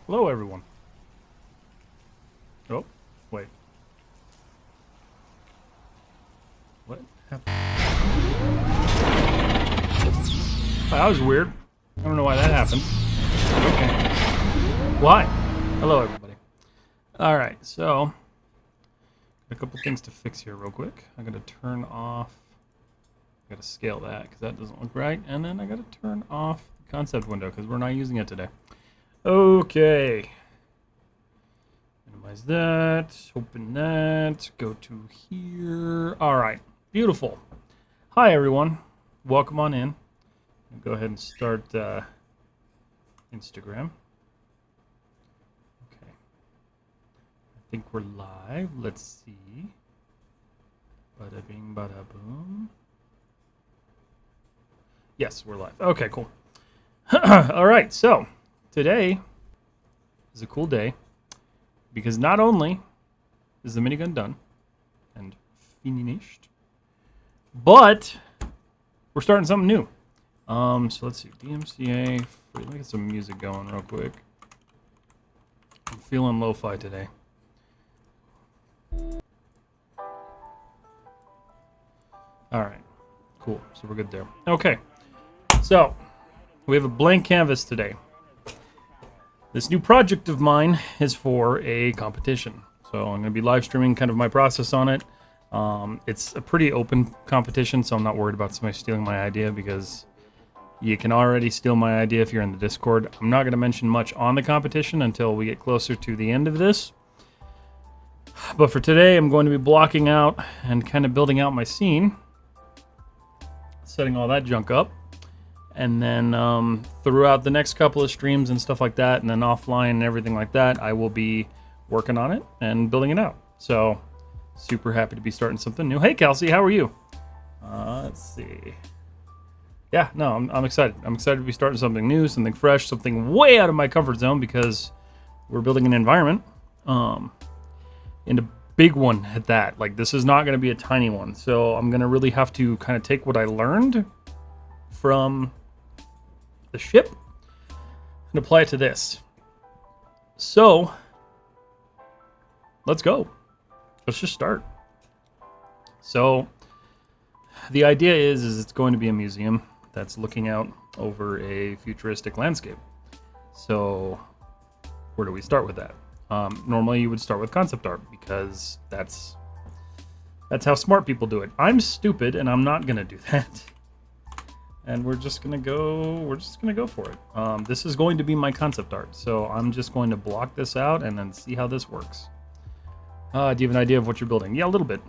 Hello, everyone. Oh, wait. What happened? Oh, that was weird. I don't know why that happened. Okay. Why? Hello, everybody. All right, so a couple things to fix here real quick. I gotta turn off. I gotta scale that because that doesn't look right, and then I gotta turn off the concept window because we're not using it today. Okay. Minimize that. Open that. Go to here. All right. Beautiful. Hi, everyone. Welcome on in. I'll go ahead and start Instagram. Okay. I think we're live. Let's see. Bada bing, bada boom. Yes, we're live. Okay, cool. All right. So today is a cool day because not only is the minigun done and finished, but we're starting something new. So let's see, DMCA. Let me get some music going real quick. I'm feeling lo-fi today. All right, cool. So we're good there. Okay, so we have a blank canvas today. This new project of mine is for a competition. So I'm going to be live streaming kind of my process on it. It's a pretty open competition, so I'm not worried about somebody stealing my idea because you can already steal my idea if you're in the Discord. I'm not going to mention much on the competition until we get closer to the end of this. But for today, I'm going to be blocking out and kind of building out my scene, setting all that junk up. And then throughout the next couple of streams and stuff like that, and then offline and everything like that, I will be working on it and building it out. So super happy to be starting something new. Hey, Kelsey, how are you? Let's see. Yeah, no, I'm excited. I'm excited to be starting something new, something fresh, something way out of my comfort zone because we're building an environment. And a big one at that. Like, this is not going to be a tiny one. So I'm going to really have to kind of take what I learned from the ship and apply it to this. So let's go. Let's just start. So the idea is it's going to be a museum that's looking out over a futuristic landscape. So where do we start with that? Normally you would start with concept art because that's how smart people do it. I'm stupid and I'm not gonna do that. And we're just gonna go for it. This is going to be my concept art, so I'm just going to block this out and then see how this works. Do you have an idea of what you're building? Yeah, a little bit,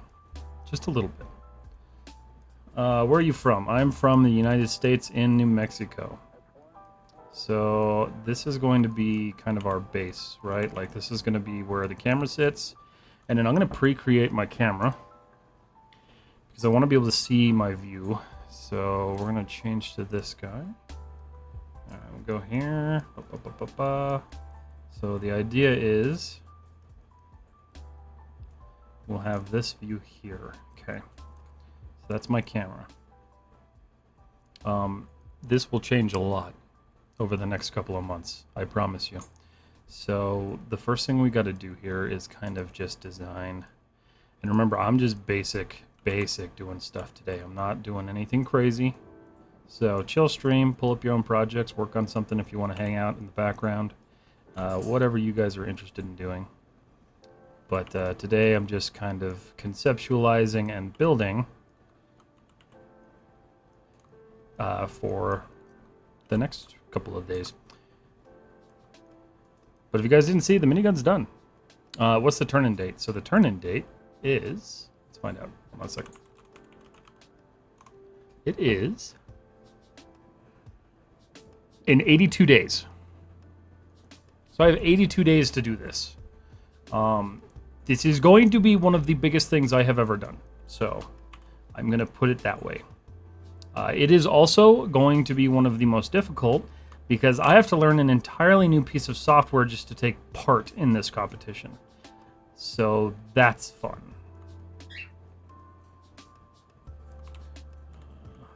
just a little bit. Where are you from? I'm from the United States in New Mexico. So this is going to be kind of our base, right? Like, this is going to be where the camera sits, and then I'm going to pre-create my camera because I want to be able to see my view. So we're going to change to this guy. All right, we'll go here. So the idea is we'll have this view here. Okay. So that's my camera. This will change a lot over the next couple of months, I promise you. So the first thing we got to do here is kind of just design. And remember, I'm just basic doing stuff today. I'm not doing anything crazy. So chill stream, pull up your own projects, work on something if you want to hang out in the background. Whatever you guys are interested in doing. But today I'm just kind of conceptualizing and building for the next couple of days. But if you guys didn't see, the minigun's done. What's the turn-in date? So the turn-in date is... Let's find out. Hold on a second. It is in 82 days. So I have 82 days to do this. This is going to be one of the biggest things I have ever done. So I'm going to put it that way. It is also going to be one of the most difficult because I have to learn an entirely new piece of software just to take part in this competition. So that's fun.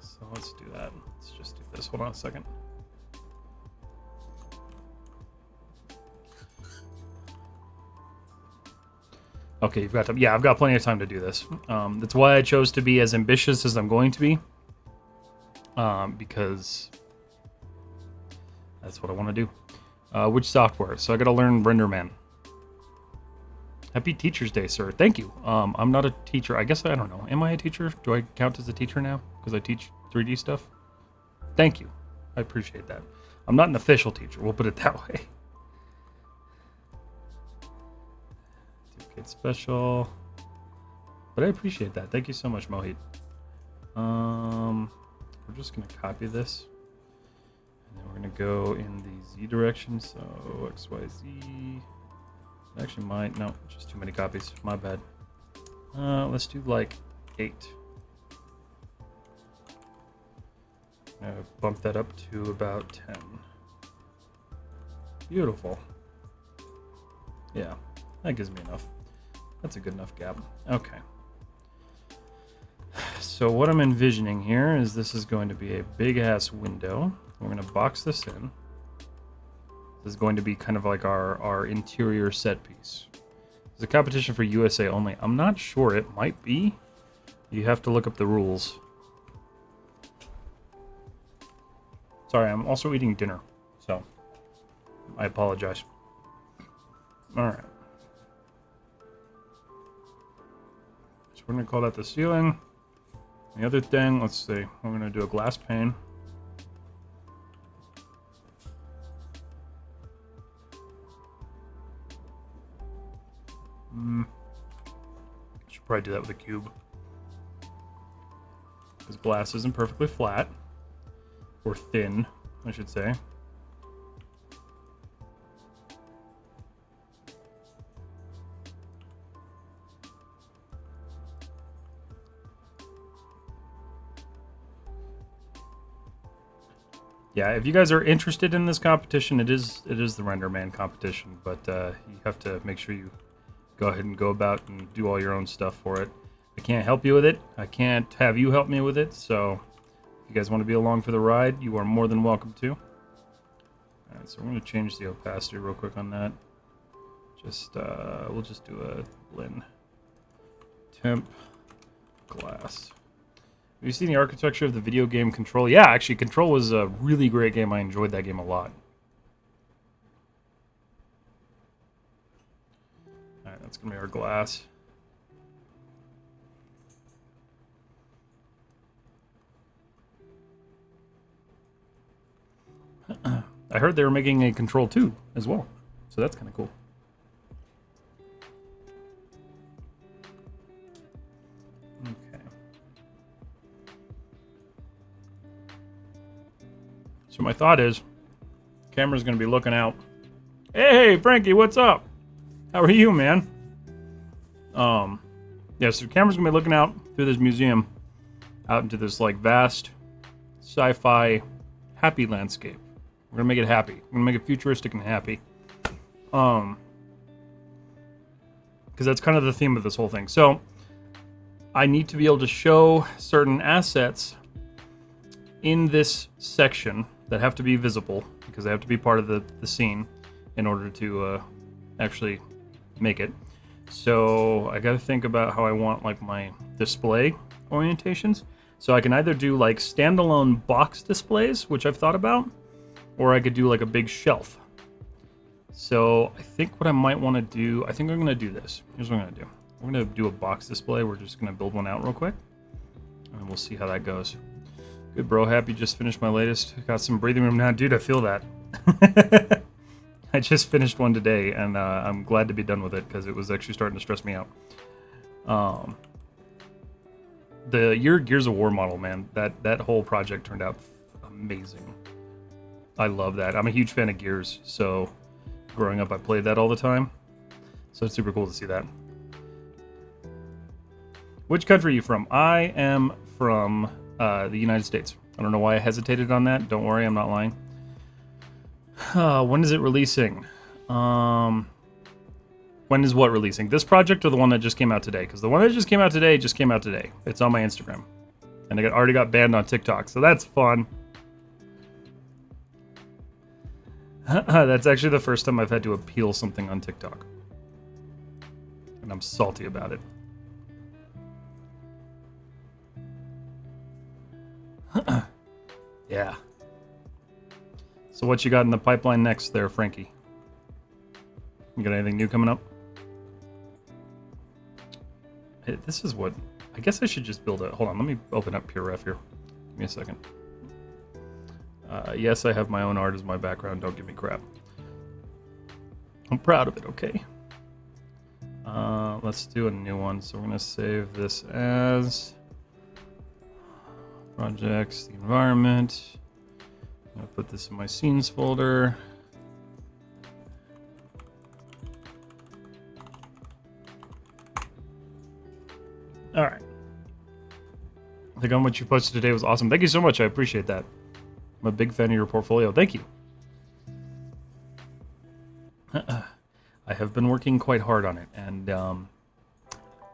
So let's do that. Let's just do this. Hold on a second. Okay, you've got time. Yeah, I've got plenty of time to do this. That's why I chose to be as ambitious as I'm going to be. Because that's what I want to do. Which software? So I got to learn RenderMan. Happy Teacher's Day, sir. Thank you. I'm not a teacher. I guess I don't know. Am I a teacher? Do I count as a teacher now? Because I teach 3D stuff? Thank you. I appreciate that. I'm not an official teacher. We'll put it that way. It's special. But I appreciate that. Thank you so much, Mohit. We're just going to copy this. And then we're going to go in the Z direction. So X, Y, Z. Actually, no, just too many copies. My bad. Let's do like 8. Bump that up to about 10. Beautiful. Yeah, that gives me enough. That's a good enough gap. Okay. So what I'm envisioning here is this is going to be a big-ass window. We're going to box this in. This is going to be kind of like our interior set piece. It's a competition for USA only. I'm not sure. It might be. You have to look up the rules. Sorry, I'm also eating dinner, so I apologize. All right. So we're going to call that the ceiling. The other thing, let's see. We're going to do a glass pane. Should probably do that with a cube. Because glass isn't perfectly flat. Or thin, I should say. Yeah, if you guys are interested in this competition, it is the RenderMan competition, but you have to make sure you go ahead and go about and do all your own stuff for it. I can't help you with it. I can't have you help me with it, so if you guys want to be along for the ride, you are more than welcome to. Alright, so we're going to change the opacity real quick on that. We'll just do a blend. Temp glass. Have you seen the architecture of the video game Control? Yeah, actually, Control was a really great game. I enjoyed that game a lot. Alright, that's going to be our glass. I heard they were making a Control 2 as well, so that's kind of cool. Okay. So my thought is, camera's going to be looking out. Hey, Frankie, what's up? How are you, man? Yeah, so the camera's going to be looking out through this museum, out into this, like, vast sci-fi happy landscape. We're going to make it happy. We're going to make it futuristic and happy. Because that's kind of the theme of this whole thing. So, I need to be able to show certain assets in this section that have to be visible, because they have to be part of the scene in order to actually make it. So, I got to think about how I want, like, my display orientations. So I can either do, like, standalone box displays, which I've thought about, or I could do like a big shelf. So I think what I might want to do, I think I'm going to do this. Here's what I'm going to do. We're going to do a box display. We're just going to build one out real quick. And we'll see how that goes. Good, bro. Happy just finished my latest. Got some breathing room now. Dude, I feel that. I just finished one today, and I'm glad to be done with it because it was actually starting to stress me out. The Gears of War model, man, that whole project turned out amazing. I love that. I'm a huge fan of Gears, so growing up I played that all the time. So it's super cool to see that. Which country are you from? I am from the United States. I don't know why I hesitated on that. Don't worry, I'm not lying. When is it releasing? When is what releasing? This project or the one that just came out today? Because the one that just came out today just came out today. It's on my Instagram. And I already got banned on TikTok, so that's fun. That's actually the first time I've had to appeal something on TikTok. and I'm salty about it. Yeah. So what you got in the pipeline next there, Frankie? You got anything new coming up? Hey, this is what... I guess I should just build a... Hold on, let me open up PureRef here. Give me a second. Yes, I have my own art as my background. Don't give me crap. I'm proud of it, okay? Let's do a new one. So we're going to save this as... Projects, the environment. I'm going to put this in my scenes folder. All right. I think on what you posted today was awesome. Thank you so much. I appreciate that. I'm a big fan of your portfolio. Thank you. I have been working quite hard on it, and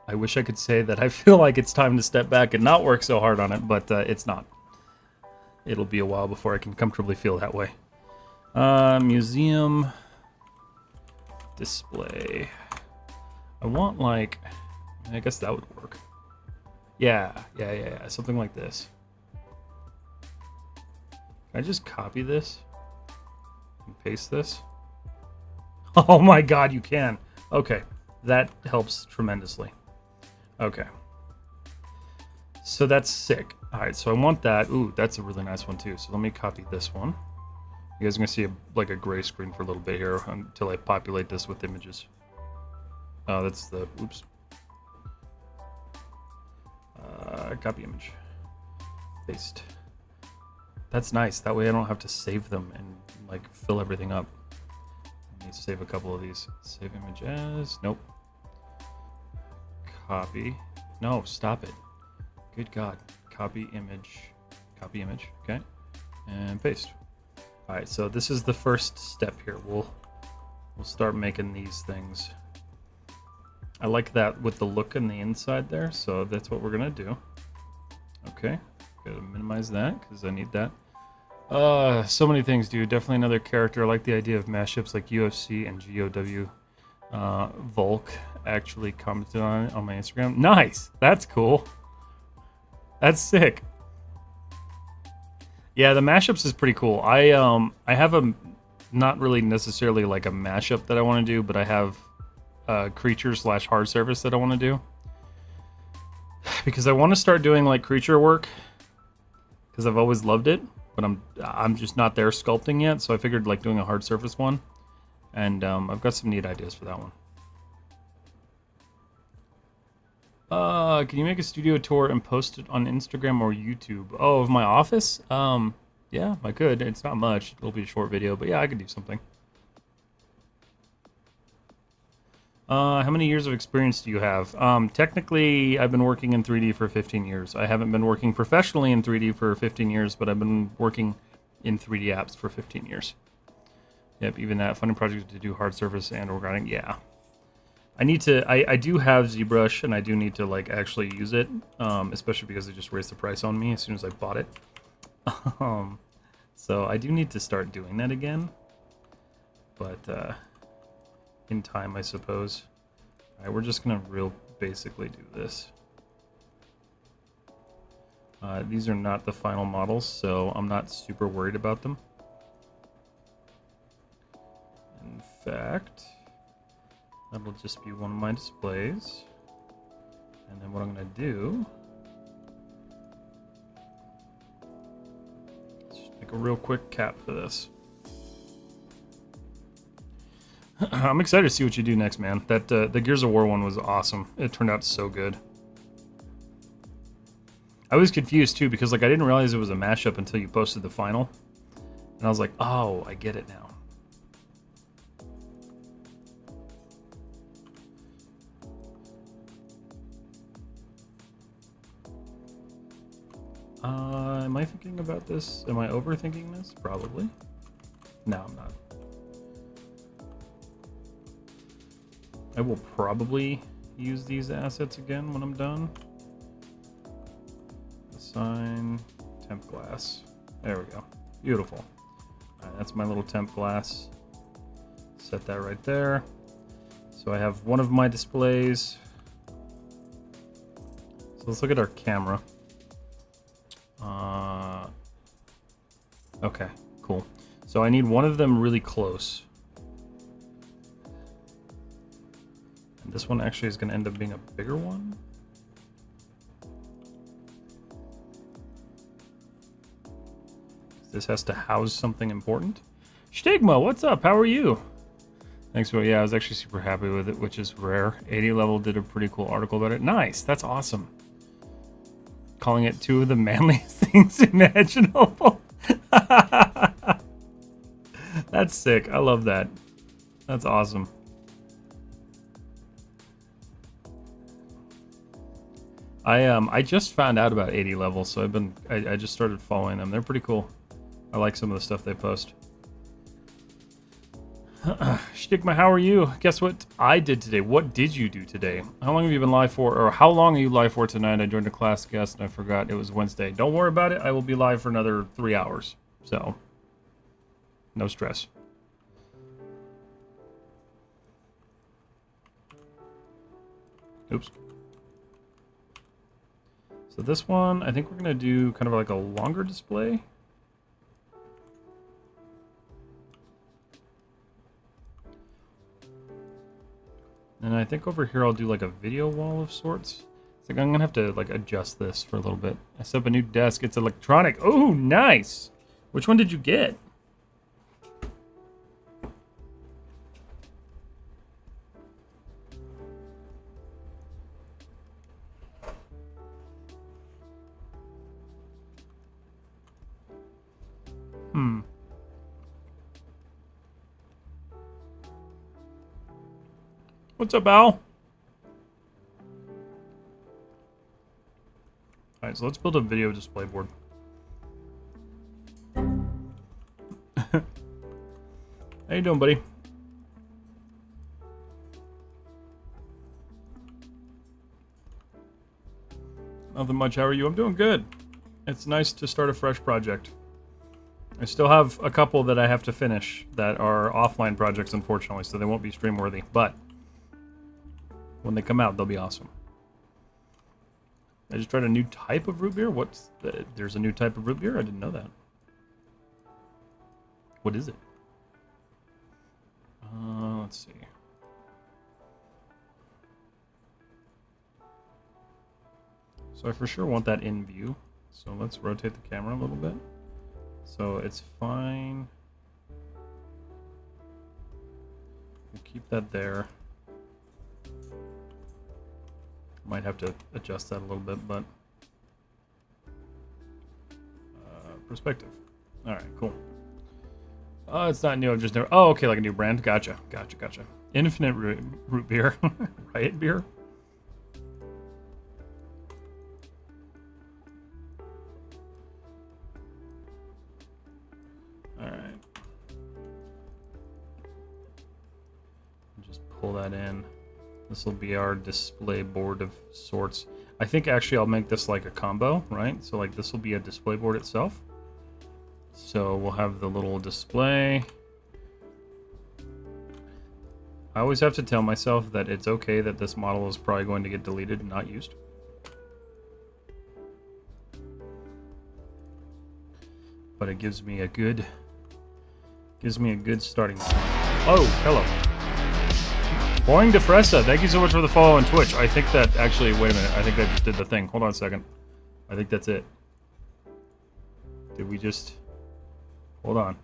I wish I could say that I feel like it's time to step back and not work so hard on it, but it's not. It'll be a while before I can comfortably feel that way. Museum display. I want, like, I guess that would work. Yeah, something like this. Can I just copy this and paste this? Oh my god, you can. Okay, that helps tremendously. Okay. So that's sick. Alright, so I want that. Ooh, that's a really nice one too. So let me copy this one. You guys are going to see like a gray screen for a little bit here until I populate this with images. Oh, that's the... Oops. Copy image. Paste. That's nice. That way I don't have to save them and like fill everything up. Let me save a couple of these. Save image as... Nope. Copy. No, stop it. Good God. Copy image. Copy image. Okay. And paste. Alright, so this is the first step here. We'll start making these things. I like that with the look on the inside there, so that's what we're gonna do. Okay. Gotta minimize that, because I need that. So many things, dude. Definitely another character. I like the idea of mashups like UFC and GOW. Volk actually commented on it on my Instagram. Nice! That's cool. That's sick. Yeah, the mashups is pretty cool. I have a not really necessarily like a mashup that I want to do, but I have creature / hard surface that I want to do, because I want to start doing like creature work, because I've always loved it, but I'm just not there sculpting yet. So I figured like doing a hard surface one, and I've got some neat ideas for that one. Can you make a studio tour and post it on Instagram or YouTube? Oh, of my office? Yeah, I could. It's not much. It'll be a short video, but yeah, I could do something. How many years of experience do you have? Technically, I've been working in 3D for 15 years. I haven't been working professionally in 3D for 15 years, but I've been working in 3D apps for 15 years. Yep, even that. Funding projects to do hard surface and organic. Yeah. I need to, I do have ZBrush, and I do need to like actually use it, especially because they just raised the price on me as soon as I bought it. So I do need to start doing that again, but in time, I suppose. All right, we're just gonna real basically do this. These are not the final models, so I'm not super worried about them. In fact, that'll just be one of my displays. And then what I'm going to do is just make a real quick cap for this. I'm excited to see what you do next, man. That the Gears of War one was awesome. It turned out so good. I was confused too, because like I didn't realize it was a mashup until you posted the final. And I was like, oh, I get it now. Am I thinking about this? Am I overthinking this? Probably. No, I'm not. I will probably use these assets again when I'm done. Assign temp glass. There we go. Beautiful. All right, that's my little temp glass. Set that right there. So So I have one of my displays. So let's look at our camera. Okay, cool. So I need one of them really close. And this one actually is going to end up being a bigger one. This has to house something important. Stigma, what's up? How are you? Thanks for, yeah, I was actually super happy with it, which is rare. 80 Level did a pretty cool article about it. Nice, that's awesome. Calling it two of the manliest things imaginable. That's sick. I love that. That's awesome. I just found out about 80 Level, so I just started following them. They're pretty cool. I like some of the stuff they post. Stigma, how are you? Guess what I did today? What did you do today? How long have you been live for? Or how long are you live for tonight? I joined a class guest and I forgot it was Wednesday. Don't worry about it. I will be live for another 3 hours. So, no stress. Oops. So this one, I think we're going to do kind of like a longer display. And I think over here I'll do like a video wall of sorts. It's like I'm gonna have to like adjust this for a little bit. I set up a new desk. It's electronic. Oh, nice. Which one did you get? What's up, Al? Alright, so let's build a video display board. How you doing, buddy? Nothing much. How are you? I'm doing good. It's nice to start a fresh project. I still have a couple that I have to finish that are offline projects, unfortunately, so they won't be stream worthy, but when they come out, they'll be awesome. I just tried a new type of root beer. There's a new type of root beer? I didn't know that. What is it? Let's see. So I for sure want that in view. So let's rotate the camera a little bit. So it's fine. We'll keep that there. Might have to adjust that a little bit, but perspective. All right, cool. Oh, it's not new. I've just never. Oh, okay, like a new brand. Gotcha. Infinite root beer, Riot beer. All right. Just pull that in. This will be our display board of sorts. I think actually I'll make this like a combo, right? So like this will be a display board itself. So we'll have the little display. I always have to tell myself that it's okay that this model is probably going to get deleted and not used. But it gives me a good starting point. Oh, hello. Boing DeFresa, thank you so much for the follow on Twitch. I think that actually, wait a minute, I think that just did the thing. Hold on a second. I think that's it. Did we just... Hold on.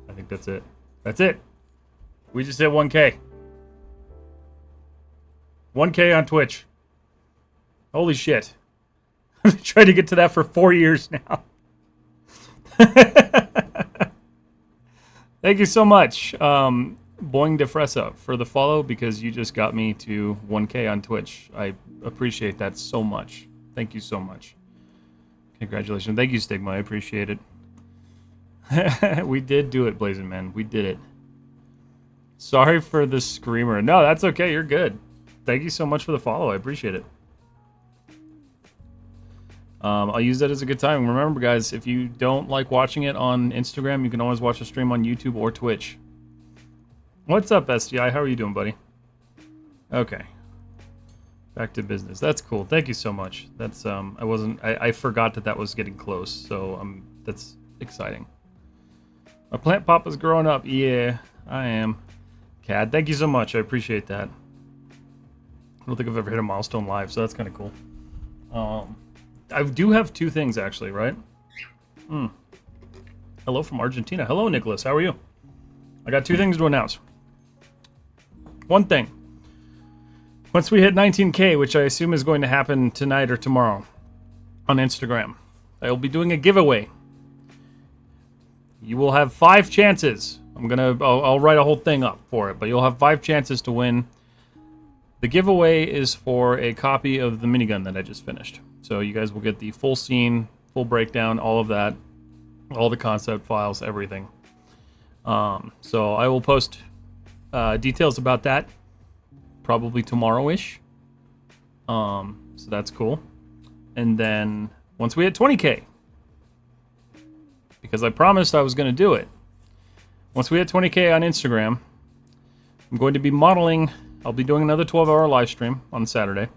I think that's it. That's it! We just hit 1K. 1K on Twitch. Holy shit. I've been trying to get to that for 4 years now. Thank you so much, Boing DeFresa, for the follow, because you just got me to 1K on Twitch. I appreciate that so much. Thank you so much. Congratulations. Thank you, Stigma. I appreciate it. We did do it, Blazing Man. We did it. Sorry for the screamer. No, that's okay. You're good. Thank you so much for the follow. I appreciate it. I'll use that as a good time. Remember, guys, if you don't like watching it on Instagram, you can always watch the stream on YouTube or Twitch. What's up, SGI? How are you doing, buddy? Okay. Back to business. That's cool. Thank you so much. That's I forgot that was getting close, so that's exciting. My plant papa's growing up. Yeah, I am. Cad, thank you so much. I appreciate that. I don't think I've ever hit a milestone live, so that's kind of cool. I do have 2 things actually, right? Hello from Argentina. Hello, Nicholas. How are you? I got 2 things to announce. One thing. Once we hit 19K, which I assume is going to happen tonight or tomorrow on Instagram, I will be doing a giveaway. You will have 5 chances. I'll write a whole thing up for it, but you'll have 5 chances to win. The giveaway is for a copy of the minigun that I just finished. So you guys will get the full scene, full breakdown, all of that, all the concept files, everything. So I will post details about that probably tomorrow-ish. So that's cool. And then once we hit 20K, because I promised I was going to do it. Once we hit 20K on Instagram, I'm going to be modeling. I'll be doing another 12-hour live stream on Saturday.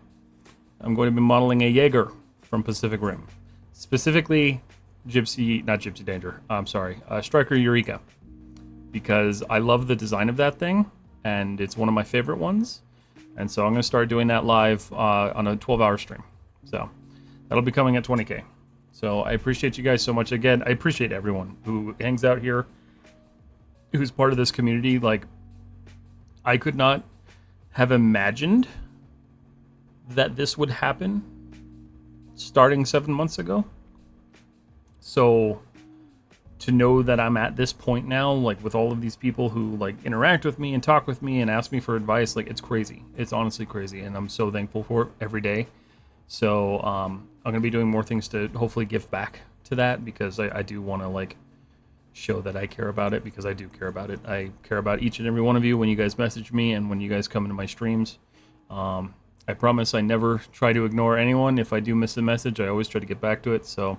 I'm going to be modeling a Jaeger from Pacific Rim. Specifically, not Gypsy Danger. I'm sorry, Striker Eureka. Because I love the design of that thing, and it's one of my favorite ones. And so I'm going to start doing that live on a 12-hour stream. So that'll be coming at 20K. So I appreciate you guys so much. Again, I appreciate everyone who hangs out here, who's part of this community. Like, I could not have imagined that this would happen starting 7 months ago. So to know that I'm at this point now, like with all of these people who like interact with me and talk with me and ask me for advice, like it's crazy. It's honestly crazy, and I'm so thankful for it every day. So I'm gonna be doing more things to hopefully give back to that, because I do want to like show that I care about it, because I do care about it. I care about each and every one of you when you guys message me and when you guys come into my streams. I promise I never try to ignore anyone. If I do miss a message, I always try to get back to it. So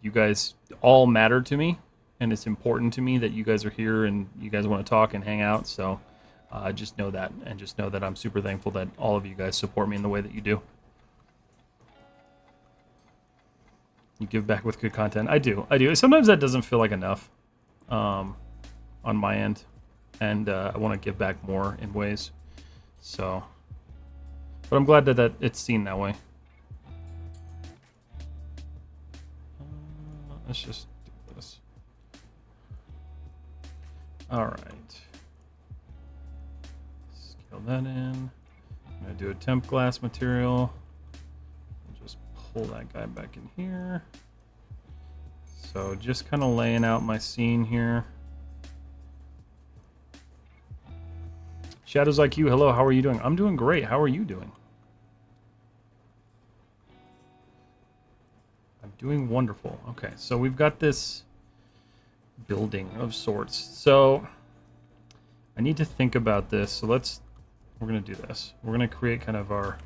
you guys all matter to me, and it's important to me that you guys are here and you guys want to talk and hang out. So just know that, and just know that I'm super thankful that all of you guys support me in the way that you do. You give back with good content. I do. Sometimes that doesn't feel like enough on my end, and I want to give back more in ways. So, but I'm glad that it's seen that way. Let's just do this. All right. Scale that in. I'm gonna do a temp glass material. Pull that guy back in here. So just kind of laying out my scene here. Shadows Like You, hello, how are you doing? I'm doing great. How are you doing? I'm doing wonderful. Okay, so we've got this building of sorts. So I need to think about this. So we're gonna do this. We're gonna create kind of our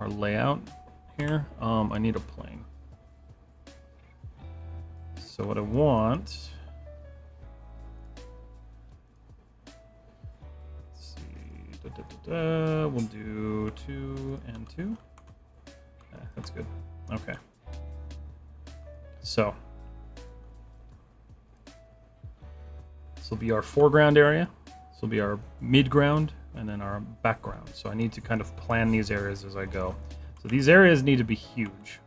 layout here. I need a plane. So what I want, let's see, we'll do 2 and 2. That's good. Okay. So this will be our foreground area. This will be our midground, and then our background. So I need to kind of plan these areas as I go. So these areas need to be huge,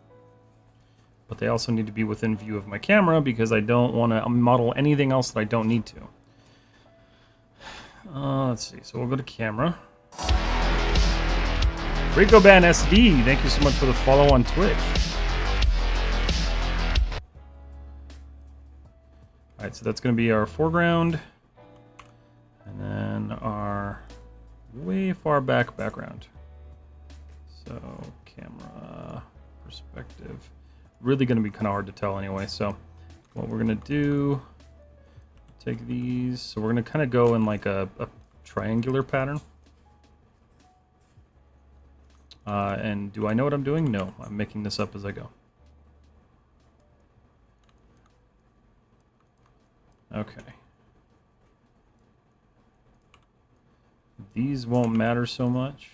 but they also need to be within view of my camera, because I don't want to model anything else that I don't need to. Let's see. So we'll go to camera. Ricoban SD, thank you so much for the follow on Twitch. All right, so that's going to be our foreground, and then our way far back background. So camera perspective, really going to be kind of hard to tell anyway. So what we're going to do, take these. So we're going to kind of go in like a triangular pattern. And do I know what I'm doing? No, I'm making this up as I go. Okay. These won't matter so much,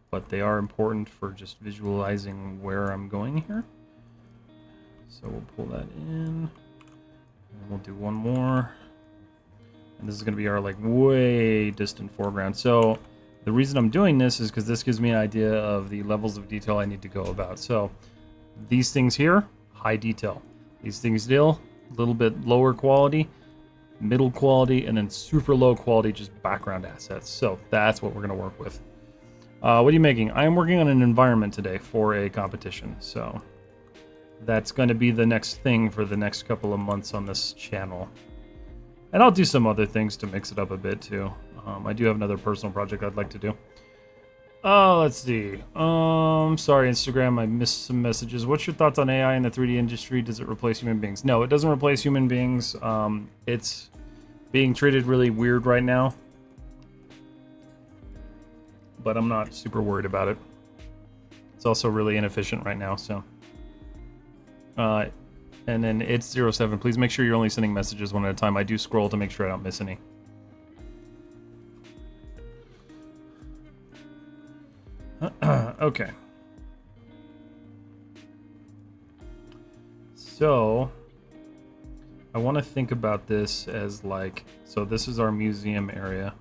but they are important for just visualizing where I'm going here. So we'll pull that in, and we'll do one more. And this is going to be our like way distant foreground. So the reason I'm doing this is because this gives me an idea of the levels of detail I need to go about. So these things here, high detail. These things still, a little bit lower quality, middle quality, and then super low quality, just background assets. So that's what we're going to work with. What are you making? I am working on an environment today for a competition. So that's going to be the next thing for the next couple of months on this channel. And I'll do some other things to mix it up a bit too. I do have another personal project I'd like to do. Let's see. Sorry, Instagram, I missed some messages. What's your thoughts on AI in the 3D industry? Does it replace human beings? No, it doesn't replace human beings. It's being treated really weird right now. But I'm not super worried about it. It's also really inefficient right now, so. And then it's 07. Please make sure you're only sending messages one at a time. I do scroll to make sure I don't miss any. Okay. So I want to think about this as like, so this is our museum area.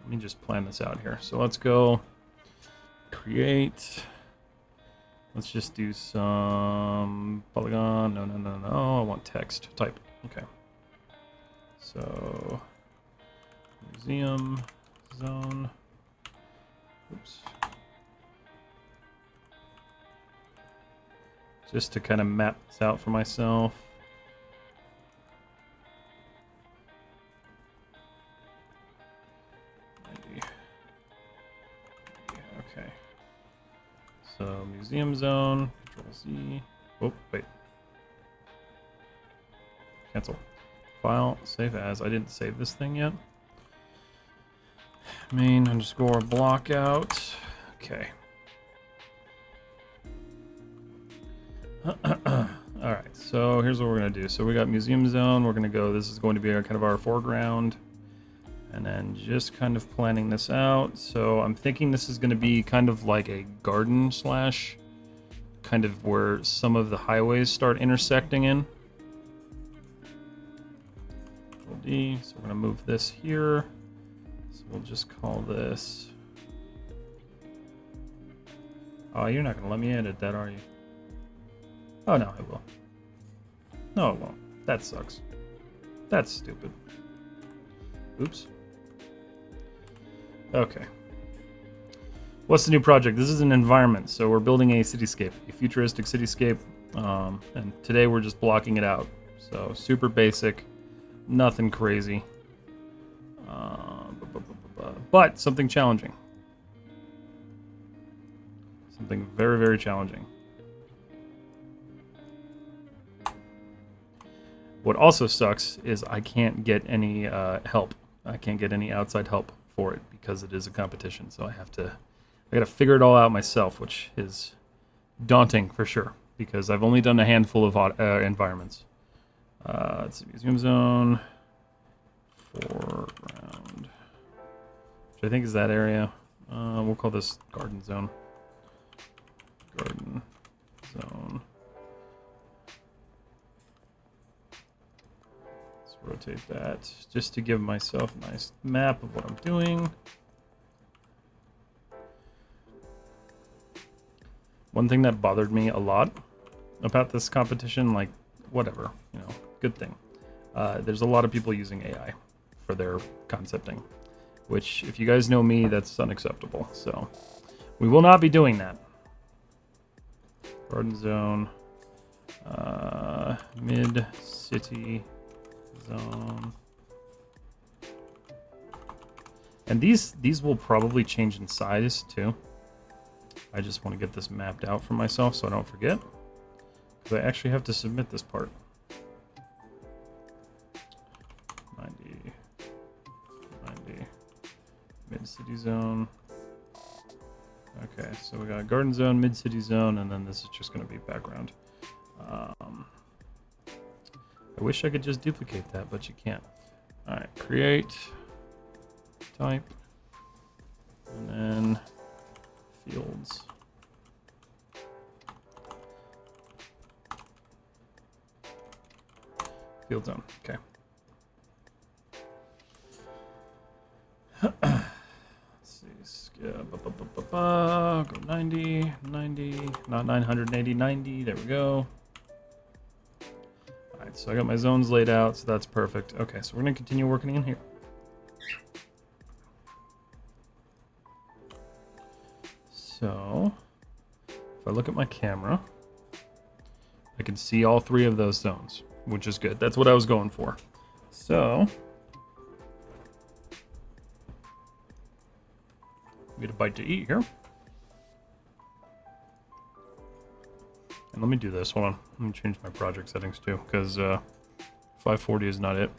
Let me just plan this out here. So let's go create. Let's just do some polygon. No. I want text type. Okay. So museum zone. Oops. Just to kind of map this out for myself. Okay. So museum zone, Control Z. Oh, wait. Cancel. File, save as. I didn't save this thing yet. Main underscore block out. Okay. Alright, so here's what we're going to do. So we got museum zone. We're going to go, this is going to be our, kind of our foreground. And then just kind of planning this out. So I'm thinking this is going to be kind of like a garden slash kind of where some of the highways start intersecting in. Control D. So we're going to move this here. So we'll just call this. Oh, you're not going to let me edit that, are you? Oh, no, I will. No, it won't. That sucks. That's stupid. Oops. Okay. What's the new project? This is an environment, so we're building a cityscape, a futuristic cityscape, and today we're just blocking it out. So super basic, nothing crazy, but something challenging. Something very, very challenging. What also sucks is I can't get any help. I can't get any outside help for it because it is a competition. So I gotta figure it all out myself, which is daunting for sure because I've only done a handful of environments. Let's see, museum zone, foreground, which I think is that area. We'll call this garden zone. Garden zone. Rotate that just to give myself a nice map of what I'm doing. One thing that bothered me a lot about this competition, like whatever, you know, good thing. There's a lot of people using AI for their concepting, which if you guys know me, that's unacceptable. So we will not be doing that. Garden zone, mid-city zone. And these will probably change in size too. I just want to get this mapped out for myself so I don't forget. Because I actually have to submit this part. 90. Mid-city zone. Okay, so we got garden zone, mid-city zone, and then this is just going to be background. I wish I could just duplicate that, but you can't. All right, create, type, and then fields. Field zone, okay. Let's see, go 90, 90, not 980, 90, there we go. All right, so I got my zones laid out, so that's perfect. Okay, so we're gonna continue working in here. So, if I look at my camera, I can see all three of those zones, which is good. That's what I was going for. So, get a bite to eat here. And let me do this. Hold on. Let me change my project settings too, because 540 is not it.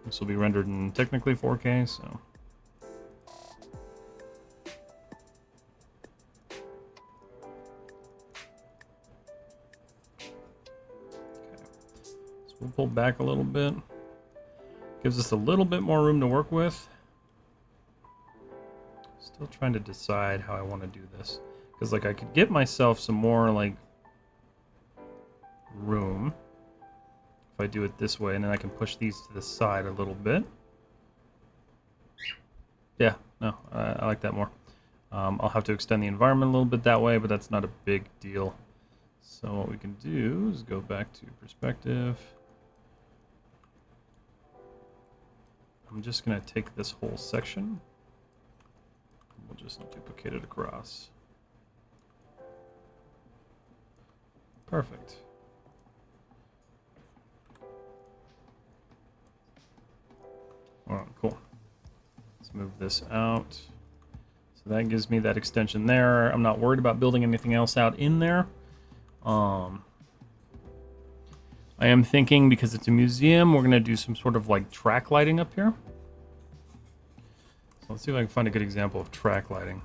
This will be rendered in technically 4K, so. We'll pull back a little bit. Gives us a little bit more room to work with. Still trying to decide how I want to do this. Because, like, I could get myself some more, like, room. If I do it this way, and then I can push these to the side a little bit. Yeah, no, I like that more. I'll have to extend the environment a little bit that way, but that's not a big deal. So what we can do is go back to perspective. I'm just going to take this whole section. We'll just duplicate it across. Perfect. All right, cool. Let's move this out. So that gives me that extension there. I'm not worried about building anything else out in there. I am thinking, because it's a museum, we're going to do some sort of like track lighting up here. So let's see if I can find a good example of track lighting.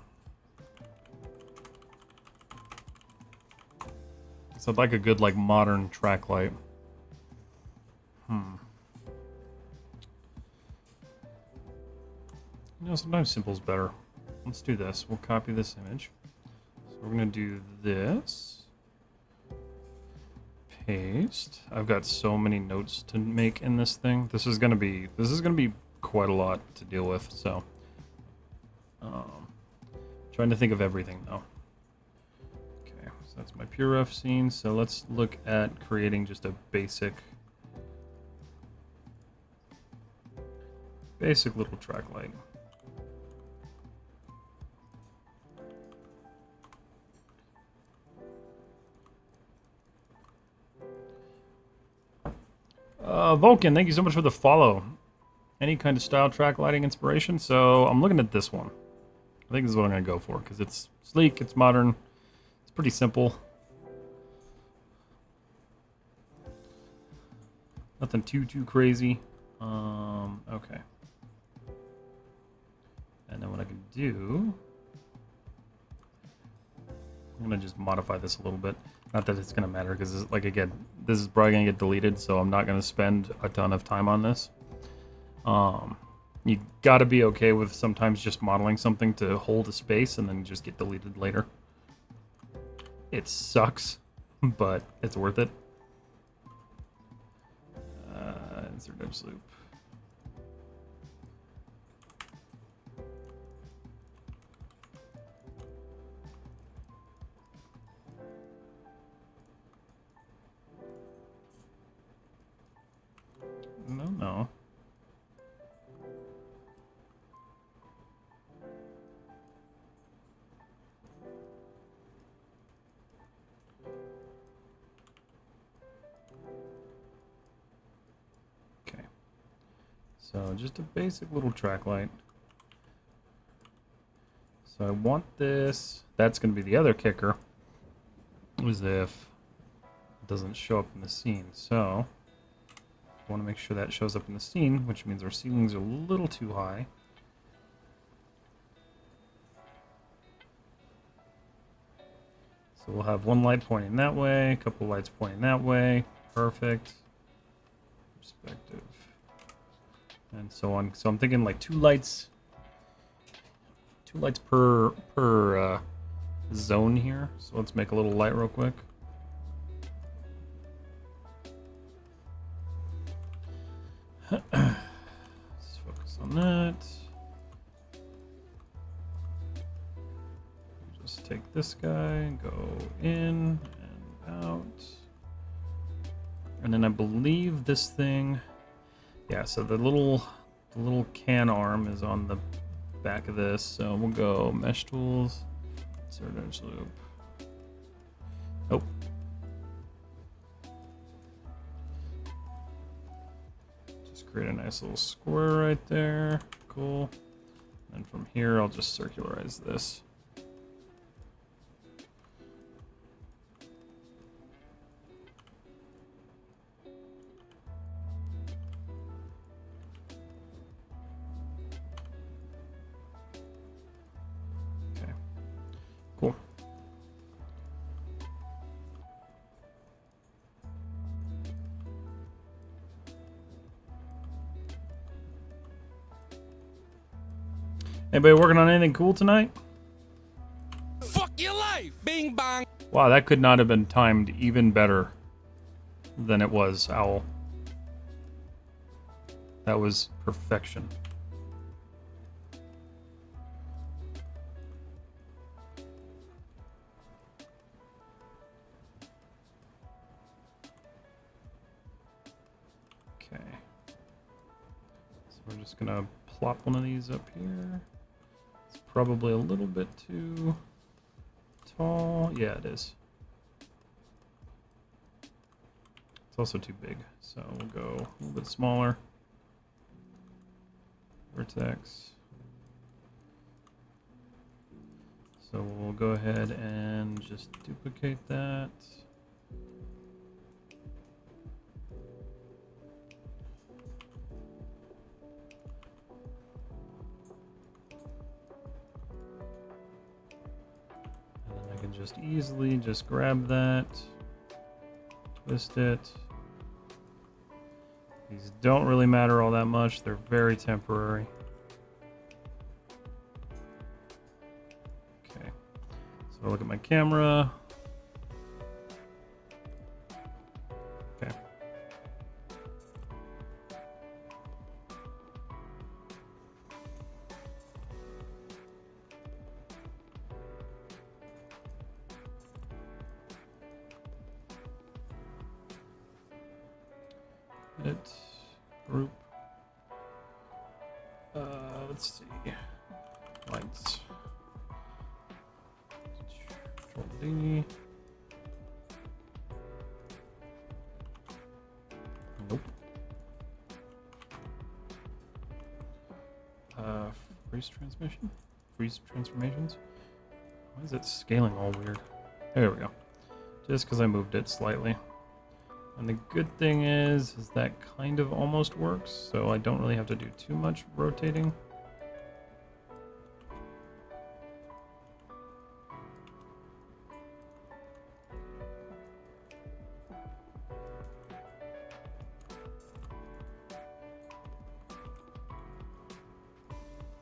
So I'd like a good like modern track light. You know, sometimes simple's better. Let's do this. We'll copy this image. So we're going to do this. Paste. I've got so many notes to make in this thing. This is gonna be quite a lot to deal with. So, trying to think of everything though. Okay, so that's my pure ref scene. So let's look at creating just a basic little track light. Vulcan, thank you so much for the follow. Any kind of style track lighting inspiration? So I'm looking at this one. I think this is what I'm going to go for because it's sleek, it's modern, it's pretty simple. Nothing too crazy. Okay. And then what I can do, I'm going to just modify this a little bit. Not that it's going to matter, because, like, again, this is probably going to get deleted, so I'm not going to spend a ton of time on this. You got to be okay with sometimes just modeling something to hold a space and then just get deleted later. It sucks, but it's worth it. Insert edge loop. No. Okay. So just a basic little track light. So I want this. That's going to be the other kicker. Is if it doesn't show up in the scene. So I want to make sure that shows up in the scene, which means our ceilings are a little too high. So we'll have one light pointing that way, a couple lights pointing that way. Perfect. Perspective. and so on. So I'm thinking like two lights per zone here. So let's make a little light real quick. Let's focus on that. Just take this guy, go in and out. And then I believe this thing, yeah, so the little can arm is on the back of this. So we'll go mesh tools, insert edge loop. Nope. Just create a nice little square right there. Cool. And from here, I'll just circularize this. Cool. Anybody working on anything cool tonight? Fuck your life! Bing bong! Wow, that could not have been timed even better than it was, Owl. That was perfection. Okay. So we're just gonna plop one of these up here. It's probably a little bit too tall. Yeah, it is. It's also too big, so we'll go a little bit smaller. Vertex. So we'll go ahead and just duplicate that. And then I can just easily just grab that, twist it. These don't really matter all that much. They're very temporary. Okay. So I look at my camera. Okay. It group. Let's see. Lights. Control D. Nope. Freeze transmission? Freeze transformations? Why is it scaling all weird? There we go. Just because I moved it slightly. And the good thing is that kind of almost works, so I don't really have to do too much rotating.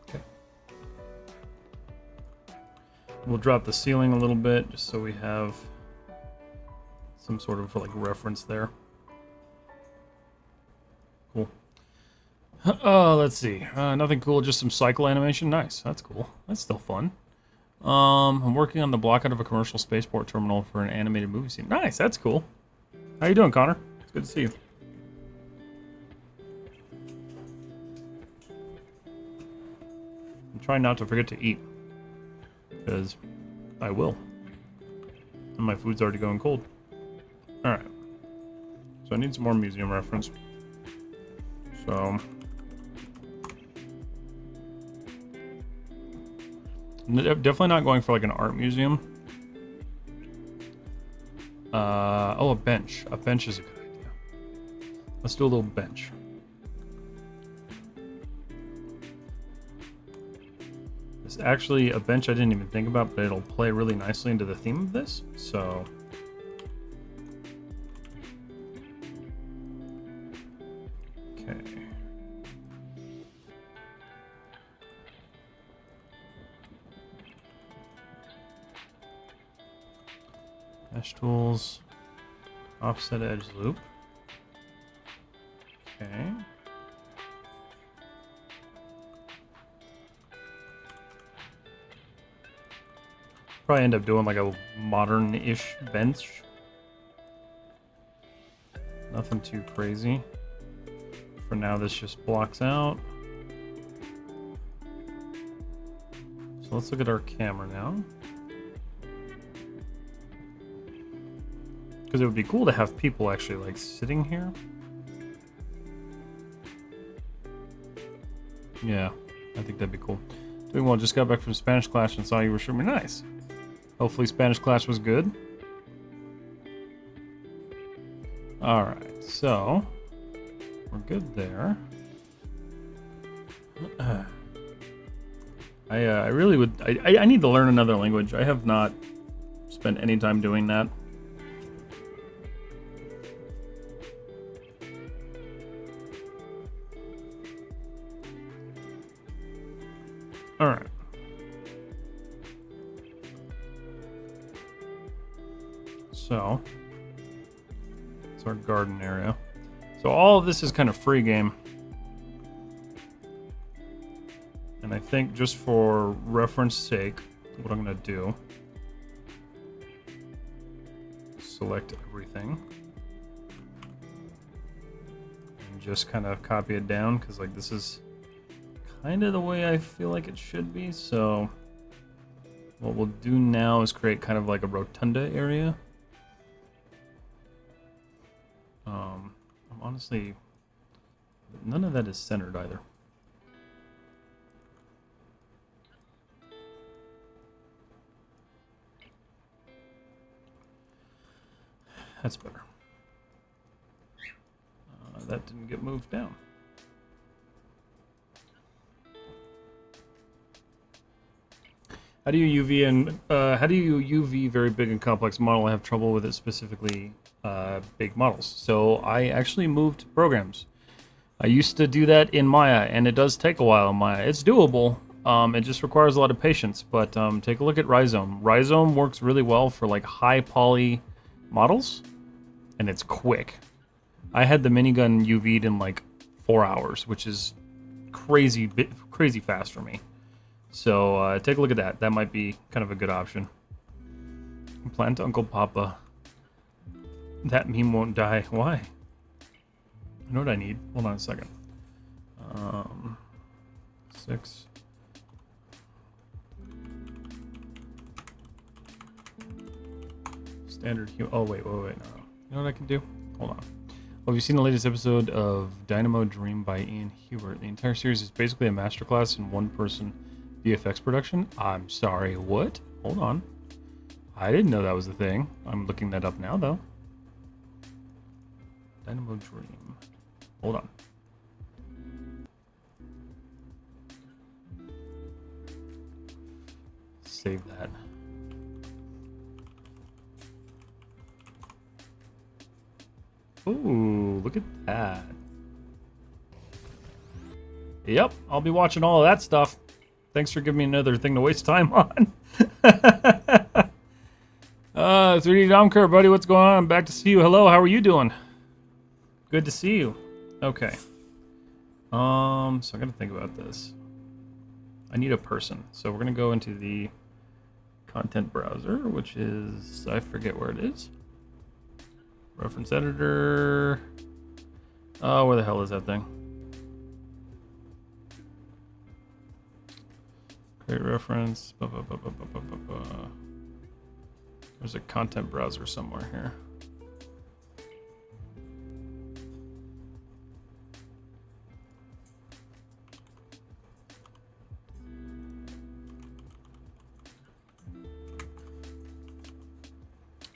Okay. We'll drop the ceiling a little bit just so we have some sort of like reference there. Cool. Let's see. Nothing cool, just some cycle animation. Nice. That's cool. That's still fun. I'm working on the block out of a commercial spaceport terminal for an animated movie scene. Nice. That's cool. How you doing, Connor? It's good to see you. I'm trying not to forget to eat, because I will. And my food's already going cold. Alright. So I need some more museum reference. So definitely not going for like an art museum. Oh, a bench. A bench is a good idea. Let's do a little bench. It's actually a bench I didn't even think about, but it'll play really nicely into the theme of this. So Mesh tools. Offset edge loop. Okay. Probably end up doing like a modern-ish bench. Nothing too crazy. For now, this just blocks out. So let's look at our camera now. Because it would be cool to have people actually like sitting here. Yeah, I think that'd be cool. Doing well, just got back from Spanish class and saw you were streaming. Nice. Hopefully Spanish class was good. Alright, so we're good there. I really would... I need to learn another language. I have not spent any time doing that. Alright. So, it's our garden area. So all of this is kind of free game. And I think just for reference sake, what I'm going to do, select everything. And just kind of copy it down, because like this is kind of the way I feel like it should be. So what we'll do now is create kind of like a rotunda area. Honestly, none of that is centered either. That's better. That didn't get moved down. How do you UV and how do you UV very big and complex model? I have trouble with it, specifically big models. So I actually moved programs. I used to do that in Maya, and it does take a while in Maya. It's doable. It just requires a lot of patience. But take a look at Rhizome. Rhizome works really well for like high poly models, and it's quick. I had the minigun UV'd in like 4 hours, which is crazy fast for me. So take a look at that. That might be kind of a good option. Plant Uncle Papa. That meme won't die. Why? I know what I need. Hold on a second. 6. Standard hue. Oh, wait. No. You know what I can do? Hold on. Well, have you seen the latest episode of Dynamo Dream by Ian Hubert? The entire series is basically a masterclass in one-person VFX production. I'm sorry, what? Hold on. I didn't know that was a thing. I'm looking that up now, though. Dynamo Dream. Hold on. Save that. Ooh, look at that. Yep, I'll be watching all of that stuff. Thanks for giving me another thing to waste time on. 3D Domker, buddy, what's going on? I'm back to see you. Hello, how are you doing? Good to see you. Okay. So I gotta think about this. I need a person. So we're gonna go into the content browser, which is, I forget where it is. Reference editor. Oh, where the hell is that thing? Create reference. There's a content browser somewhere here.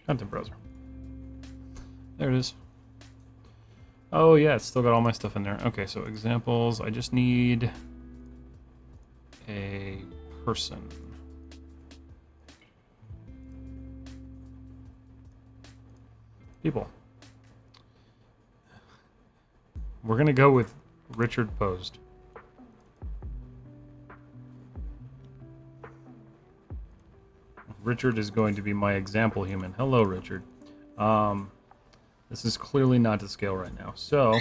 Content browser. There it is. Oh yeah, it's still got all my stuff in there. Okay, so examples. I just need a person. People. We're gonna go with Richard Posed. Richard is going to be my example human. Hello, Richard. This is clearly not to scale right now, so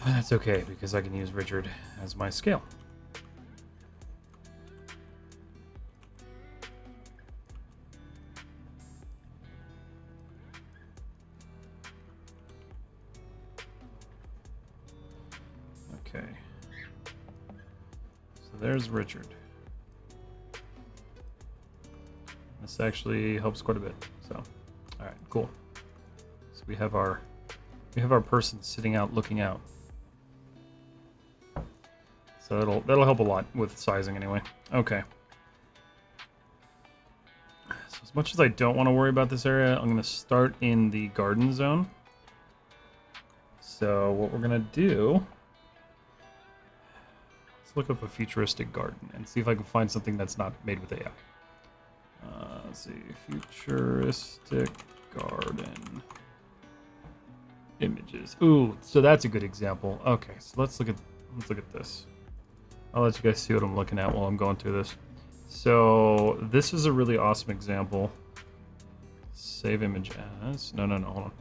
that's okay because I can use Richard as my scale. Okay. So there's Richard. This actually helps quite a bit. So, all right, cool. So we have our person sitting out, looking out. So that'll help a lot with sizing anyway. Okay. So as much as I don't want to worry about this area, I'm going to start in the garden zone. So what we're going to do, let's look up a futuristic garden and see if I can find something that's not made with AI. Let's see, futuristic garden images. Ooh, so that's a good example. Okay, so let's look at this. I'll let you guys see what I'm looking at while I'm going through this. So this is a really awesome example. Save image as. No, hold on.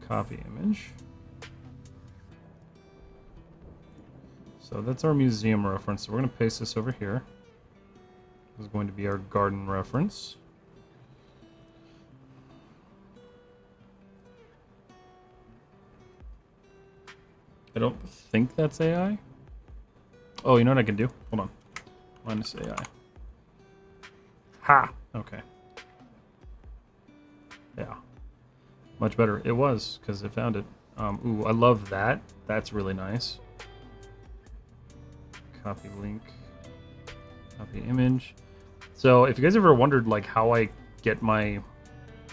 Copy image. So that's our museum reference. So we're going to paste this over here. This is going to be our garden reference. I don't think that's AI. Oh, you know what I can do? Hold on. Minus AI. Ha! Okay. Yeah. Much better. It was, because it found it. Ooh, I love that. That's really nice. Copy link. Copy image. So, if you guys ever wondered, like, how I get my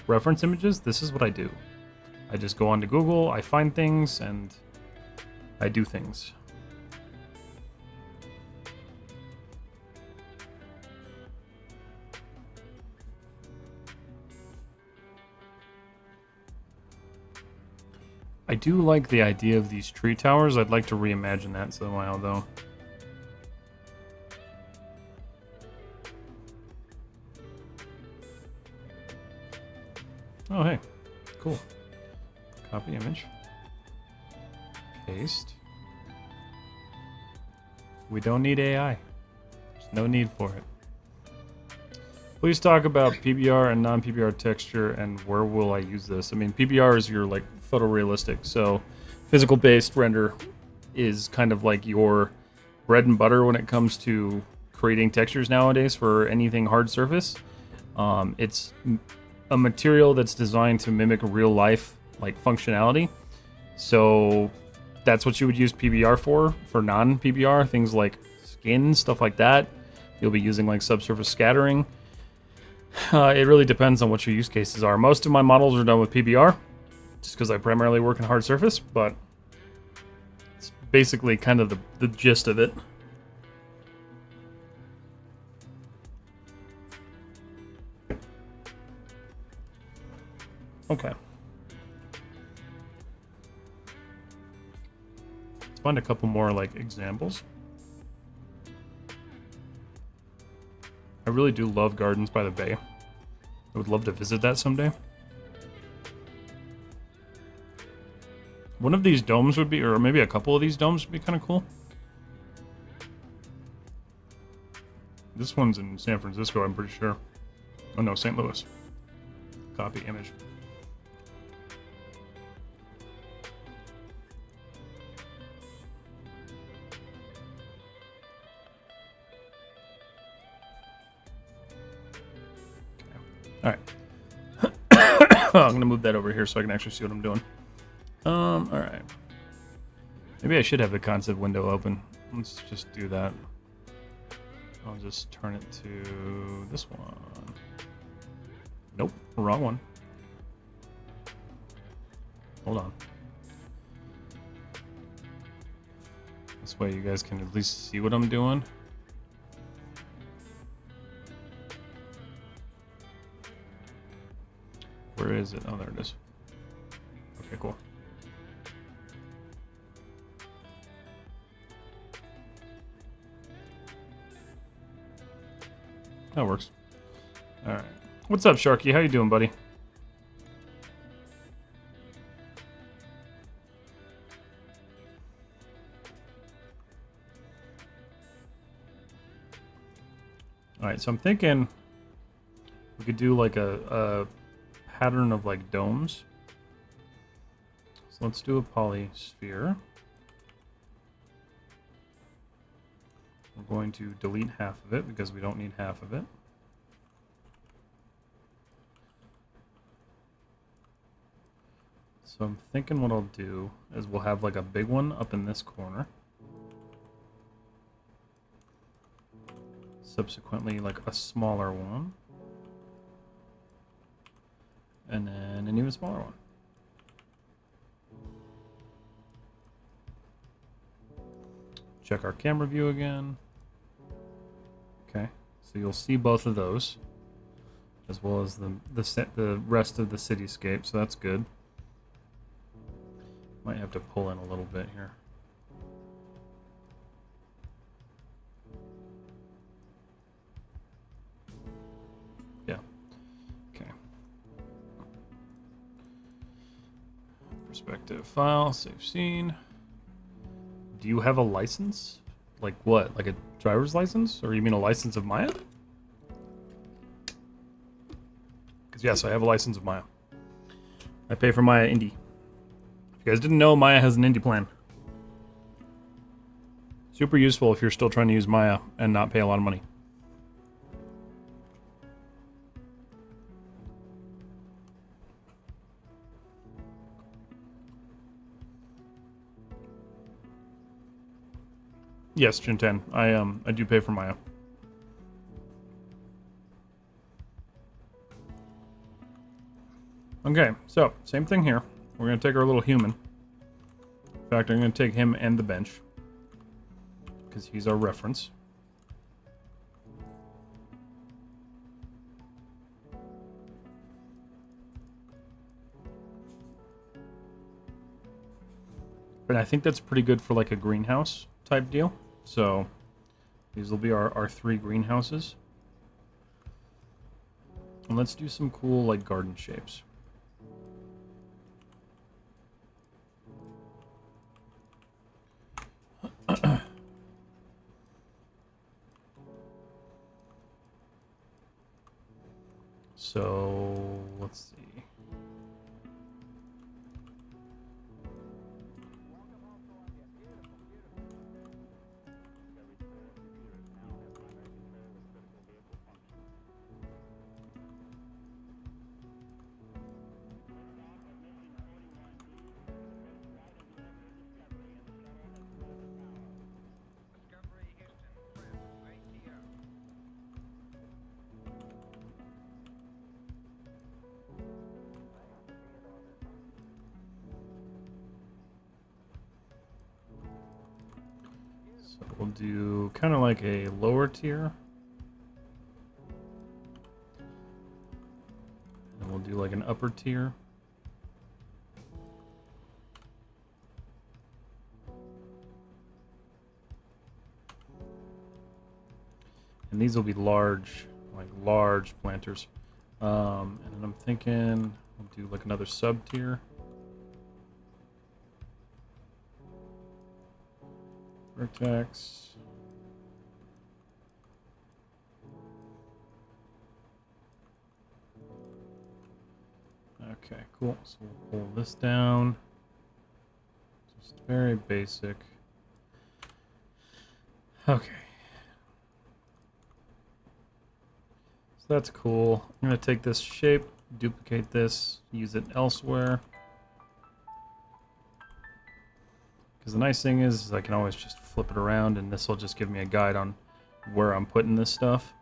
reference images, this is what I do. I just go onto Google, I find things, and I do things. I do like the idea of these tree towers. I'd like to reimagine that somehow, though. Oh, hey. Cool. Copy image. Paste. We don't need AI. There's no need for it. Please talk about PBR and non-PBR texture and where will I use this? I mean, PBR is your, like, photorealistic, so physical-based render is kind of like your bread and butter when it comes to creating textures nowadays for anything hard surface. It's a material that's designed to mimic real-life, like, functionality. So that's what you would use PBR for non-PBR, things like skin, stuff like that. You'll be using, like, subsurface scattering. It really depends on what your use cases are. Most of my models are done with PBR, just because I primarily work in hard surface, but it's basically kind of the gist of it. Okay. Let's find a couple more, like, examples. I really do love Gardens by the Bay. I would love to visit that someday. One of these domes would be, or maybe a couple of these domes would be kind of cool. This one's in San Francisco, I'm pretty sure. Oh no, St. Louis. Copy image. Alright. I'm gonna move that over here so I can actually see what I'm doing. Alright. Maybe I should have the concept window open. Let's just do that. I'll just turn it to this one. Nope, wrong one. Hold on. This way you guys can at least see what I'm doing. Where is it? Oh, there it is. Okay, cool. That works. All right. What's up, Sharky? How you doing, buddy? All right, so I'm thinking we could do like a pattern of like domes. So let's do a polysphere. We're going to delete half of it because we don't need half of it. So I'm thinking what I'll do is we'll have like a big one up in this corner. Subsequently, like a smaller one. And then an even smaller one. Check our camera view again. Okay, so you'll see both of those, as well as the rest of the cityscape, so that's good. Might have to pull in a little bit here. Yeah. Okay. Perspective file, save scene. Do you have a license? Like what? Like a driver's license? Or you mean a license of Maya? Because yes, I have a license of Maya. I pay for Maya Indie. If you guys didn't know, Maya has an indie plan. Super useful if you're still trying to use Maya and not pay a lot of money. Yes, Jinten. I do pay for Maya. Okay, so same thing here. We're gonna take our little human. In fact, I'm gonna take him and the bench because he's our reference. But I think that's pretty good for like a greenhouse type deal. So these will be our 3 greenhouses. And let's do some cool like garden shapes. So let's see. So we'll do kind of like a lower tier. And we'll do like an upper tier. And these will be large, like large planters. And then I'm thinking we'll do like another sub tier. Vertex. Okay, cool. So we'll pull this down. Just very basic. Okay. So that's cool. I'm going to take this shape, duplicate this, use it elsewhere. Because the nice thing is I can always just flip it around and this will just give me a guide on where I'm putting this stuff.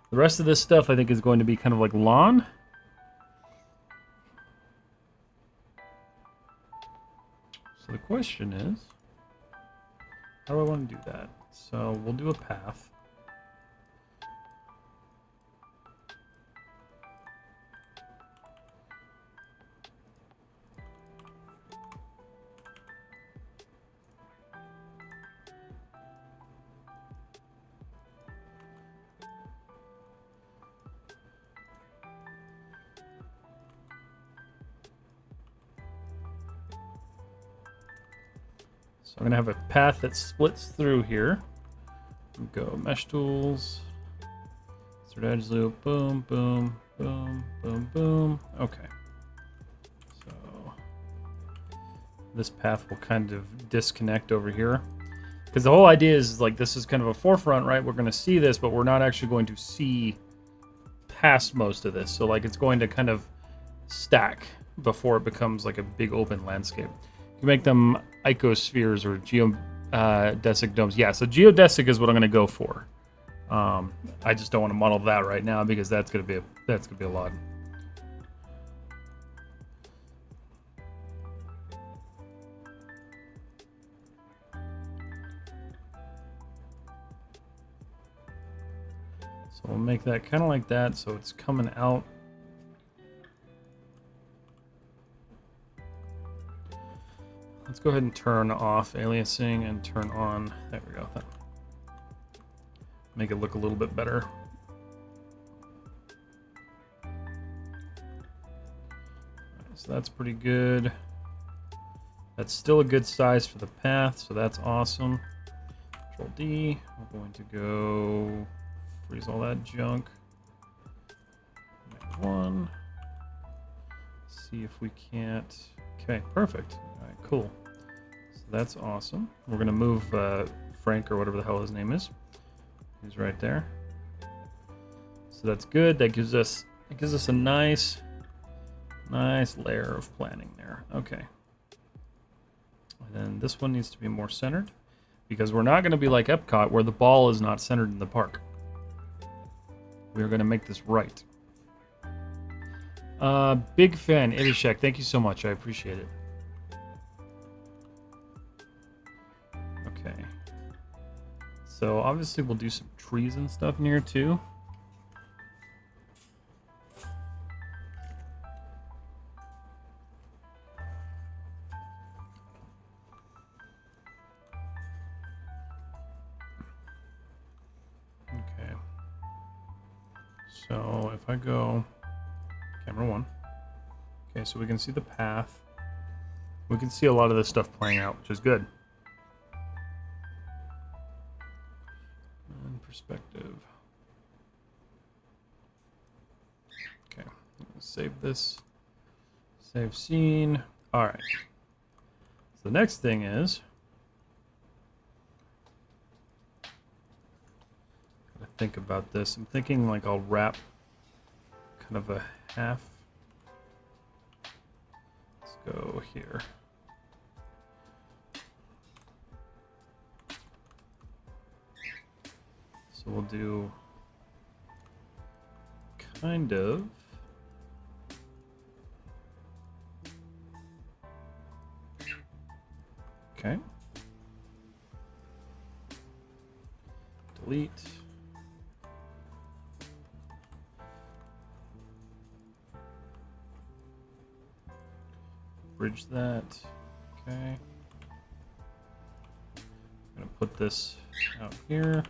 The rest of this stuff I think is going to be kind of like lawn. So the question is, how do I want to do that? So we'll do a path. So I'm going to have a path that splits through here. Go mesh tools. Insert edge loop. Boom, boom, boom, boom, boom. Okay. So this path will kind of disconnect over here. Because the whole idea is like this is kind of a forefront, right? We're going to see this, but we're not actually going to see past most of this. So like it's going to kind of stack before it becomes like a big open landscape. You make them icospheres or geodesic domes. Yeah, so geodesic is what I'm going to go for. I just don't want to model that right now because that's going to be a lot. So we'll make that kind of like that, so it's coming out. Let's go ahead and turn off aliasing and turn on, there we go. Make it look a little bit better. So that's pretty good. That's still a good size for the path, so that's awesome. Control D, we're going to go freeze all that junk. Make one. See if we can't. Okay, perfect. All right, cool. So that's awesome. We're gonna move Frank or whatever the hell his name is. He's right there. So that's good. That gives us a nice layer of planning there. Okay. And then this one needs to be more centered because we're not going to be like Epcot where the ball is not centered in the park. We are going to make this right. Big fan, Ibishek. Thank you so much. I appreciate it. Okay. So obviously we'll do some trees and stuff near too. Okay. So if I go camera 1. Okay, so we can see the path. We can see a lot of this stuff playing out, which is good. And perspective. Okay, save this. Save scene. All right. So the next thing is, gotta think about this. I'm thinking like I'll wrap kind of a half. Let's go here. So we'll do kind of okay. Delete. Bridge that. Okay. I'm gonna put this out here.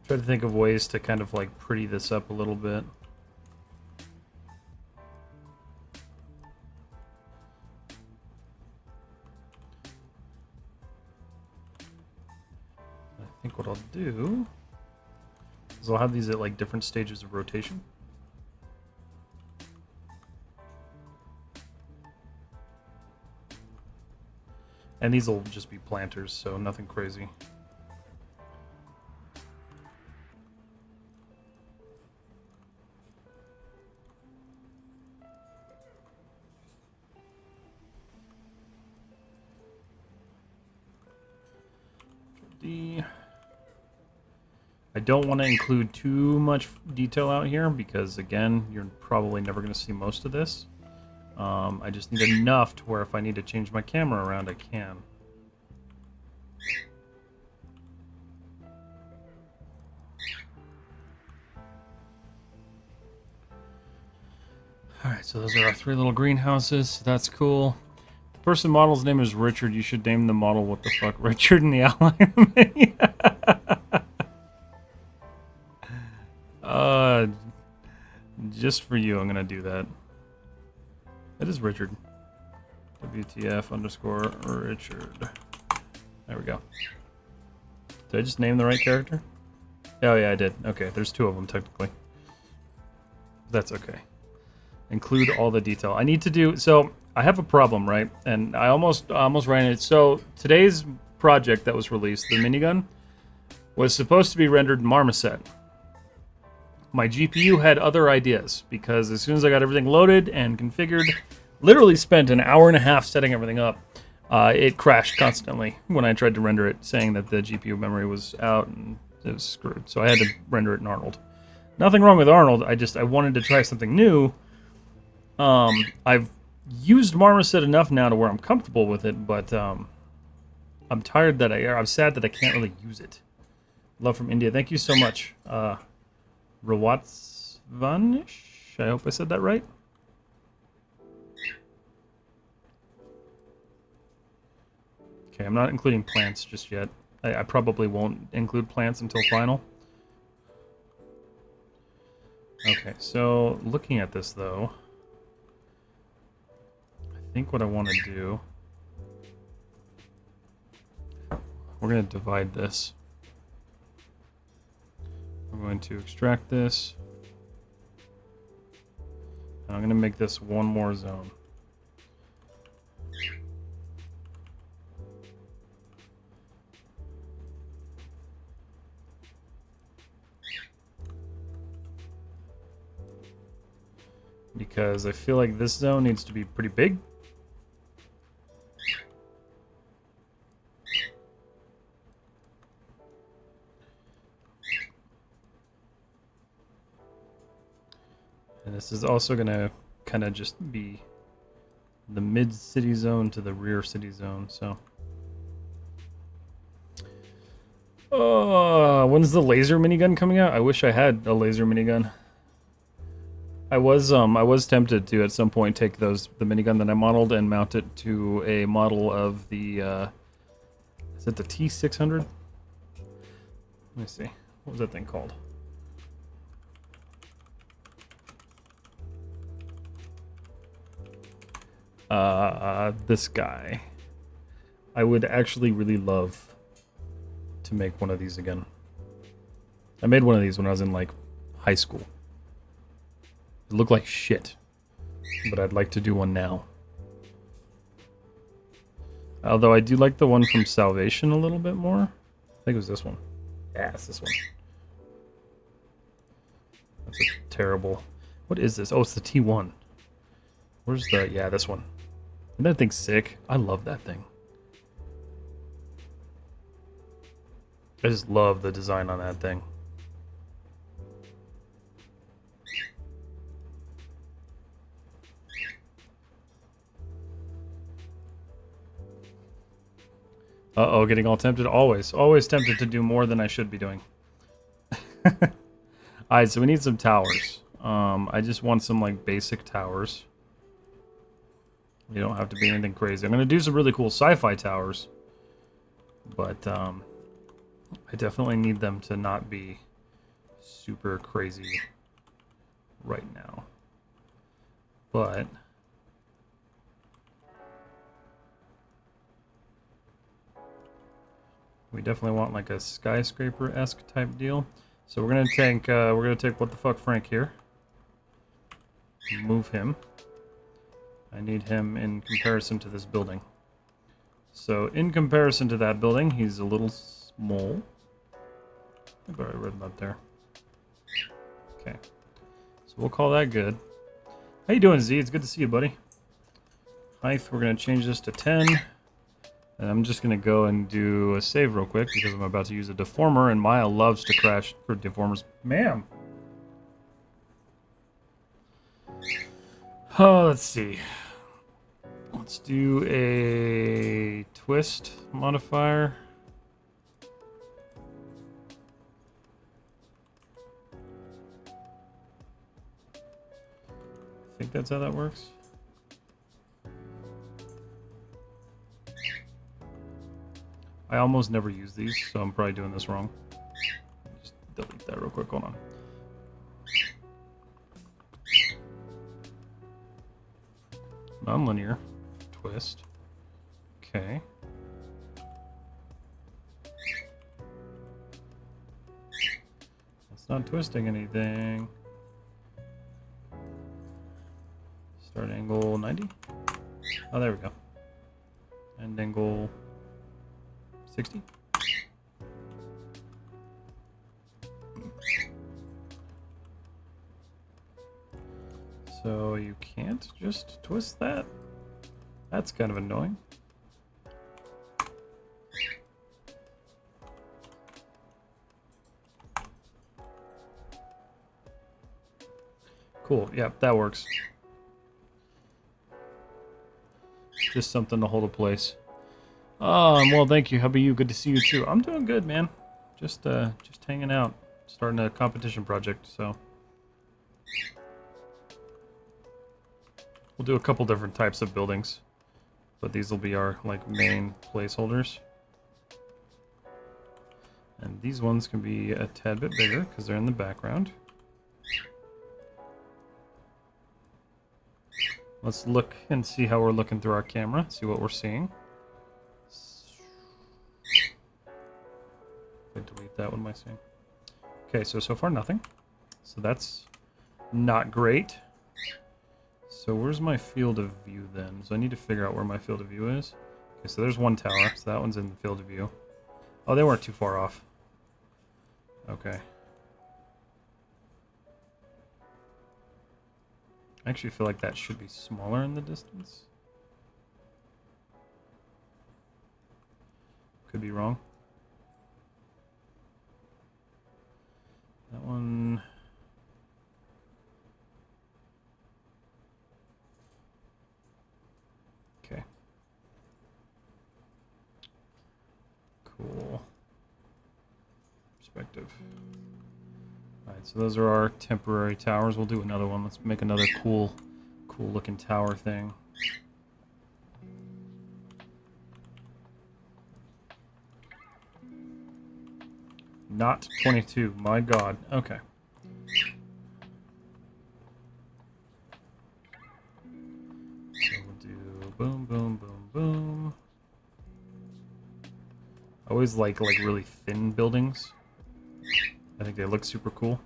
Try to think of ways to kind of like pretty this up a little bit. I think what I'll do is I'll have these at like different stages of rotation. And these will just be planters, so nothing crazy. D. I don't want to include too much detail out here because, again, you're probably never going to see most of this. I just need enough to where if I need to change my camera around, I can. Alright, so those are our 3 little greenhouses. That's cool. The person model's name is Richard. You should name the model what the fuck Richard in the outline. Just for you, I'm gonna do that. It is Richard. WTF underscore Richard. There we go. Did I just name the right character? Oh yeah, I did. Okay, there's 2 of them technically. That's okay. Include all the detail. I need to do so. I have a problem, right? And I almost ran it. So today's project that was released, the minigun, was supposed to be rendered marmoset. My GPU had other ideas because as soon as I got everything loaded and configured, literally spent an hour and a half setting everything up. It crashed constantly when I tried to render it, saying that the GPU memory was out and it was screwed. So I had to render it in Arnold. Nothing wrong with Arnold. I wanted to try something new. I've used Marmoset enough now to where I'm comfortable with it, but I'm tired that I'm sad that I can't really use it. Love from India. Thank you so much. Rawatsvanish? I hope I said that right. Okay, I'm not including plants just yet. I probably won't include plants until final. Okay, so looking at this though, I think what I want to do, we're going to divide this. I'm going to extract this. And I'm going to make this one more zone. Because I feel like this zone needs to be pretty big. And this is also going to kind of just be the mid-city zone to the rear city zone, so. When's the laser minigun coming out? I wish I had a laser minigun. I was tempted to at some point take the minigun that I modeled and mount it to a model of the is it the T600? Let me see. What was that thing called? This guy. I would actually really love to make one of these again. I made one of these when I was in like high school. It looked like shit, but I'd like to do one now. Although I do like the one from Salvation a little bit more. I think it was this one. Yeah, it's this one. That's a terrible... What is this? Oh, it's the T1. Where's the... Yeah, this one. Isn't that thing sick? I love that thing. I just love the design on that thing. Uh-oh, getting all tempted. Always tempted to do more than I should be doing. Alright, so we need some towers. I just want some, like, basic towers. You don't have to be anything crazy. I'm going to do some really cool sci-fi towers. But, I definitely need them to not be super crazy right now. But... we definitely want like a skyscraper-esque type deal. So we're gonna take what the fuck Frank here. Move him. I need him in comparison to this building. So in comparison to that building, he's a little small. I've already read about there. Okay. So we'll call that good. How you doing, Z? It's good to see you, buddy. Height, we're gonna change this to 10. And I'm just going to go and do a save real quick because I'm about to use a deformer, and Maya loves to crash for deformers. Ma'am! Oh, let's see. Let's do a twist modifier. I think that's how that works. I almost never use these, so I'm probably doing this wrong. Just delete that real quick, hold on. nonlinear. Twist. Okay. It's not twisting anything. Start angle 90. Oh, there we go. End angle 60. So you can't just twist that? That's kind of annoying. Cool, yep, that works. Just something to hold a place. Well, thank you. How about you? Good to see you too. I'm doing good, man. Just hanging out. Starting a competition project, so. We'll do a couple different types of buildings. But these will be our, like, main placeholders. And these ones can be a tad bit bigger, because they're in the background. Let's look and see how we're looking through our camera, see what we're seeing. If I delete that, what am I seeing? Okay, so far nothing. So that's not great. So where's my field of view then? So I need to figure out where my field of view is. Okay, so there's one tower, so that one's in the field of view. Oh, they weren't too far off. Okay. I actually feel like that should be smaller in the distance. Could be wrong. That one... Okay. Cool. Perspective. Alright, so those are our temporary towers. We'll do another one. Let's make another cool looking tower thing. Not 22, my god. Okay. So we'll do boom, boom, boom, boom. I always like really thin buildings. I think they look super cool.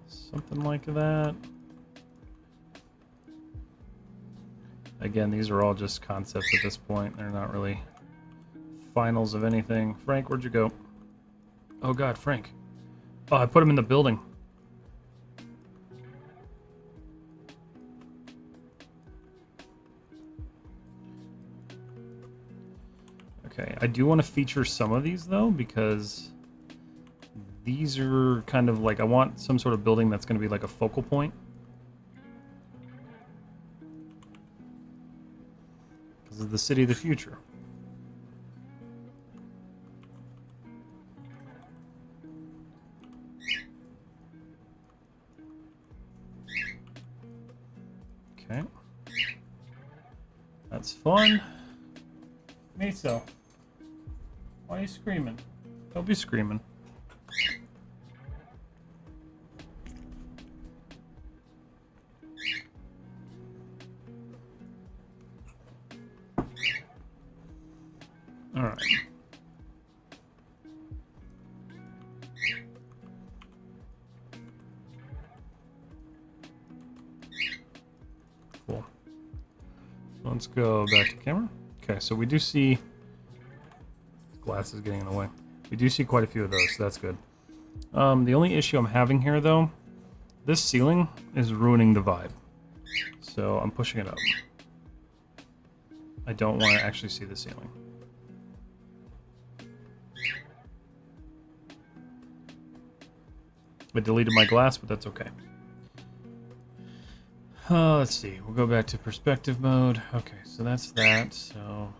Something like that. Again, these are all just concepts at this point. They're not really finals of anything. Frank, where'd you go? Oh god, Frank. Oh, I put him in the building. Okay, I do want to feature some of these though, because these are kind of like, I want some sort of building that's going to be like a focal point. This is the city of the future. Okay. That's fun. Miso, why are you screaming? Don't be screaming. All right. Cool. Let's go back to camera. Okay, so we do see... Glass is getting in the way. We do see quite a few of those, so that's good. The only issue I'm having here, though, this ceiling is ruining the vibe. So I'm pushing it up. I don't want to actually see the ceiling. I deleted my glass, but that's okay. Let's see. We'll go back to perspective mode. Okay, so that's that. So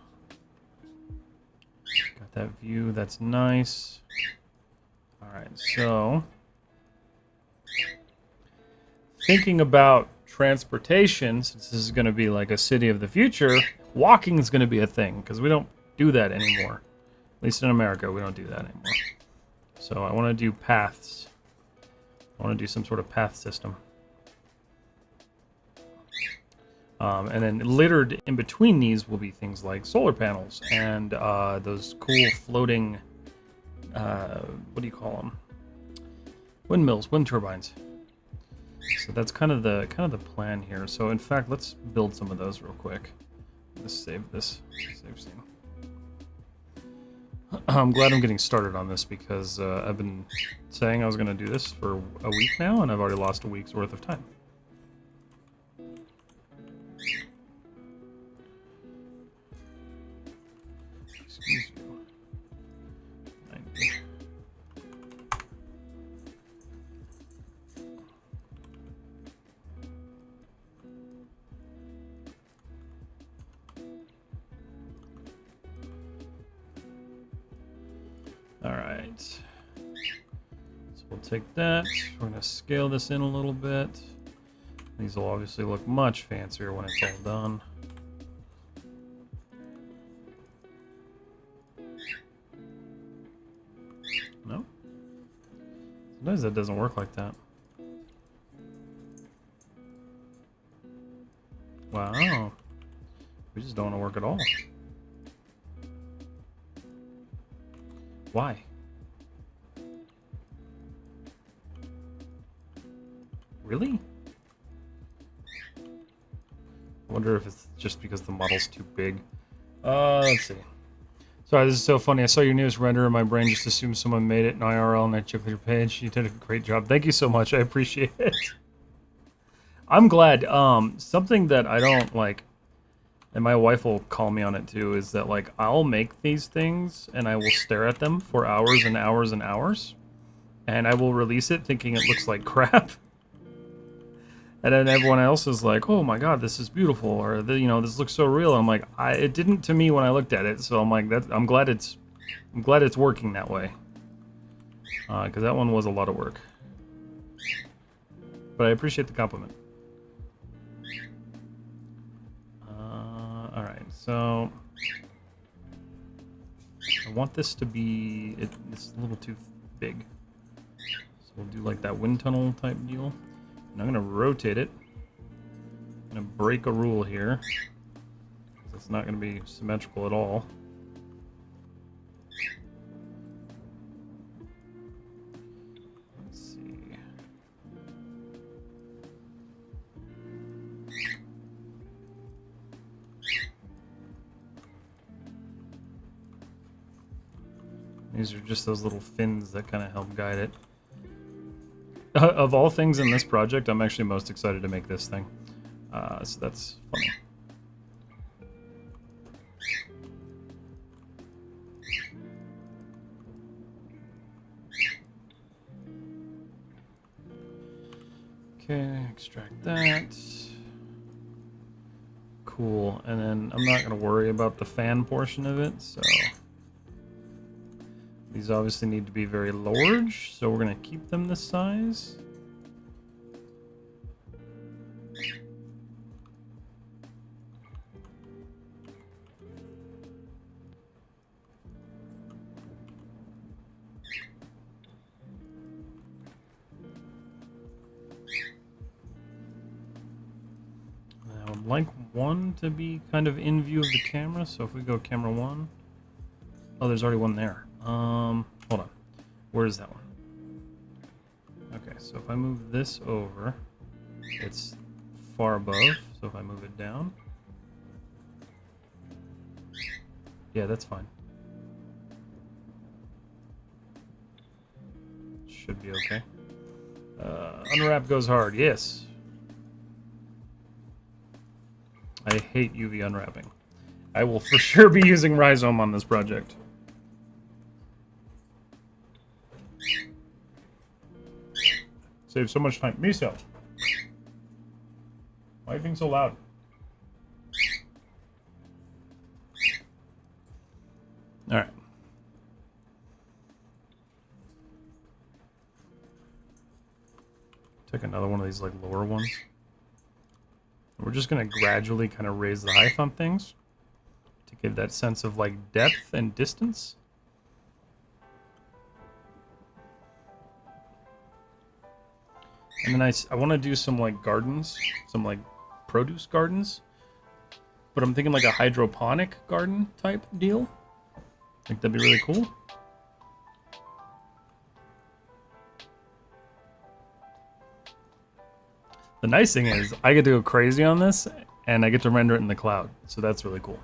got that view. That's nice. All right, so thinking about transportation, since this is going to be like a city of the future, walking is going to be a thing because we don't do that anymore. At least in America, we don't do that anymore. So I want to do paths. I want to do some sort of path system. And then littered in between these will be things like solar panels and those cool floating, what do you call them? Windmills, wind turbines. So that's kind of the plan here. So in fact, let's build some of those real quick. Let's save this. Save scene. I'm glad I'm getting started on this because I've been saying I was going to do this for a week now, and I've already lost a week's worth of time. Excuse you. 90. All right. So we'll take that. We're going to scale this in a little bit. These will obviously look much fancier when it's all done. No? Sometimes that doesn't work like that. Wow. We just don't want to work at all. Why? Really? I wonder if it's just because the model's too big. Let's see. Sorry, this is so funny. I saw your newest render and my brain just assumed someone made it in IRL and I checked your page. You did a great job. Thank you so much. I appreciate it. I'm glad. Something that I don't like, and my wife will call me on it too, is that like I'll make these things and I will stare at them for hours and hours and hours, and I will release it thinking it looks like crap. And then everyone else is like, "Oh my God, this is beautiful," or "This looks so real." I'm like, it didn't to me when I looked at it, so I'm like, I'm glad it's working that way, because that one was a lot of work. But I appreciate the compliment. All right, so I want this to be it's a little too big, so we'll do like that wind tunnel type deal. And I'm going to rotate it. I'm going to break a rule here. It's not going to be symmetrical at all. Let's see. These are just those little fins that kind of help guide it. Of all things in this project, I'm actually most excited to make this thing. So that's funny. Okay, extract that. Cool, and then I'm not going to worry about the fan portion of it, so... These obviously need to be very large, so we're going to keep them this size. I would like one to be kind of in view of the camera, so if we go camera 1... Oh, there's already one there. Hold on. Where is that one? Okay, so if I move this over, it's far above, so if I move it down... Yeah, that's fine. Should be okay. Unwrap goes hard, yes. I hate UV unwrapping. I will for sure be using Rhizome on this project. Save so much time. Miso. Why are you being so loud? Alright. Take another one of these, like, lower ones. We're just gonna gradually kind of raise the height on things to give that sense of, like, depth and distance. And then I want to do some, like, gardens, some, like, produce gardens. But I'm thinking, like, a hydroponic garden type deal. I think that'd be really cool. The nice thing is, I get to go crazy on this, and I get to render it in the cloud. So that's really cool.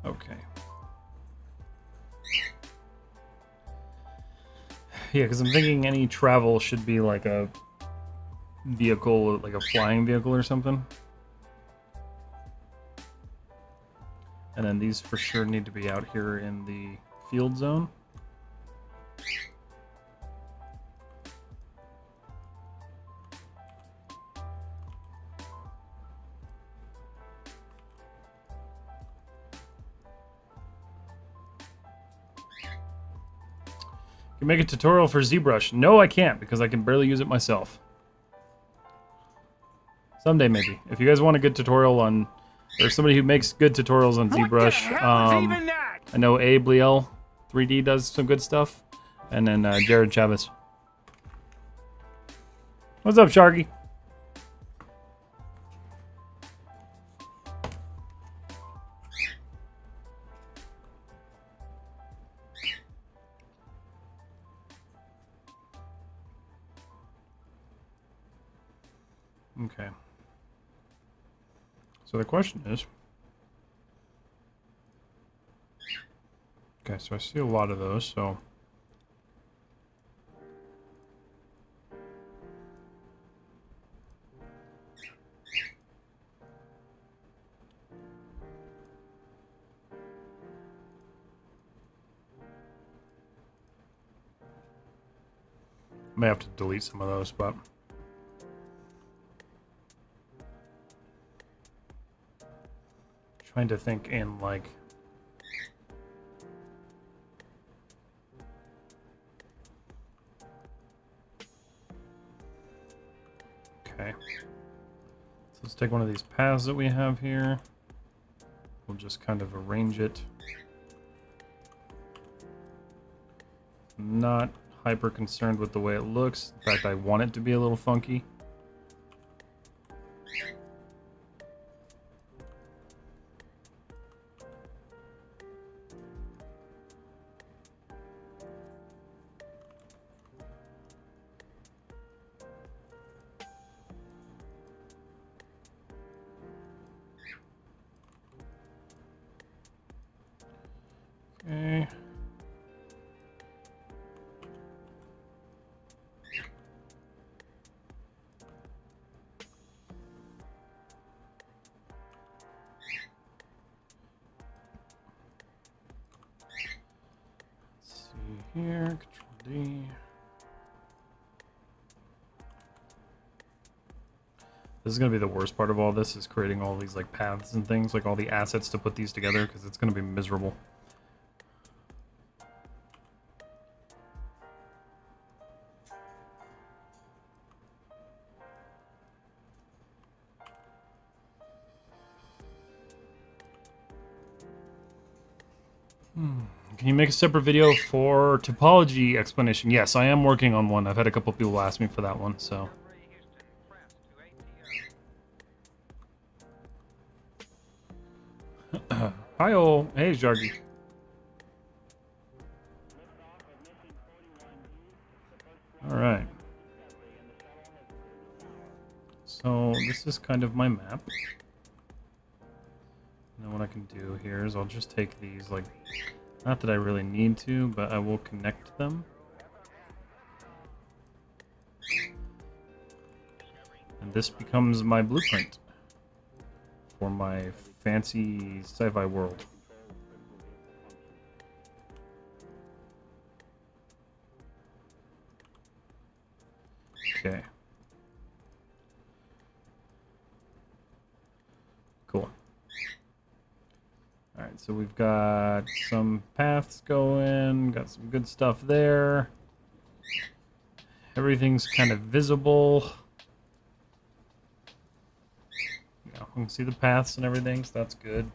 Okay. Yeah, because I'm thinking any travel should be like a vehicle, like a flying vehicle or something. And then these for sure need to be out here in the field zone. Can make a tutorial for ZBrush. No, I can't, because I can barely use it myself. Someday, maybe. If you guys want a good tutorial on... There's somebody who makes good tutorials on ZBrush. I know Abe Liel 3D does some good stuff. And then Jared Chavez. What's up, Sharky? Okay. So the question is... Okay, so I see a lot of those, so... May have to delete some of those, but... Trying to think in, like... Okay. So let's take one of these paths that we have here. We'll just kind of arrange it. Not hyper concerned with the way it looks. In fact, I want it to be a little funky. Okay. Let's see here, Control D. This is going to be the worst part of all this, is creating all these like paths and things, like all the assets to put these together, because it's going to be miserable. Can you make a separate video for topology explanation? Yes, I am working on one. I've had a couple people ask me for that one, so... Hi-oh! Hey, Jargy. Alright. So, this is kind of my map. Now what I can do here is I'll just take these, like... Not that I really need to, but I will connect them. And this becomes my blueprint for my fancy sci-fi world. Okay. Cool. Alright, so we've got some paths going, got some good stuff there. Everything's kind of visible. Yeah, we can see the paths and everything, so that's good.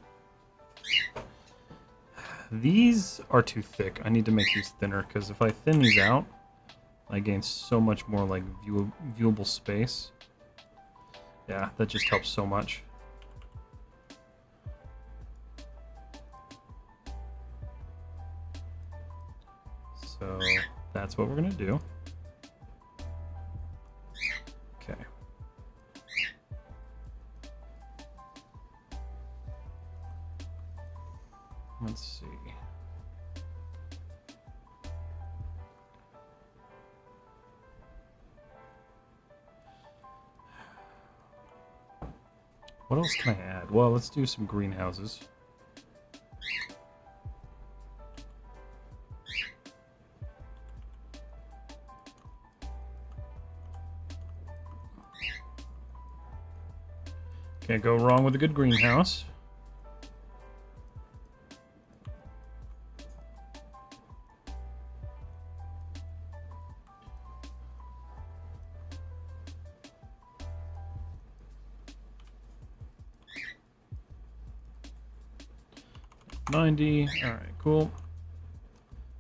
These are too thick. I need to make these thinner, because if I thin these out, I gain so much more like viewable space. Yeah, that just helps so much. So that's what we're gonna do. Okay. Let's see. What else can I add? Well, let's do some greenhouses. Can't go wrong with a good greenhouse. $90. All right, cool.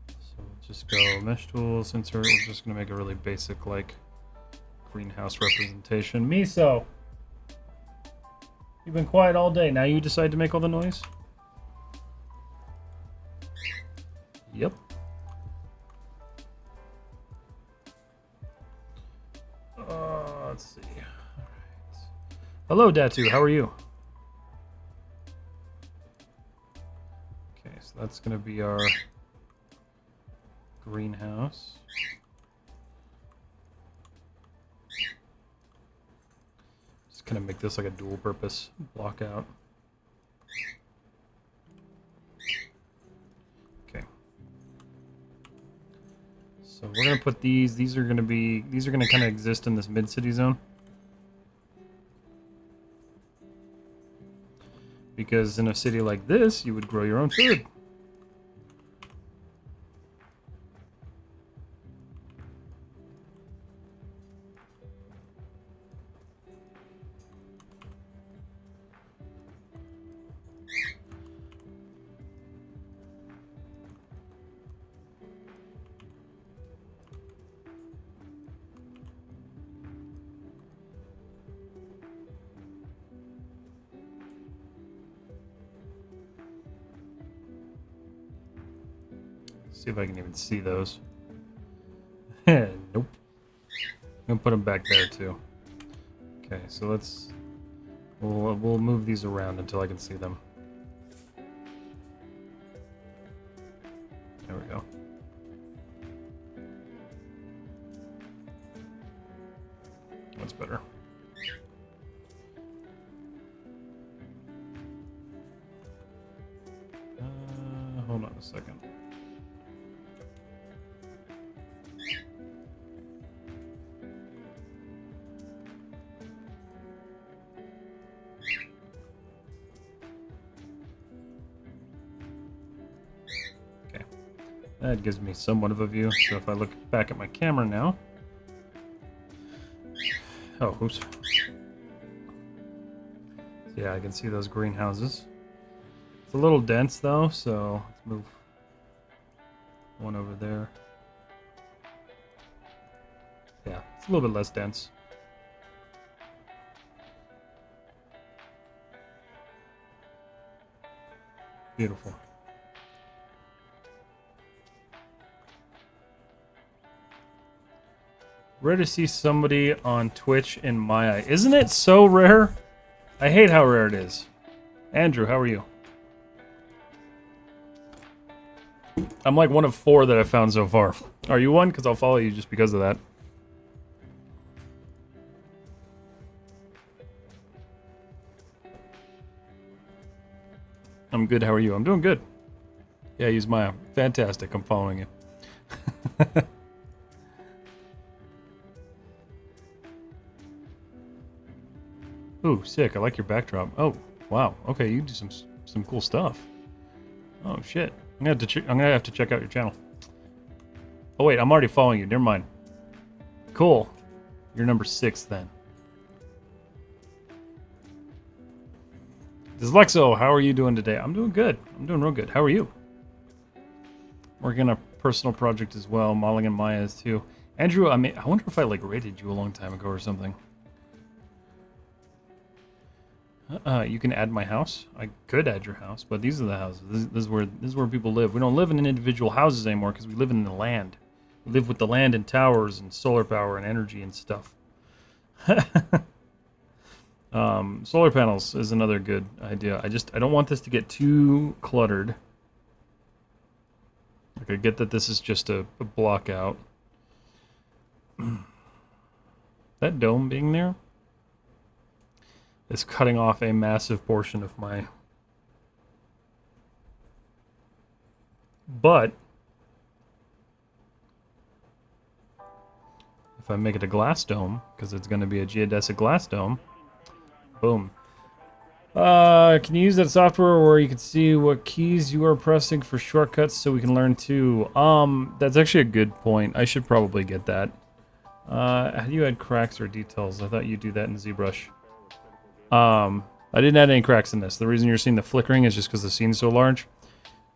So we'll just go mesh tools, insert. We're just gonna make a really basic like greenhouse representation. Miso, you've been quiet all day. Now you decide to make all the noise? Yep. Let's see. All right. Hello, Datu. How are you? Okay, so that's going to be our greenhouse. Just going to make this like a dual purpose block out. Okay. So we're going to put these are going to kind of exist in this mid-city zone. Because in a city like this, you would grow your own food. See if I can even see those. Nope. I'm gonna put them back there too. Okay, so we'll move these around until I can see them. There we go. That's better. Hold on a second. That gives me somewhat of a view, so if I look back at my camera now... Oh, oops. So yeah, I can see those greenhouses. It's a little dense though, so let's move one over there. Yeah, it's a little bit less dense. Beautiful. Rare to see somebody on Twitch in my eye. Isn't it so rare? I hate how rare it is. Andrew, how are you? I'm like one of 4 that I've found so far. Are you one? Because I'll follow you just because of that. I'm good. How are you? I'm doing good. Yeah, use Maya. Fantastic. I'm following you. Ooh, sick. I like your backdrop. Oh, wow. Okay, you do some cool stuff. Oh shit. I'm gonna have to check out your channel. Oh wait, I'm already following you. Never mind. Cool. You're number 6 then. Dyslexo, how are you doing today? I'm doing good. I'm doing real good. How are you? Working on a personal project as well, modeling in Maya's too. Andrew, I wonder if I like rated you a long time ago or something. You can add my house. I could add your house, but these are the houses. This is where people live. We don't live in individual houses anymore because we live in the land. We live with the land and towers and solar power and energy and stuff. Solar panels is another good idea. I don't want this to get too cluttered. Like I get that this is just a block out. That dome being there is cutting off a massive portion of my... But if I make it a glass dome, because it's going to be a geodesic glass dome, boom. Can you use that software where you can see what keys you are pressing for shortcuts so we can learn too? That's actually a good point. I should probably get that. How do you add cracks or details? I thought you do that in ZBrush. I didn't add any cracks in this. The reason you're seeing the flickering is just because the scene's so large.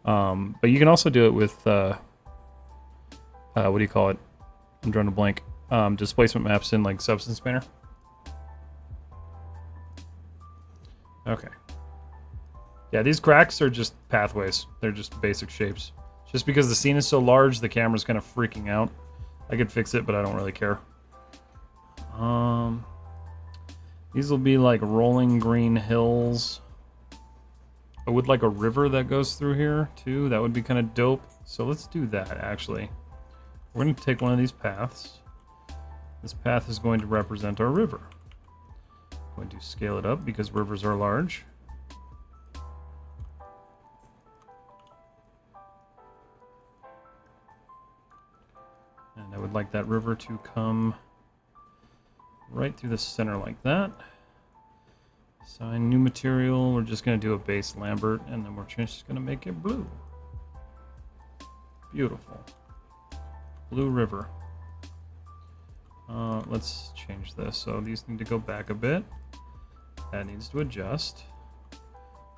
But you can also do it with, what do you call it? I'm drawing a blank. Displacement maps in like Substance Painter. Okay. Yeah, these cracks are just pathways. They're just basic shapes. Just because the scene is so large, the camera's kind of freaking out. I could fix it, but I don't really care. These will be like rolling green hills. I would like a river that goes through here, too. That would be kind of dope. So let's do that, actually. We're going to take one of these paths. This path is going to represent our river. I'm going to scale it up because rivers are large. And I would like that river to come right through the center like that. Assign new material. We're just going to do a base Lambert, and then we're just going to make it blue. Beautiful. Blue river. Let's change this. So these need to go back a bit. That needs to adjust.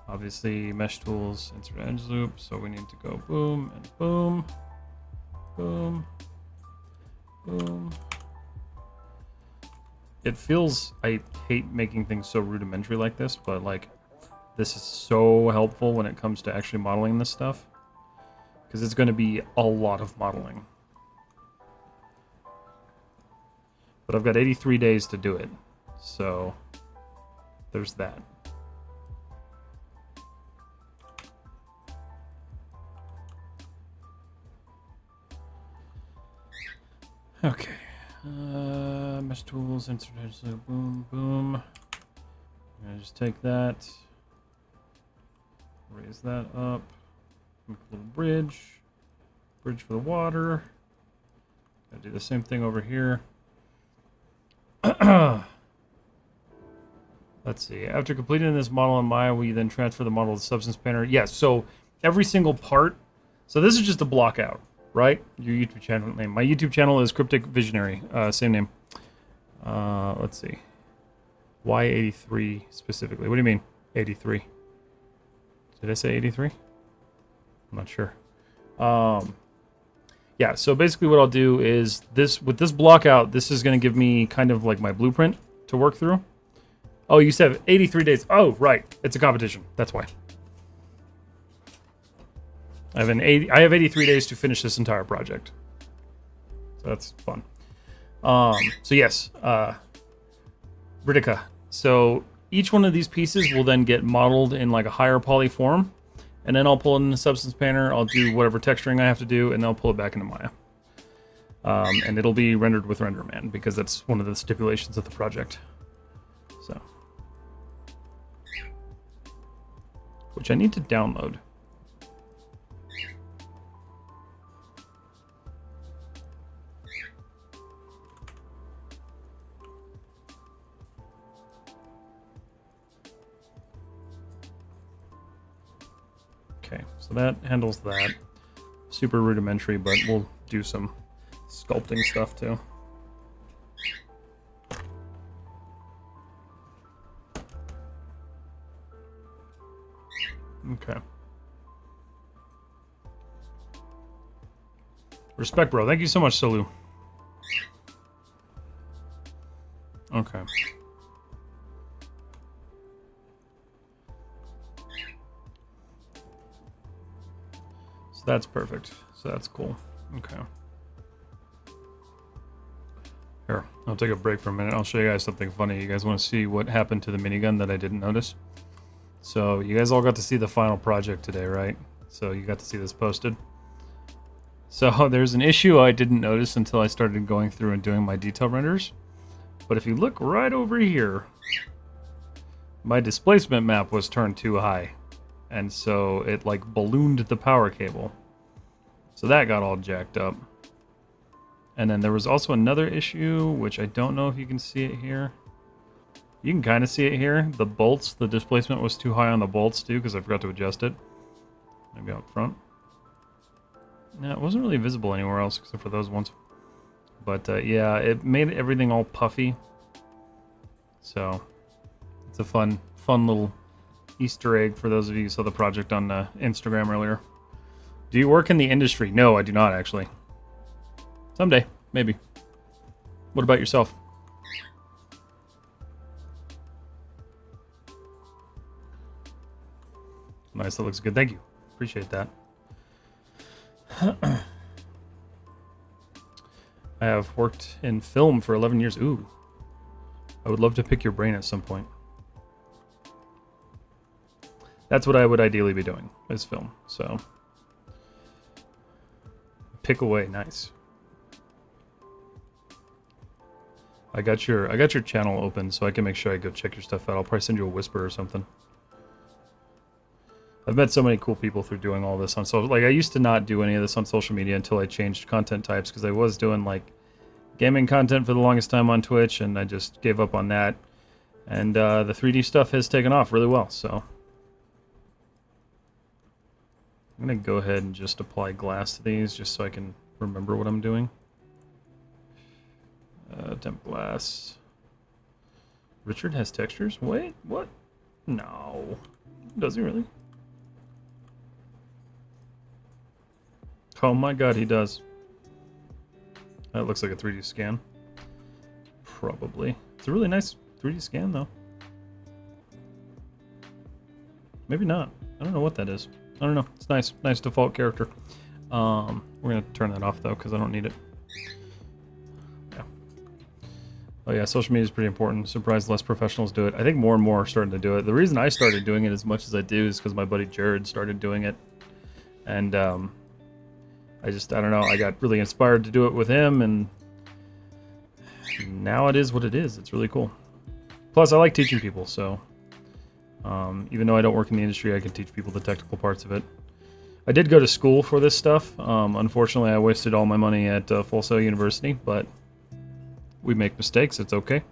Obviously, mesh tools, insert edge loop. So we need to go boom and boom, boom, boom. It feels, I hate making things so rudimentary like this, but like this is so helpful when it comes to actually modeling this stuff. Because it's going to be a lot of modeling. But I've got 83 days to do it. So there's that. Okay. Mesh tools, insert edge loop, boom, boom. I'm gonna just take that, raise that up, make a little bridge for the water. Gotta do the same thing over here. Let's see. After completing this model in Maya, will you then transfer the model to Substance Painter? Yes. So every single part. So this is just a block out, right? Your YouTube channel name. My YouTube channel is Cryptic Visionary. Same name. Let's see. Why 83 specifically? What do you mean 83? Did I say 83? I'm not sure. Yeah, so basically what I'll do is this, with this block out, this is going to give me kind of like my blueprint to work through. Oh, you said 83 days. Oh, right. It's a competition. That's why. I have 83 days to finish this entire project. So that's fun. So yes, Ritika. So each one of these pieces will then get modeled in like a higher poly form. And then I'll pull it into Substance Painter, I'll do whatever texturing I have to do, and then I'll pull it back into Maya. And it'll be rendered with RenderMan, because that's one of the stipulations of the project. So. which I need to download. Okay, so that handles that. Super rudimentary, but we'll do some sculpting stuff too. Okay. Respect, bro. Thank you so much, Solu. Okay. So that's perfect. So that's cool. Okay. Here, I'll take a break for a minute. I'll show you guys something funny. You guys want to see what happened to the minigun that I didn't notice? So you guys all got to see the final project today, right? So you got to see this posted. So there's an issue I didn't notice until I started going through and doing my detail renders. But if you look right over here, my displacement map was turned too high. And so it like ballooned the power cable. So that got all jacked up. And then there was also another issue, which I don't know if you can see it here. You can kind of see it here. The bolts, the displacement was too high on the bolts too, because I forgot to adjust it. Maybe out front. Yeah, it wasn't really visible anywhere else except for those ones. But yeah, it made everything all puffy. So it's a fun little Easter egg for those of you who saw the project on Instagram earlier. Do you work in the industry? No, I do not actually. Someday, maybe. What about yourself? Nice, that looks good. Thank you. Appreciate that. I have worked in film for 11 years. Ooh. I would love to pick your brain at some point. That's what I would ideally be doing, is film. So, pick away. Nice. I got your channel open, so I can make sure I go check your stuff out. I'll probably send you a whisper or something. I've met so many cool people through doing all this on social. Like, I used to not do any of this on social media until I changed content types, because I was doing like gaming content for the longest time on Twitch, and I just gave up on that. And the 3D stuff has taken off really well, so I'm gonna go ahead and just apply glass to these, just so I can remember what I'm doing. Temp glass. Richard has textures? Wait, what? No. Does he really? Oh my god, he does. That looks like a 3D scan. Probably. It's a really nice 3D scan, though. Maybe not. I don't know what that is. I don't know. It's nice. Nice default character. We're going to turn that off, though, because I don't need it. Yeah. Oh, yeah. Social media is pretty important. Surprised less professionals do it. I think more and more are starting to do it. The reason I started doing it as much as I do is because my buddy Jared started doing it. And, I don't know, I got really inspired to do it with him, and now it is what it is. It's really cool. Plus, I like teaching people, so even though I don't work in the industry, I can teach people the technical parts of it. I did go to school for this stuff. Unfortunately, I wasted all my money at Full Sail University, but we make mistakes. It's okay.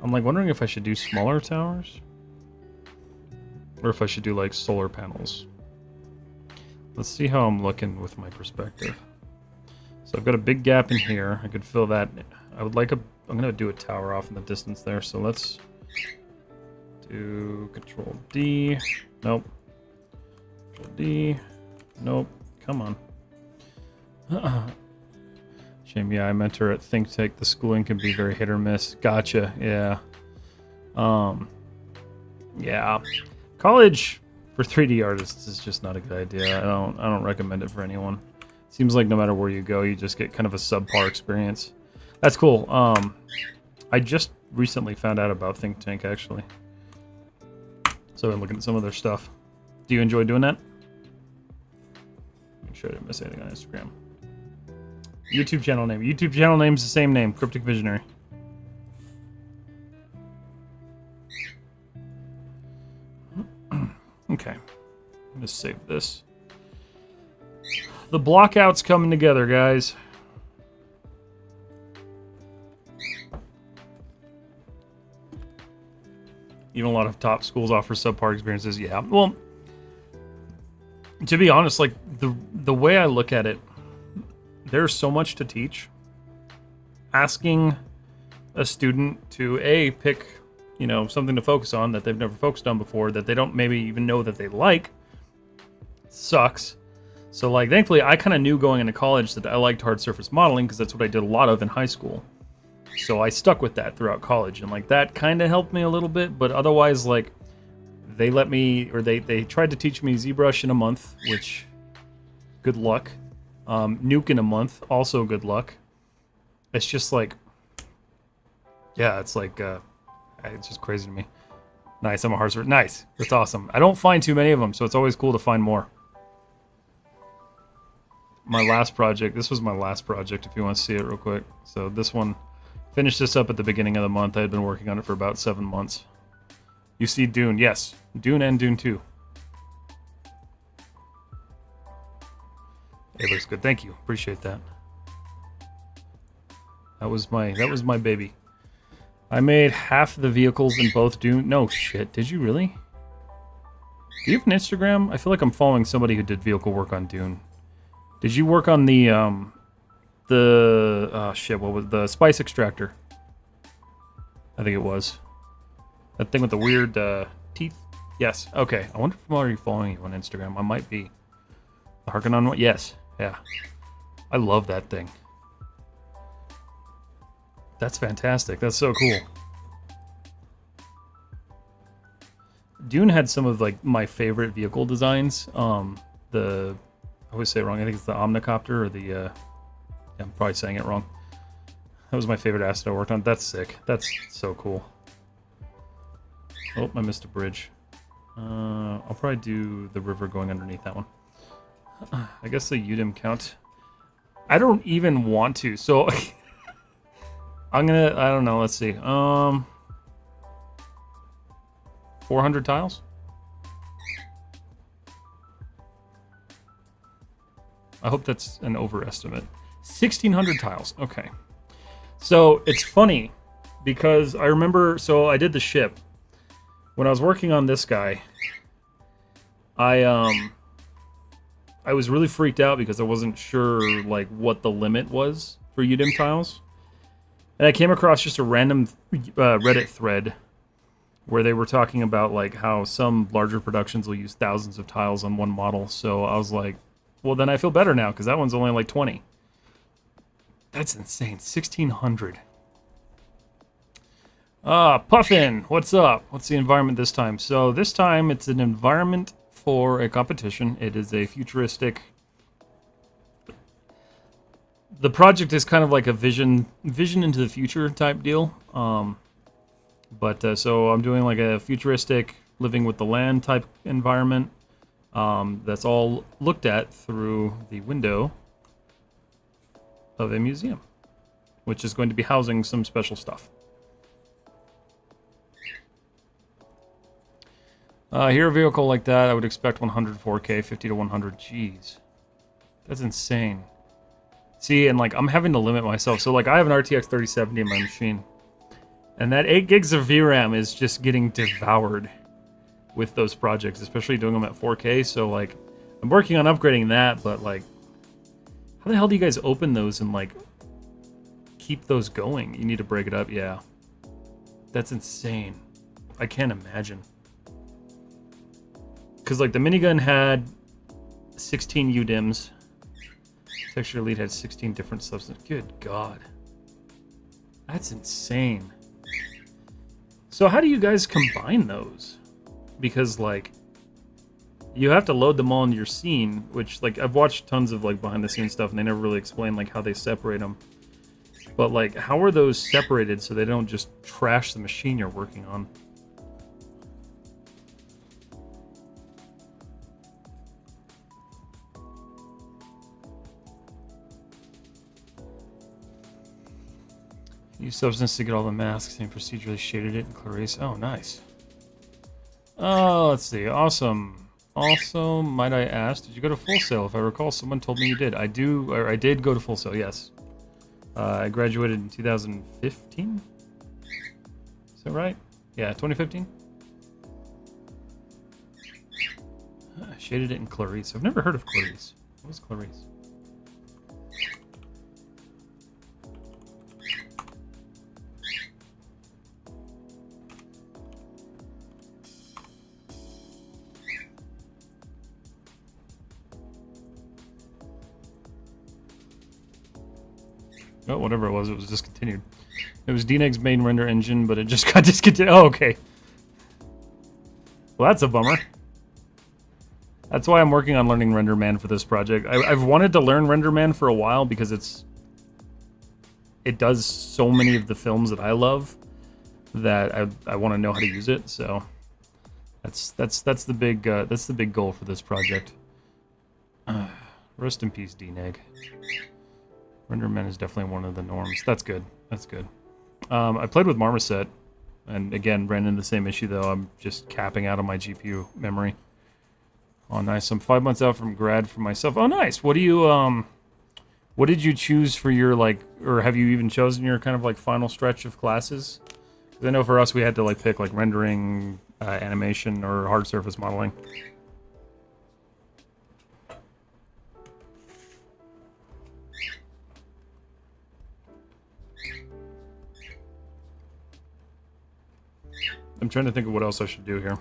I'm like wondering if I should do smaller towers or if I should do like solar panels. Let's see how I'm looking with my perspective. So I've got a big gap in here. I could fill that. I'm gonna do a tower off in the distance there. So let's do Control D. Nope. Control D. Nope. Come on. Shame, yeah, I meant her at Think Tank. The schooling can be very hit or miss. Gotcha, yeah. Yeah. College for 3D artists is just not a good idea. I don't recommend it for anyone. Seems like no matter where you go, you just get kind of a subpar experience. That's cool. I just recently found out about Think Tank, actually. So I've been looking at some of their stuff. Do you enjoy doing that? Make sure I didn't miss anything on Instagram. YouTube channel name. YouTube channel name's the same name, Cryptic Visionary. Okay. Just save this. The blockout's coming together, guys. Even a lot of top schools offer subpar experiences. Yeah. Well, to be honest, like the way I look at it, there's so much to teach. Asking a student to pick, something to focus on that they've never focused on before, that they don't maybe even know that they like, sucks. So like, thankfully, I kind of knew going into college that I liked hard surface modeling because that's what I did a lot of in high school. So I stuck with that throughout college, and like that kind of helped me a little bit. But otherwise, like they let me, or they tried to teach me ZBrush in a month, which good luck. Nuke in a month, also good luck. It's just like, yeah, it's like it's just crazy to me. Nice, I'm a hard surface. Nice, that's awesome. I don't find too many of them, so it's always cool to find more. My last project, this was my last project if you want to see it real quick. So this one, finished this up at the beginning of the month. I had been working on it for about 7 months. You see Dune, yes. Dune and Dune 2. It looks good, thank you. Appreciate that. That was my baby. I made half the vehicles in both Dune. No shit, did you really? Do you have an Instagram? I feel like I'm following somebody who did vehicle work on Dune. Did you work on the what was the spice extractor? I think it was. That thing with the weird teeth? Yes. Okay. I wonder if I'm already following you on Instagram. I might be. The Harkonnen one? Yes. Yeah. I love that thing. That's fantastic. That's so cool. Dune had some of like my favorite vehicle designs. I always say it wrong. I think it's the Omnicopter or the yeah, I'm probably saying it wrong. That was my favorite asset I worked on. That's sick. That's so cool. Oh, I missed a bridge. I'll probably do the river going underneath that one. I guess the UDIM count. I don't even want to. So I don't know. Let's see. 400 tiles? I hope that's an overestimate. 1,600 tiles. Okay. So it's funny because I remember, so I did the ship. When I was working on this guy, I was really freaked out because I wasn't sure like what the limit was for UDIM tiles. And I came across just a random Reddit thread where they were talking about like how some larger productions will use thousands of tiles on one model. So I was like, well, then I feel better now, because that one's only like 20. That's insane. 1,600. Puffin, what's up? What's the environment this time? So this time, it's an environment for a competition. It is a futuristic... The project is kind of like a vision into the future type deal. So I'm doing like a futuristic living with the land type environment. That's all looked at through the window of a museum, which is going to be housing some special stuff. Here, a vehicle like that, I would expect 104K, 50 to 100. Jeez, that's insane. See, and like I'm having to limit myself. So like I have an RTX 3070 in my machine, and that 8 gigs of VRAM is just getting devoured with those projects, especially doing them at 4K. So like I'm working on upgrading that, but like how the hell do you guys open those and like keep those going? You need to break it up. Yeah, that's insane. I can't imagine, because like the minigun had 16 UDIMs, texture elite had 16 different substances. Good god, that's insane. So how do you guys combine those? Because like you have to load them all into your scene, which like I've watched tons of like behind the scenes stuff and they never really explain like how they separate them. But like how are those separated so they don't just trash the machine you're working on? Use substance to get all the masks and procedurally shaded it in Clarice. Oh, nice. Oh, let's see. Awesome. Also, might I ask, did you go to Full Sail? If I recall, someone told me you did. I did go to Full Sail, yes. I graduated in 2015? Is that right? Yeah, 2015? I shaded it in Clarice. I've never heard of Clarice. What is Clarice? Oh, whatever it was discontinued. It was DNEG's main render engine, but it just got discontinued. Oh, okay. Well, that's a bummer. That's why I'm working on learning RenderMan for this project. I've wanted to learn RenderMan for a while because it does so many of the films that I love that I want to know how to use it. So that's the big goal for this project. Rest in peace, DNEG. RenderMan is definitely one of the norms. That's good. That's good. I played with Marmoset, and again ran into the same issue though. I'm just capping out on my GPU memory. Oh, nice. I'm 5 months out from grad for myself. Oh, nice. What do you what did you choose for your or have you even chosen your kind of like final stretch of classes? Because I know for us we had to like pick like rendering, animation, or hard surface modeling. I'm trying to think of what else I should do here.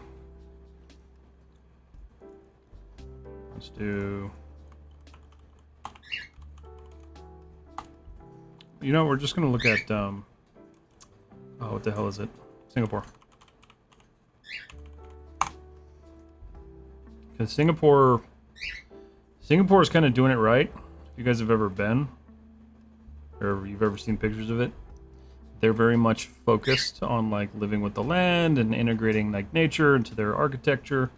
Let's do... You know, we're just going to look at... oh, what the hell is it? Singapore. Because Singapore is kind of doing it right. If you guys have ever been, or you've ever seen pictures of it, they're very much focused on like living with the land and integrating like nature into their architecture.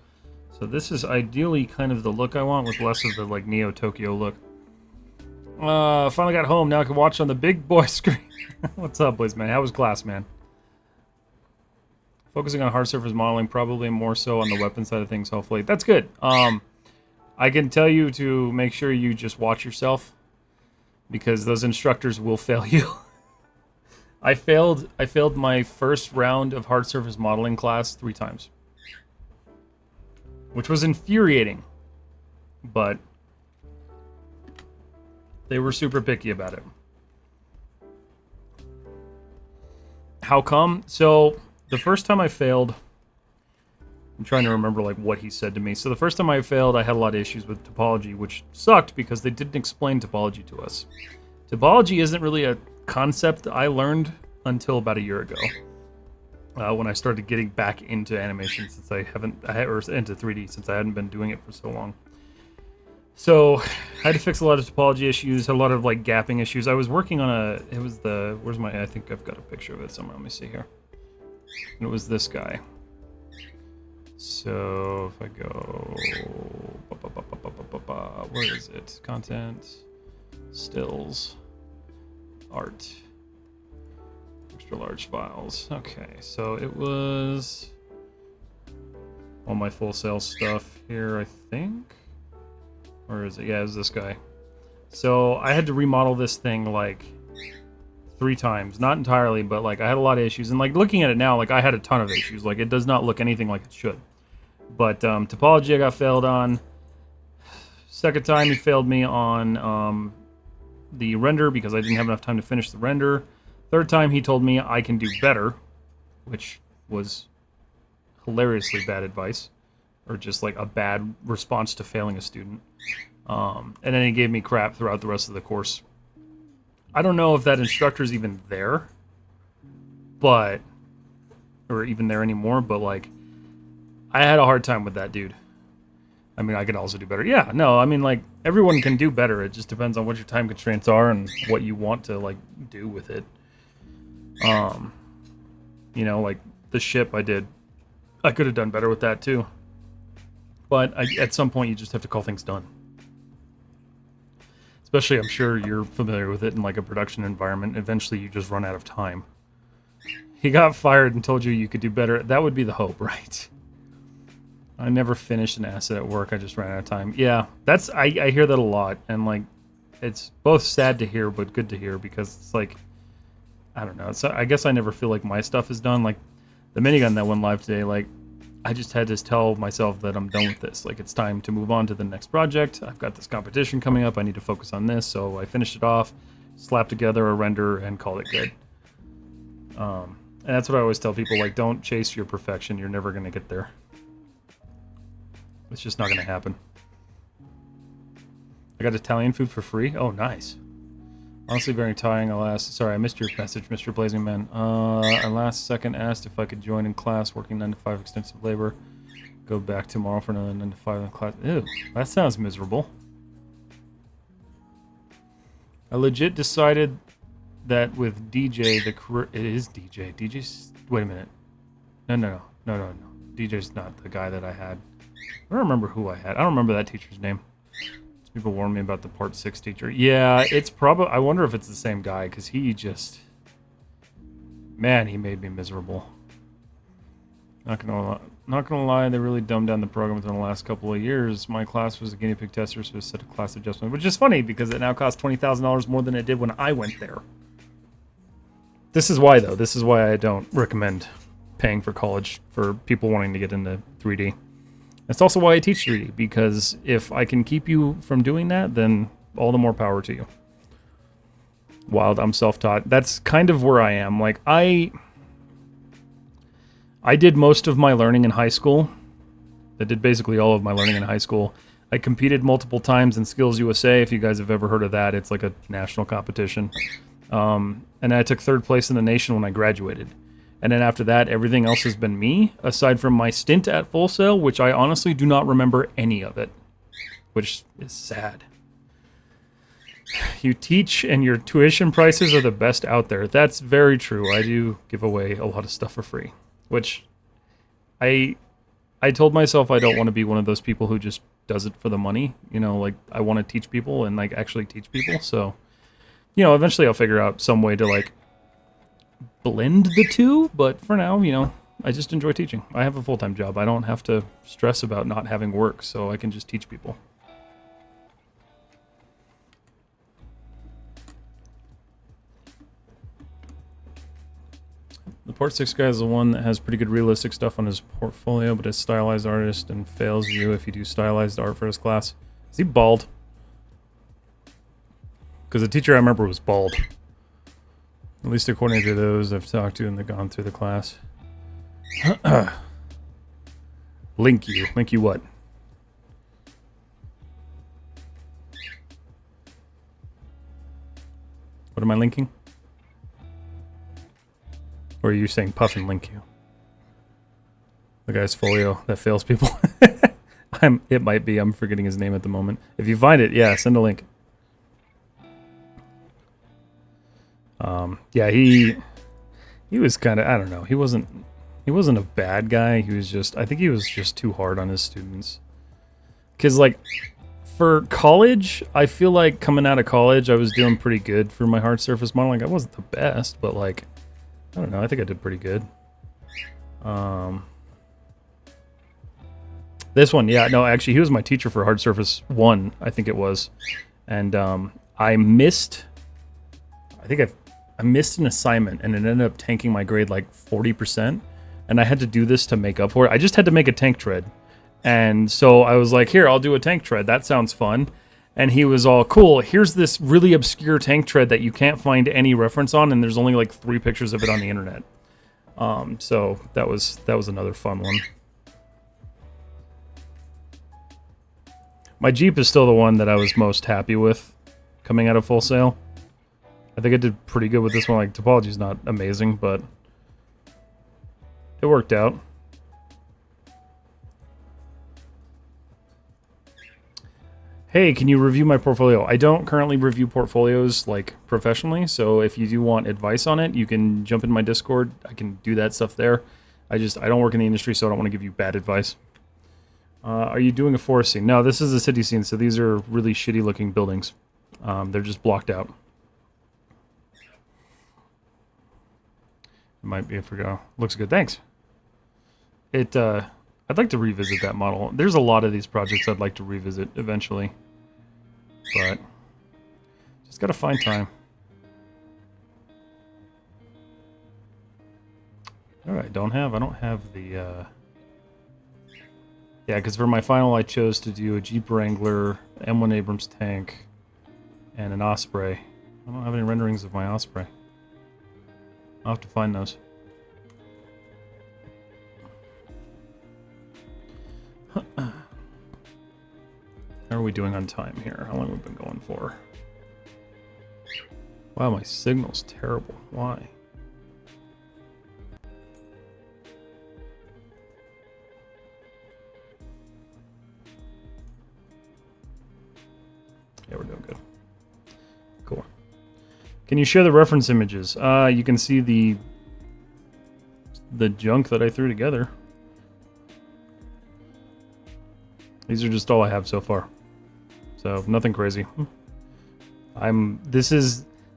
So this is ideally kind of the look I want, with less of the like Neo Tokyo look. Finally got home. Now I can watch on the big boy screen. What's up, boys, man? How was class, man? Focusing on hard surface modeling, probably more so on the weapon side of things, hopefully. That's good. I can tell you to make sure you just watch yourself, because those instructors will fail you. I failed my first round of hard surface modeling class 3 times. Which was infuriating. But they were super picky about it. How come? So, the first time I failed, I'm trying to remember like what he said to me. So the first time I failed, I had a lot of issues with topology, which sucked because they didn't explain topology to us. Topology isn't really a concept I learned until about a year ago, when I started getting back into animation, since or into 3D, since I hadn't been doing it for so long. So I had to fix a lot of topology issues, a lot of like gapping issues. I was working on I think I've got a picture of it somewhere. Let me see here. And it was this guy. So if I go, where is it? Content, stills, art, extra large files. Okay, so it was all my Full Sail stuff here, I think. Or is it? Yeah, it was this guy. So I had to remodel this thing like 3 times. Not entirely, but like I had a lot of issues. And like looking at it now, like I had a ton of issues. Like it does not look anything like it should. But topology I got failed on. Second time he failed me on the render because I didn't have enough time to finish the render. Third time he told me I can do better, which was hilariously bad advice. Or just like a bad response to failing a student. And then he gave me crap throughout the rest of the course. I don't know if that instructor's even there, or even there anymore, but like, I had a hard time with that dude. I mean, I could also do better. Yeah, no, I mean, like, everyone can do better. It just depends on what your time constraints are and what you want to, like, do with it. You know, like, the ship I could have done better with that, too. But at some point, you just have to call things done. Especially, I'm sure you're familiar with it in like a production environment. Eventually, you just run out of time. He got fired and told you could do better. That would be the hope, right? I never finished an asset at work. I just ran out of time. Yeah, that's I hear that a lot, and like, it's both sad to hear but good to hear because it's like, I don't know. It's, I guess I never feel like my stuff is done. Like, the minigun that went live today, like, I just had to tell myself that I'm done with this. Like, it's time to move on to the next project. I've got this competition coming up. I need to focus on this. So I finished it off, slapped together a render, and called it good. And that's what I always tell people. Like, don't chase your perfection. You're never going to get there. It's just not going to happen. I got Italian food for free? Oh, nice. Honestly, very tiring. Sorry, I missed your message, Mr. Blazing Man. I last second asked if I could join in class, working 9 to 5 extensive labor. Go back tomorrow for another 9 to 5 in class. Ew, that sounds miserable. I legit decided that with DJ, the career... It is DJ. DJ's... Wait a minute. No. DJ's not the guy that I had. I don't remember who I had. I don't remember that teacher's name. People warned me about the Part 6 teacher. Yeah, it's probably... I wonder if it's the same guy, because he just... Man, he made me miserable. Not gonna lie, they really dumbed down the program within the last couple of years. My class was a guinea pig tester, so it set a class adjustment, which is funny, because it now costs $20,000 more than it did when I went there. This is why, though. This is why I don't recommend paying for college for people wanting to get into 3D. That's also why I teach 3D, because if I can keep you from doing that, then all the more power to you. Wild, I'm self-taught. That's kind of where I am. Like, I did most of my learning in high school. I did basically all of my learning in high school. I competed multiple times in Skills USA, if you guys have ever heard of that. It's like a national competition. And I took 3rd place in the nation when I graduated. And then after that, everything else has been me, aside from my stint at Full Sail, which I honestly do not remember any of it, which is sad. You teach and your tuition prices are the best out there. That's very true. I do give away a lot of stuff for free, which I told myself I don't want to be one of those people who just does it for the money. You know, like, I want to teach people and, like, actually teach people. So, you know, eventually I'll figure out some way to, like, blend the two, but for now, you know, I just enjoy teaching. I have a full-time job. I don't have to stress about not having work, so I can just teach people. The Port 6 guy is the one that has pretty good realistic stuff on his portfolio, but is stylized artist and fails you if you do stylized art for his class. Is he bald? Because the teacher I remember was bald. At least according to those I've talked to and they've gone through the class. Link you. Link you what? What am I linking? Or are you saying puff and link you? The guy's folio that fails people. It might be. I'm forgetting his name at the moment. If you find it, yeah, send a link. Yeah, he was kind of, I don't know. He wasn't a bad guy. He was just, I think he was just too hard on his students. Because, like, for college, I feel like coming out of college, I was doing pretty good for my hard surface modeling. I wasn't the best, but, like, I don't know. I think I did pretty good. This one, yeah, no, actually, he was my teacher for hard surface 1, I think it was. And I missed an assignment, and it ended up tanking my grade like 40%. And I had to do this to make up for it. I just had to make a tank tread. And so I was like, here, I'll do a tank tread. That sounds fun. And he was all, cool, here's this really obscure tank tread that you can't find any reference on, and there's only like 3 pictures of it on the internet. So that was another fun one. My Jeep is still the one that I was most happy with coming out of Full Sail. I think I did pretty good with this one. Like, topology's not amazing, but it worked out. Hey, can you review my portfolio? I don't currently review portfolios, like, professionally, so if you do want advice on it, you can jump in my Discord. I can do that stuff there. I don't work in the industry, so I don't want to give you bad advice. Are you doing a forest scene? No, this is a city scene, so these are really shitty looking buildings. They're just blocked out. It might be if we go. Looks good. Thanks. I'd like to revisit that model. There's a lot of these projects I'd like to revisit eventually, but just gotta find time. All right, I don't have the. Yeah, because for my final, I chose to do a Jeep Wrangler, M1 Abrams tank, and an Osprey. I don't have any renderings of my Osprey. I'll have to find those. How are we doing on time here? How long have we been going for? Wow, my signal's terrible. Why? Yeah, we're doing good. Cool. Can you share the reference images? You can see the junk that I threw together. These are just all I have so far. So, nothing crazy. I'm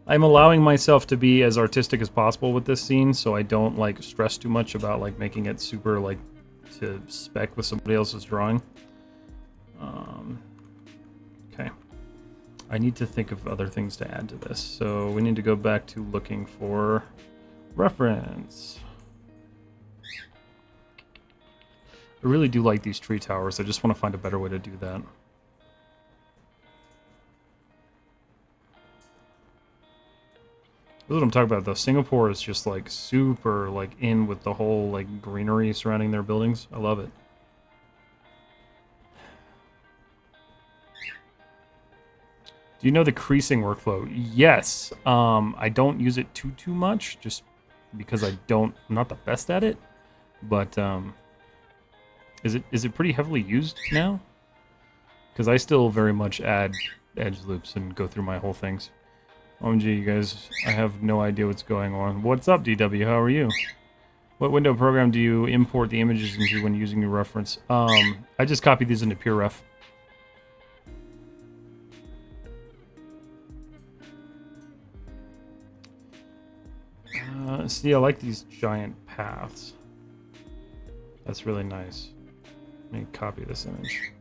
allowing myself to be as artistic as possible with this scene, so I don't like stress too much about like making it super like to spec with somebody else's drawing. Okay. I need to think of other things to add to this. So we need to go back to looking for reference. I really do like these tree towers. I just want to find a better way to do that. That's what I'm talking about though. Singapore is just like super like in with the whole like greenery surrounding their buildings. I love it. Do you know the creasing workflow? Yes. I don't use it too much just because I'm not the best at it. But is it pretty heavily used now? Because I still very much add edge loops and go through my whole things. OMG, you guys, I have no idea what's going on. What's up, DW? How are you? What window program do you import the images into when using your reference? I just copy these into PureRef. See, I like these giant paths. That's really nice. Let me copy this image.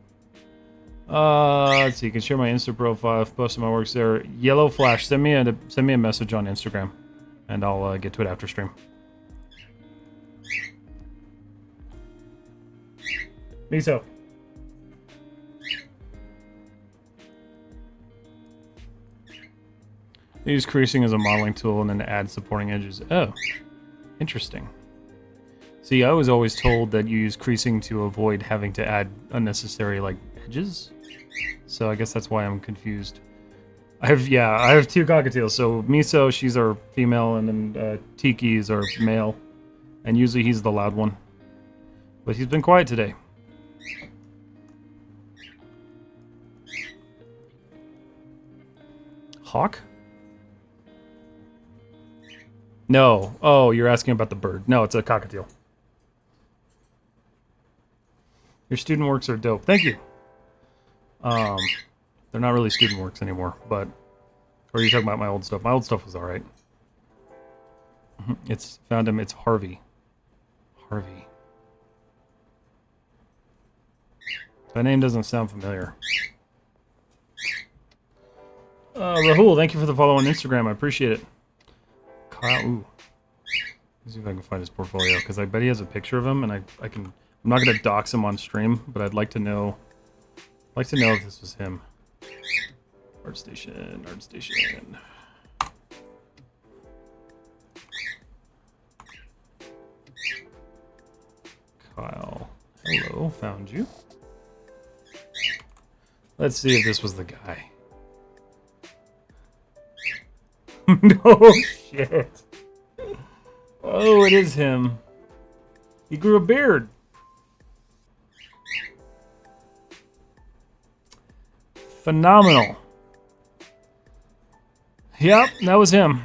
Let's see. You can share my Insta profile. I've posted my works there. Yellow Flash. Send me a message on Instagram, and I'll get to it after stream. Miso. Use creasing as a modeling tool and then add supporting edges. Oh, interesting. See, I was always told that you use creasing to avoid having to add unnecessary like edges. So I guess that's why I'm confused. I have two cockatiels. So Miso, she's our female, and then Tiki is our male. And usually he's the loud one. But he's been quiet today. Hawk? No. Oh, you're asking about the bird. No, it's a cockatiel. Your student works are dope. Thank you. They're not really student works anymore, but... Or are you talking about my old stuff? My old stuff was alright. It's... Found him. It's Harvey. Harvey. That name doesn't sound familiar. Rahul, thank you for the follow on Instagram. I appreciate it. Kyle, ooh. Let's see if I can find his portfolio, because I bet he has a picture of him, and I can... I'm not going to dox him on stream, but I'd like to know... if this was him. ArtStation, ArtStation. Kyle. Hello, found you. Let's see if this was the guy. No shit. Oh, it is him. He grew a beard. Phenomenal. Yep, that was him.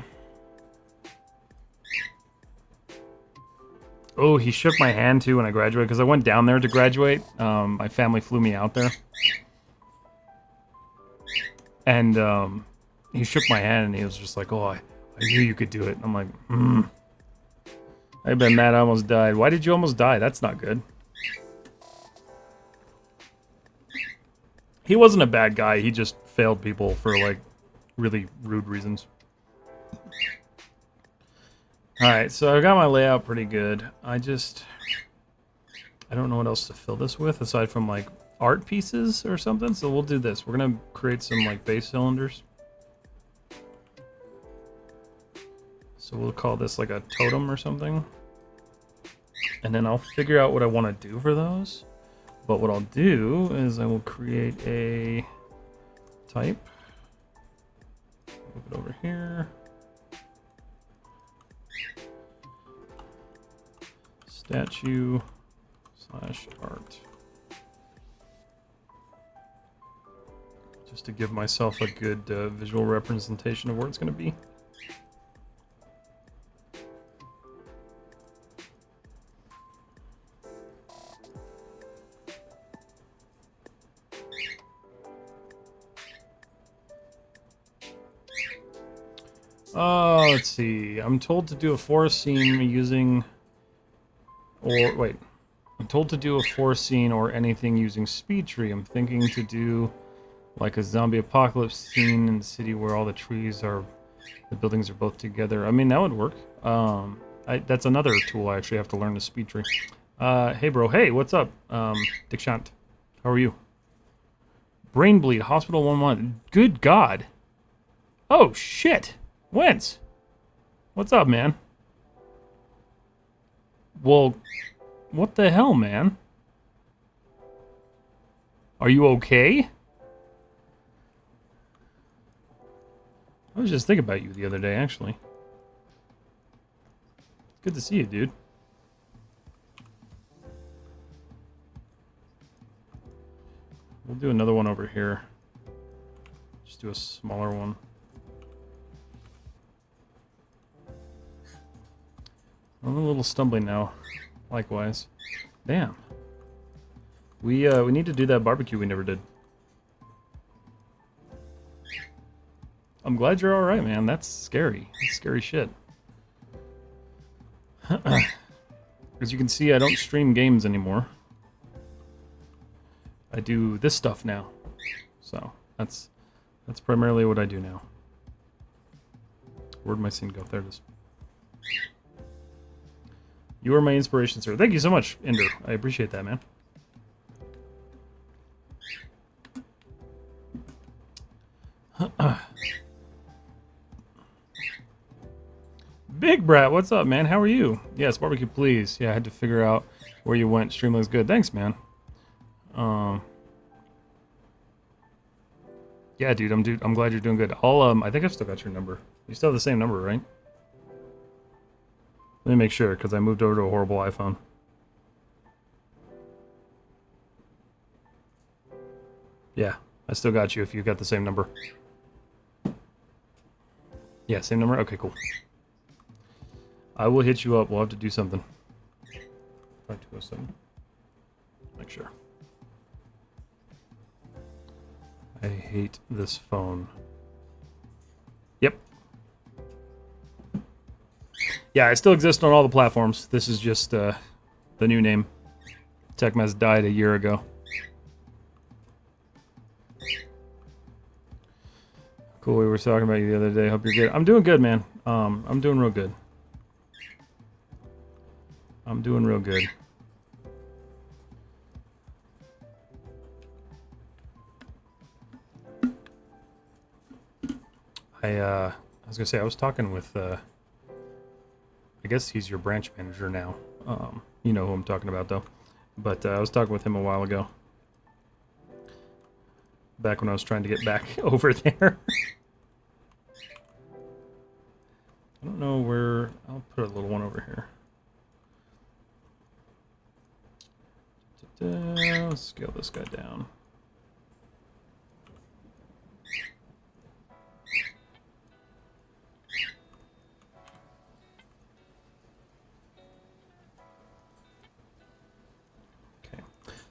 Oh, he shook my hand too when I graduated, because I went down there to graduate. My family flew me out there. And he shook my hand and he was just like, "Oh, I knew you could do it." And I'm like, I've been mad I almost died. Why did you almost die? That's not good. He wasn't a bad guy. He just failed people for, like, really rude reasons. Alright, so I got my layout pretty good. I don't know what else to fill this with, aside from, like, art pieces or something. So we'll do this. We're gonna create some, like, base cylinders. So we'll call this, like, a totem or something. And then I'll figure out what I want to do for those. But what I'll do is I will create a type. Move it over here. Statue / art. Just to give myself a good visual representation of where it's going to be. Oh, let's see. I'm told to do a forest scene using... Or, wait. I'm told to do a forest scene or anything using speed tree. I'm thinking to do like a zombie apocalypse scene in the city where all the trees are... The buildings are both together. I mean, that would work. That's another tool I actually have to learn, the speed tree. Hey, bro. Hey, what's up? Dick Shant. How are you? Brain bleed. Hospital 1 month. Good God. Oh, shit. Wentz, what's up, man? Well, what the hell, man? Are you okay? I was just thinking about you the other day, actually. Good to see you, dude. We'll do another one over here. Just do a smaller one. I'm a little stumbling now. Likewise. Damn. We need to do that barbecue we never did. I'm glad you're alright, man. That's scary. That's scary shit. As you can see, I don't stream games anymore. I do this stuff now. So, that's primarily what I do now. Where'd my scene go? There it is. You are my inspiration, sir. Thank you so much, Ender. I appreciate that, man. Big Brat, what's up, man? How are you? Yes, barbecue, please. Yeah, I had to figure out where you went. Stream looks good. Thanks, man. Yeah, dude, I'm glad you're doing good. I think I've still got your number. You still have the same number, right? Let me make sure, because I moved over to a horrible iPhone. Yeah, I still got you if you got the same number. Yeah, same number? Okay, cool. I will hit you up. We'll have to do something. 5207. Make sure. I hate this phone. Yep. Yeah, I still exist on all the platforms. This is just the new name. TechMess died a year ago. Cool, we were talking about you the other day. Hope you're good. I'm doing good, man. I'm doing real good. I'm doing real good. I was gonna say, I was talking with, I guess he's your branch manager now. You know who I'm talking about, though. But I was talking with him a while ago. Back when I was trying to get back over there. I don't know where... I'll put a little one over here. Let's scale this guy down.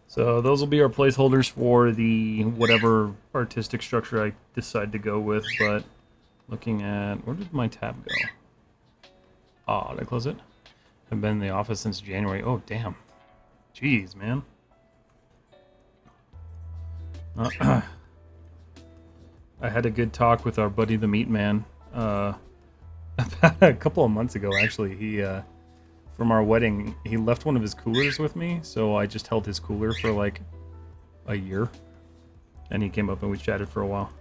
So those will be our placeholders for the whatever artistic structure I decide to go with, but Looking at, where did my tab go? Oh, did I close it? I've been in the office since January. Oh, damn. Jeez, man. I had a good talk with our buddy the Meat Man about a couple of months ago, actually. He, from our wedding, he left one of his coolers with me, so I just held his cooler for like a year. And he came up and we chatted for a while.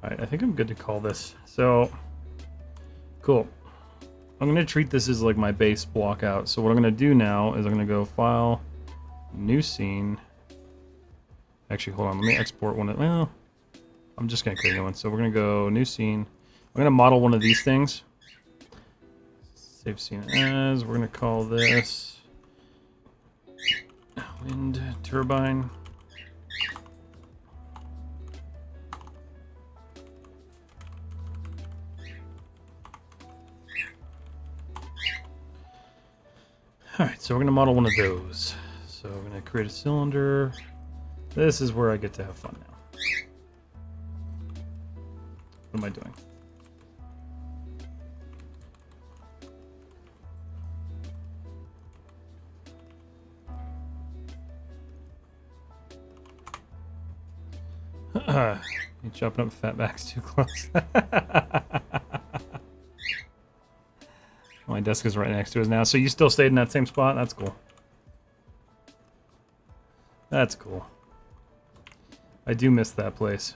Alright, I think I'm good to call this. So, cool. I'm going to treat this as like my base block out. So what I'm going to do now is I'm going to go File, New Scene. Actually, hold on. Let me export one. Well, I'm just going to create a new one. So we're going to go New Scene. I'm going to model one of these things. Save Scene As. We're going to call this Wind Turbine. Alright, so we're going to model one of those. So we're going to create a cylinder. This is where I get to have fun now. What am I doing? You chopping up fatbacks too close. My desk is right next to us now. So you still stayed in that same spot? That's cool. That's cool. I do miss that place.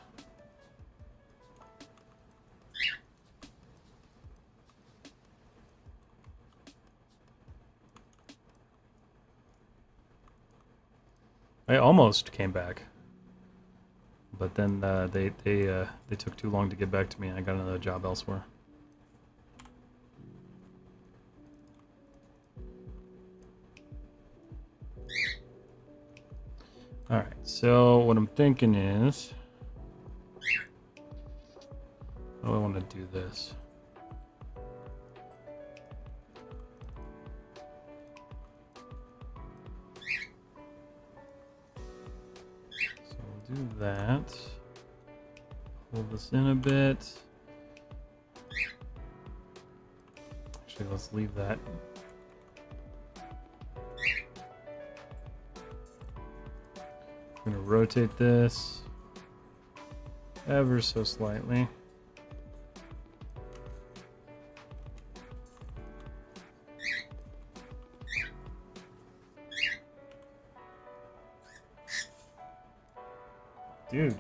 I almost came back, but then they took too long to get back to me, and I got another job elsewhere. All right. So what I'm thinking is, how do I want to do this? Do that. Hold this in a bit. Actually, let's leave that. I'm going to rotate this ever so slightly. Dude.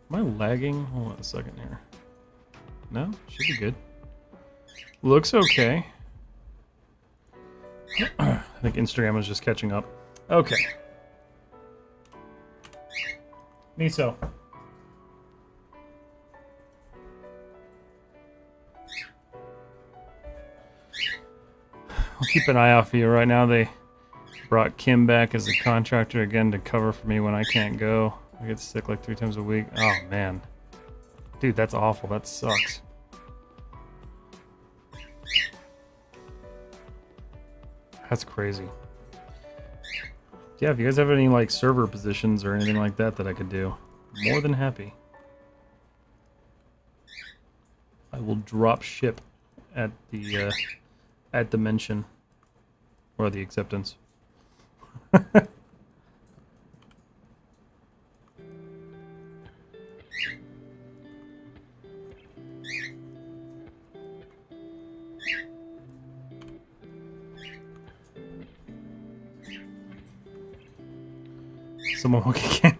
Am I lagging? Hold on a second here. No? Should be good. Looks okay. I think Instagram was just catching up. Okay. Miso. I'll keep an eye out for you. Right now they brought Kim back as a contractor again to cover for me when I can't go. I get sick like 3 times a week. Oh man. Dude, that's awful. That sucks. That's crazy. Yeah, if you guys have any like server positions or anything like that that I could do, more than happy. I will drop ship at the mention or the acceptance. Someone will get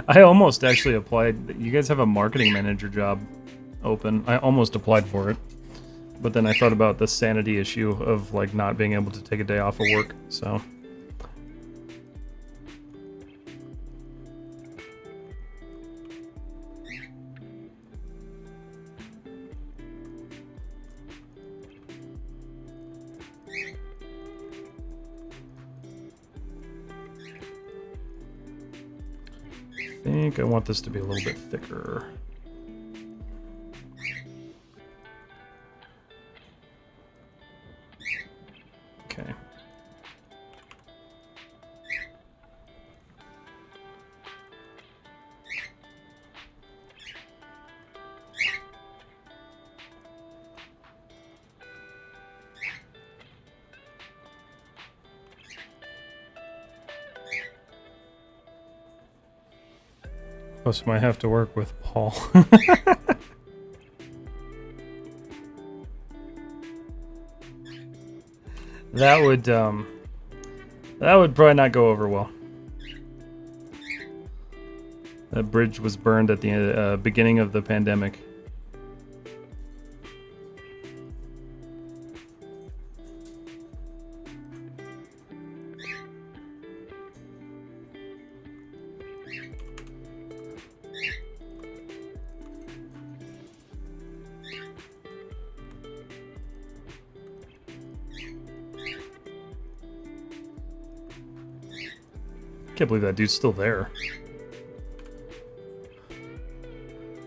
I almost actually applied. You guys have a marketing manager job open. I almost applied for it. But then I thought about the sanity issue of like not being able to take a day off of work, so. think I want this to be a little bit thicker. Okay. Plus, might have to work with Paul. That would probably not go over well. That bridge was burned at the beginning of the pandemic. Can't believe that dude's still there.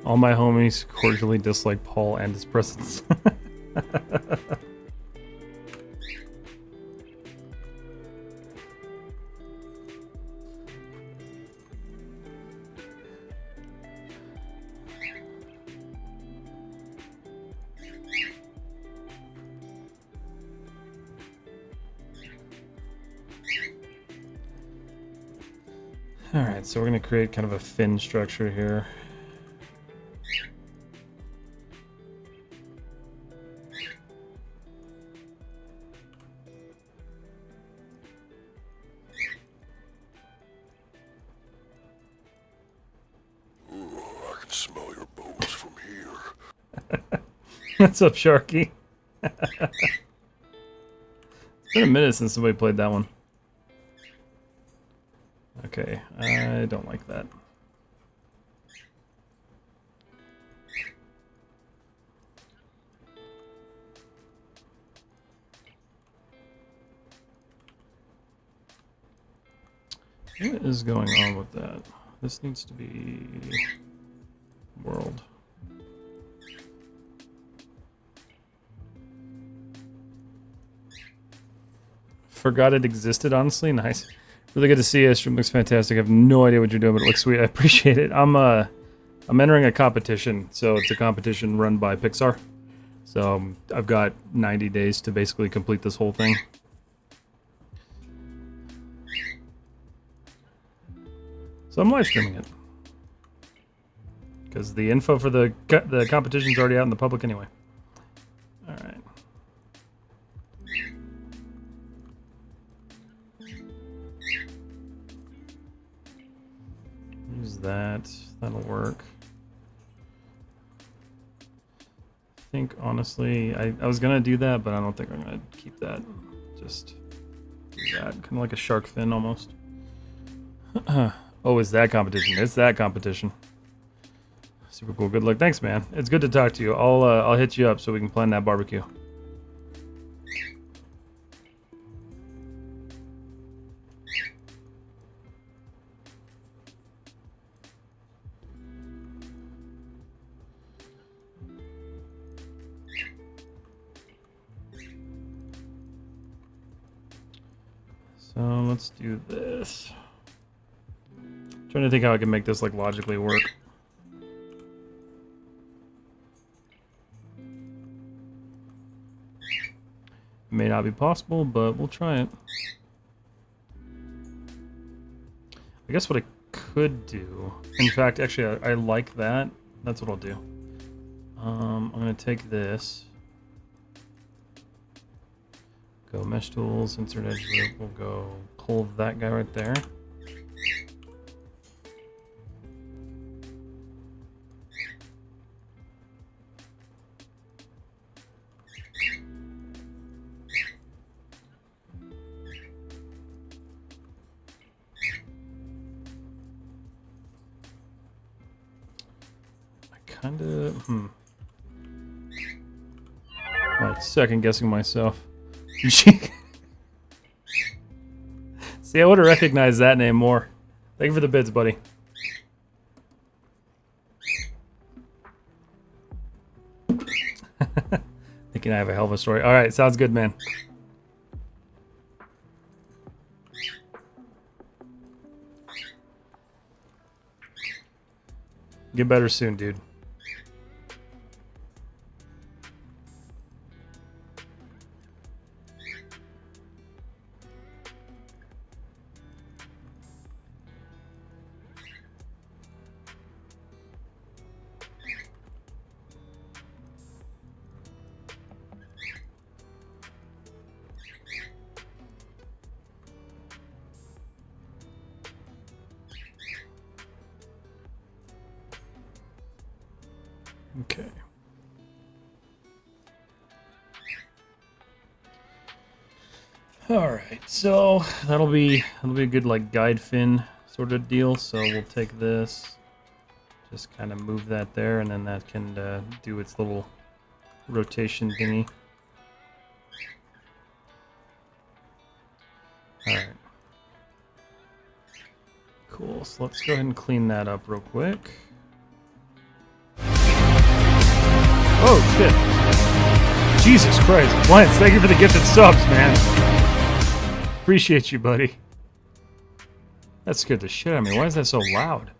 All my homies cordially dislike Paul and his presence. Alright, so we're going to create kind of a fin structure here. Ooh, I can smell your bones from here. What's up, Sharky? It's been a minute since somebody played that one. Okay, I don't like that. What is going on with that? This needs to be world. Forgot it existed, honestly. Nice. Really good to see you. Stream looks fantastic. I have no idea what you're doing, but it looks sweet. I appreciate it. I'm entering a competition, so it's a competition run by Pixar. So I've got 90 days to basically complete this whole thing. So I'm live streaming it because the info for the competition's already out in the public anyway. All right. Use that. That'll work. I think honestly, I was gonna do that, but I don't think I'm gonna keep that. Just do that, kind of like a shark fin almost. Oh, is that competition? It's that competition. Super cool. Good luck. Thanks, man. It's good to talk to you. I'll hit you up so we can plan that barbecue. So let's do this. Trying to think how I can make this like logically work. May not be possible, but we'll try it. I guess what I could do, in fact, actually I like that. That's what I'll do. I'm gonna take this. Go mesh tools, insert edge loop. We'll go pull that guy right there. Like second guessing myself. See, I would have recognized that name more. Thank you for the bids, buddy. Thinking I have a hell of a story. All right, sounds good, man. Get better soon, dude. Okay. All right, so that'll be a good like guide fin sort of deal. So we'll take this, just kind of move that there, and then that can do its little rotation thingy. All right. Cool. So let's go ahead and clean that up real quick. Oh shit! Jesus Christ, Lance! Thank you for the gifted subs, man. Appreciate you, buddy. That scared the shit out of me. Why is that so loud?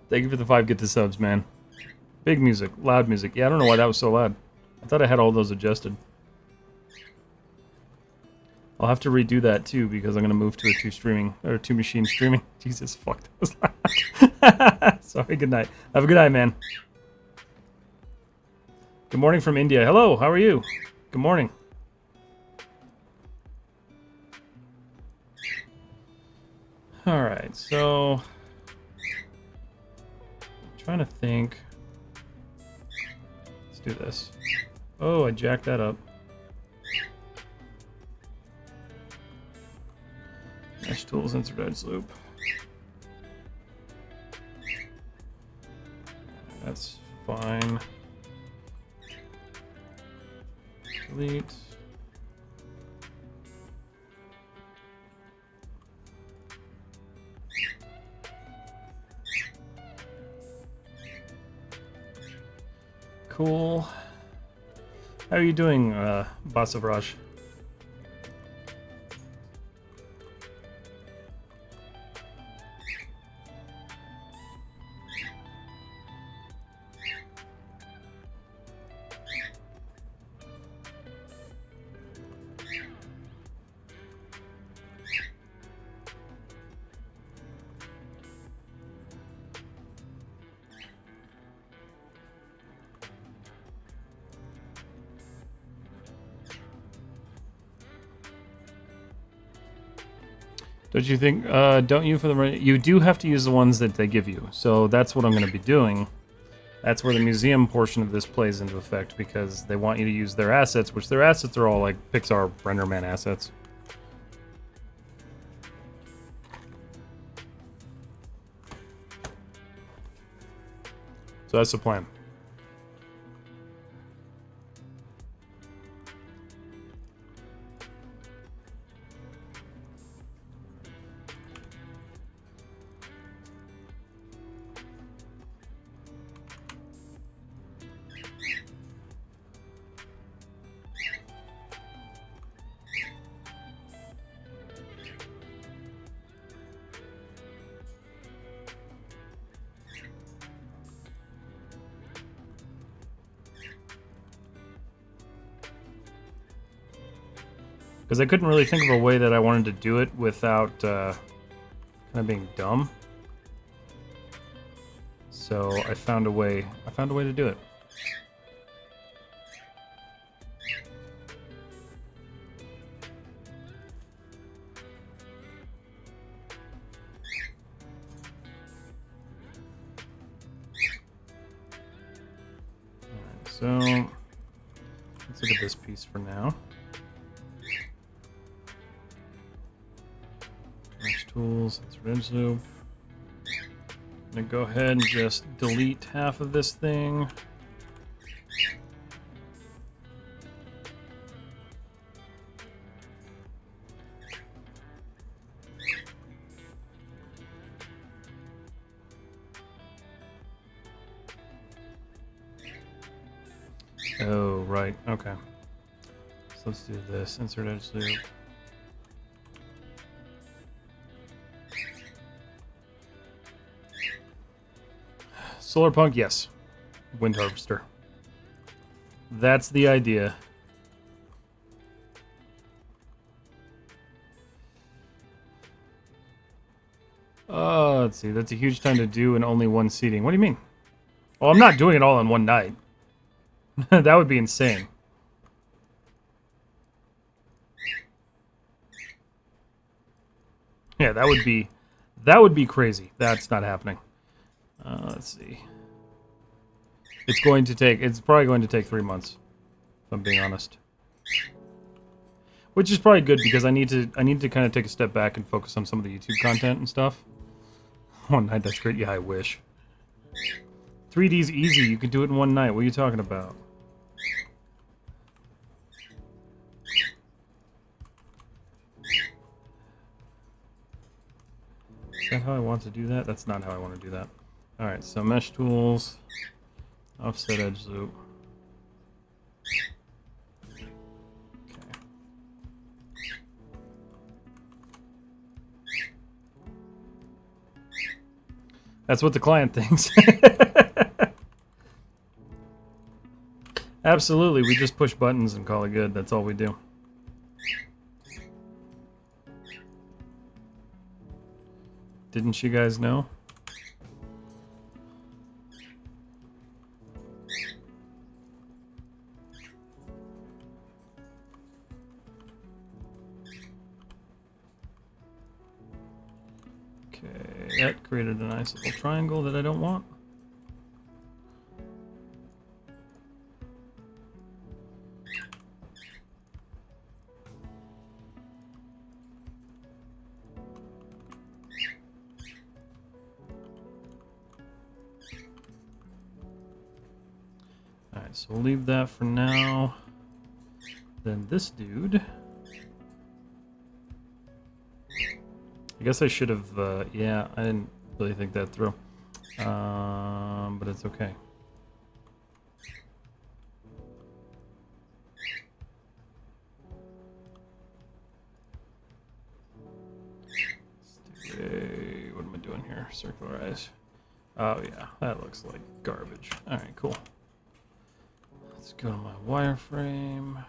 Thank you for the 5 gifted subs, man. Big music, loud music. Yeah, I don't know why that was so loud. I thought I had all those adjusted. I'll have to redo that too because I'm gonna move to a 2 machine streaming. Jesus, fuck, that was loud. Sorry, good night. Have a good night, man. Good morning from India. Hello, how are you? Good morning. Alright, so I'm trying to think. Let's do this. Oh, I jacked that up. Mesh tools, insert edge loop. That's fine. Delete. Cool. How are you doing, Basavraj? Don't you think, don't you for the, you do have to use the ones that they give you. So that's what I'm going to be doing. That's where the museum portion of this plays into effect because they want you to use their assets, which their assets are all like Pixar RenderMan assets. So that's the plan. Because I couldn't really think of a way that I wanted to do it without kind of being dumb. So I found a way. I found a way to do it. Alright, so let's look at this piece for now. Tools, insert edge loop. I'm gonna go ahead and just delete half of this thing. Oh, right. Okay. So let's do this. Insert edge loop. Solar punk, yes. Wind harvester. That's the idea. Let's see. That's a huge time to do in only one seating. What do you mean? Oh, I'm not doing it all in one night. That would be insane. Yeah, that would be crazy. That's not happening. Let's see. It's probably going to take 3 months, if I'm being honest. Which is probably good because I need to kind of take a step back and focus on some of the YouTube content and stuff. One night, that's great. Yeah, I wish. 3D's easy. You can do it in one night. What are you talking about? Is that how I want to do that? That's not how I want to do that. Alright, so mesh tools, offset edge loop. Okay. That's what the client thinks. Absolutely, we just push buttons and call it good. That's all we do. Didn't you guys know? Okay, that created a nice little triangle that I don't want. Alright, so we'll leave that for now. Then this dude. I guess I should have, yeah, I didn't really think that through. But it's okay. What am I doing here? Circularize. Oh yeah, that looks like garbage. Alright, cool. Let's go to my wireframe.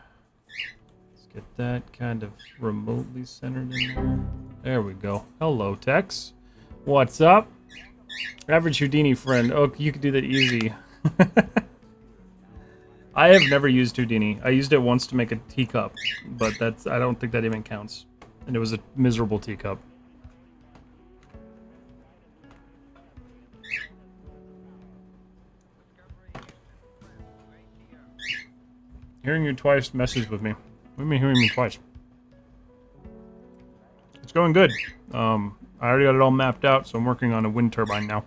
Let's get that kind of remotely centered in there. There we go. Hello, Tex. What's up? Average Houdini friend. Oh, you could do that easy. I have never used Houdini. I used it once to make a teacup, but I don't think that even counts. And it was a miserable teacup. Hearing you twice messes with me. What do you mean hearing me twice? It's going good. I already got it all mapped out, so I'm working on a wind turbine now.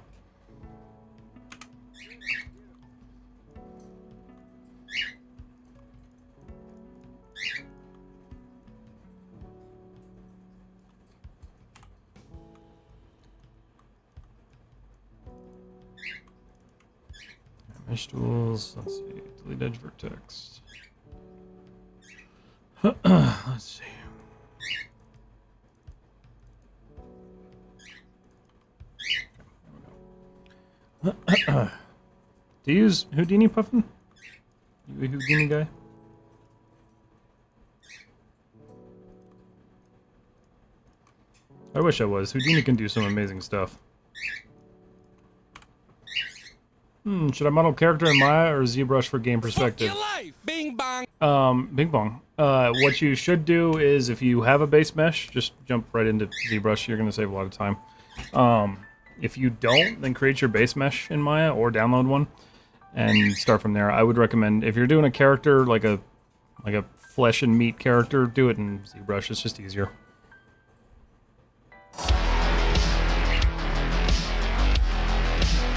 Mesh tools. Let's see. Delete edge vertex. Let's see. Do you use Houdini, Puffin? You a Houdini guy? I wish I was. Houdini can do some amazing stuff. Should I model character in Maya or ZBrush for game perspective? Fuck your life, bing bong. Bing bong. What you should do is, if you have a base mesh, just jump right into ZBrush. You're gonna save a lot of time. If you don't, then create your base mesh in Maya or download one and start from there. I would recommend, if you're doing a character like a flesh and meat character, do it in ZBrush. It's just easier.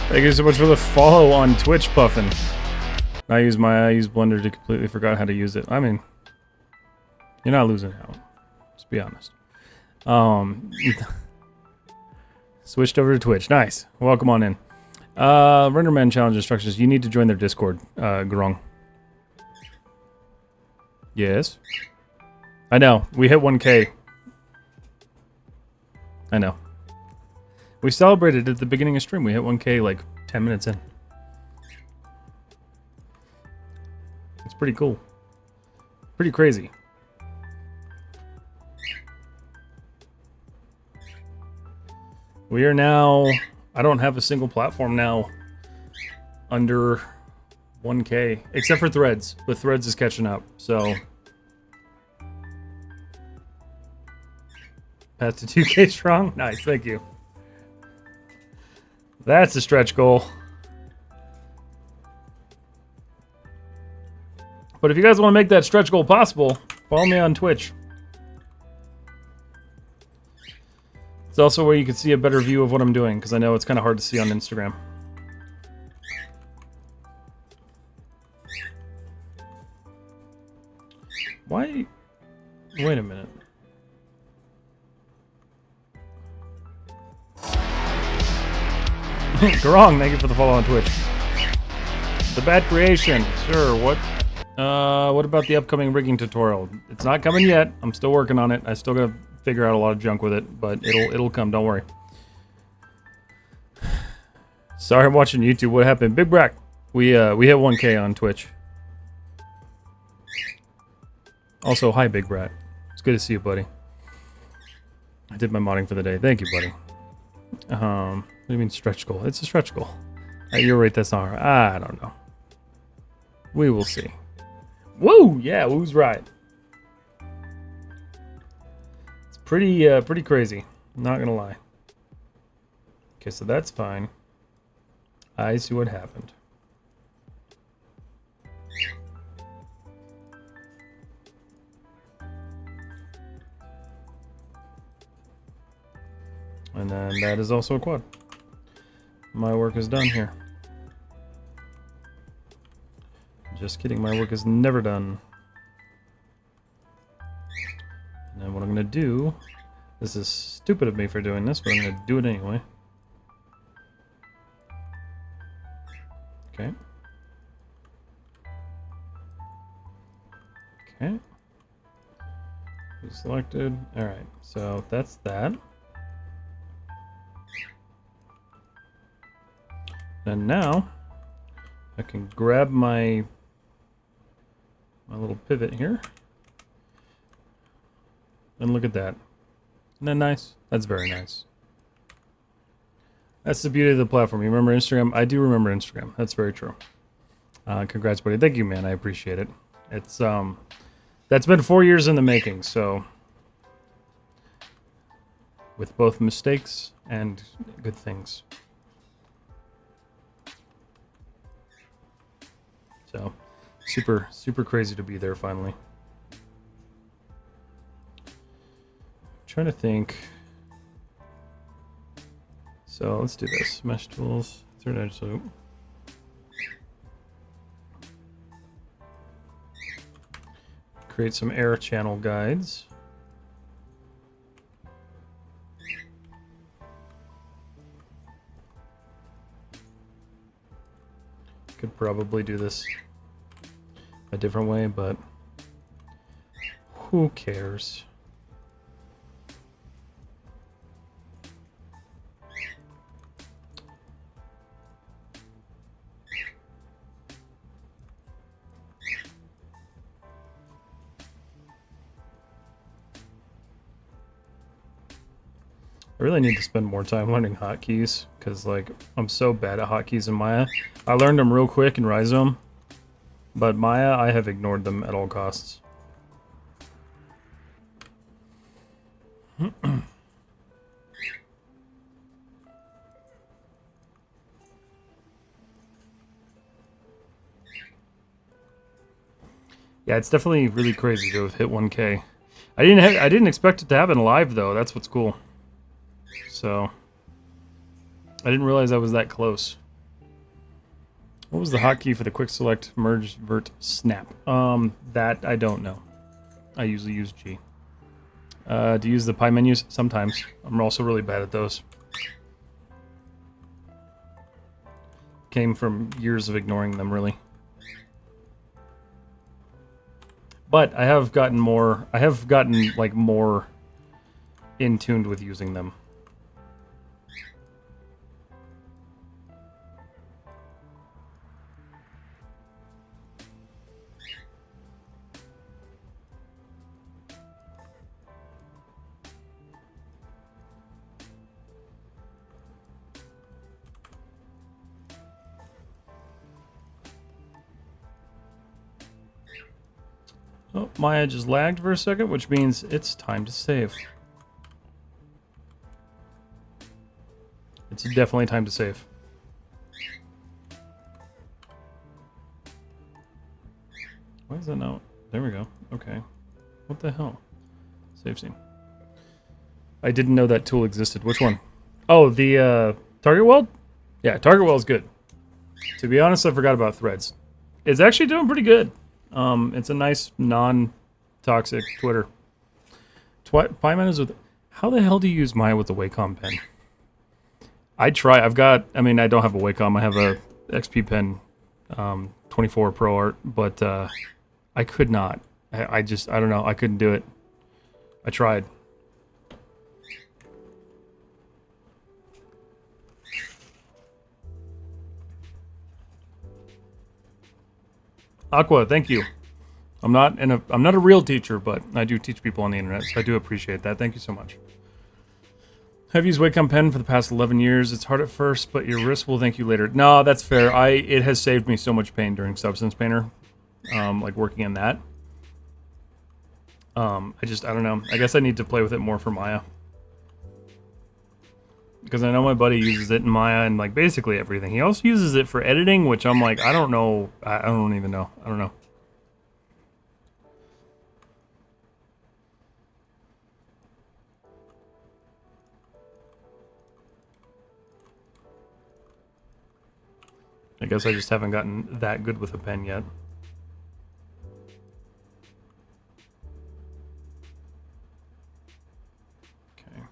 Thank you so much for the follow on Twitch, Puffin. I use Blender to completely forgot how to use it. I mean, you're not losing out. Let's be honest. Switched over to Twitch. Nice. Welcome on in. Renderman challenge instructions. You need to join their Discord, Grung. Yes. I know. We hit 1K. I know. We celebrated at the beginning of stream. We hit 1K like 10 minutes in. It's pretty cool. Pretty crazy. We are now... I don't have a single platform now under 1K. Except for Threads. But Threads is catching up, so... Path to 2K strong? Nice, thank you. That's a stretch goal. But if you guys want to make that stretch goal possible, follow me on Twitch. It's also where you can see a better view of what I'm doing, because I know it's kind of hard to see on Instagram. Why? Wait a minute. Garong, thank you for the follow on Twitch. The Bad Creation, sure. What about the upcoming rigging tutorial? It's not coming yet. I'm still working on it. I still gotta figure out a lot of junk with it, but it'll come. Don't worry. Sorry, I'm watching YouTube. What happened, Big Brack? We hit 1K on Twitch. Also, hi, Big Brat. It's good to see you, buddy. I did my modding for the day. Thank you, buddy. What do you mean stretch goal? It's a stretch goal. You're right, that's not right. I don't know. We will see. Woo! Yeah, Woo's right. It's pretty crazy. Not gonna lie. Okay, so that's fine. I see what happened. And then that is also a quad. My work is done here. Just kidding, my work is never done. And then what I'm gonna do, this is stupid of me for doing this, but I'm gonna do it anyway. Okay. Okay. Selected. Alright, so that's that. And now I can grab my little pivot here. And look at that. Isn't that nice? That's very nice. That's the beauty of the platform. You remember Instagram? I do remember Instagram. That's very true. Congrats, buddy. Thank you, man. I appreciate it. It's that's been 4 years in the making, so with both mistakes and good things. So, super crazy to be there finally. Trying to think. So let's do this. Mesh tools, third edge loop. Create some air channel guides. Could probably do this a different way, but who cares? I really need to spend more time learning hotkeys, because like I'm so bad at hotkeys in Maya. I learned them real quick in Rhizome, but Maya, I have ignored them at all costs. Yeah, it's definitely really crazy to have hit 1K. I didn't expect it to happen live though. That's what's cool. So I didn't realize I was that close. What was the hotkey for the quick select merge vert snap? That I don't know. I usually use G. Do you use the pie menus? Sometimes. I'm also really bad at those. Came from years of ignoring them, really. But I have gotten more. I have gotten like more in tuned with using them. Oh, Maya just lagged for a second, which means it's time to save. It's definitely time to save. Why is that not? There we go. Okay. What the hell? Save scene. I didn't know that tool existed. Which one? Oh, the Target Weld? Yeah, Target Weld's good. To be honest, I forgot about Threads. It's actually doing pretty good. It's a nice non-toxic Twitter. Pyman is with. How the hell do you use Maya with the Wacom pen? I try. I've got. I mean, I don't have a Wacom. I have a XP pen, 24 Pro Art, but I could not. I just. I don't know. I couldn't do it. I tried. Aqua, thank you. I'm not a real teacher, but I do teach people on the internet, so I do appreciate that. Thank you so much. I've used Wacom pen for the past 11 years. It's hard at first, but your wrist will thank you later. No, that's fair. It has saved me so much pain during Substance Painter, like working in that. I don't know. I guess I need to play with it more for Maya. Because I know my buddy uses it in Maya and like basically everything. He also uses it for editing, which I'm like, I don't know. I don't even know. I don't know. I guess I just haven't gotten that good with a pen yet. Okay.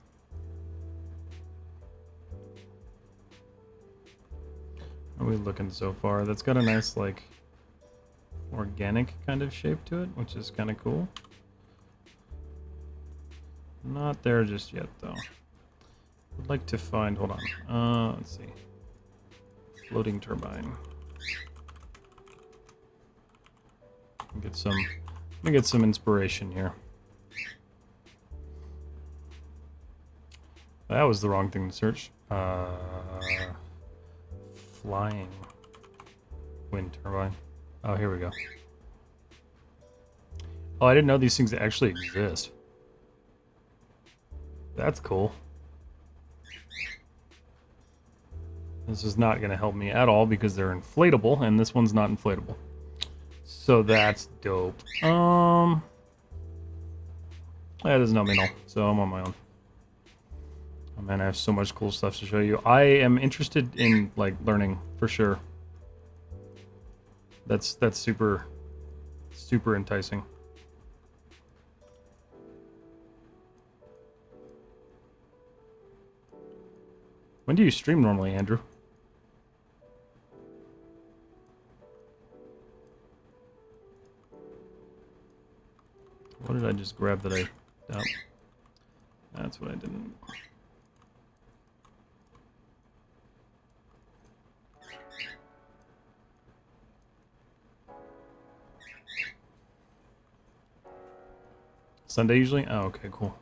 How are we looking so far? That's got a nice, like, organic kind of shape to it, which is kind of cool. Not there just yet, though. Would like to find, hold on. Let's see. Floating turbine. Get some. Let me get some inspiration here. That was the wrong thing to search. Flying wind turbine. Oh, here we go. Oh, I didn't know these things actually exist. That's cool. This is not going to help me at all because they're inflatable, and this one's not inflatable. So that's dope. That doesn't help me at all, so I'm on my own. Oh man, I have so much cool stuff to show you. I am interested in, like, learning, for sure. That's super, super enticing. When do you stream normally, Andrew? What did I just grab that I... Oh, that's what I didn't... Sunday usually? Oh, okay, cool.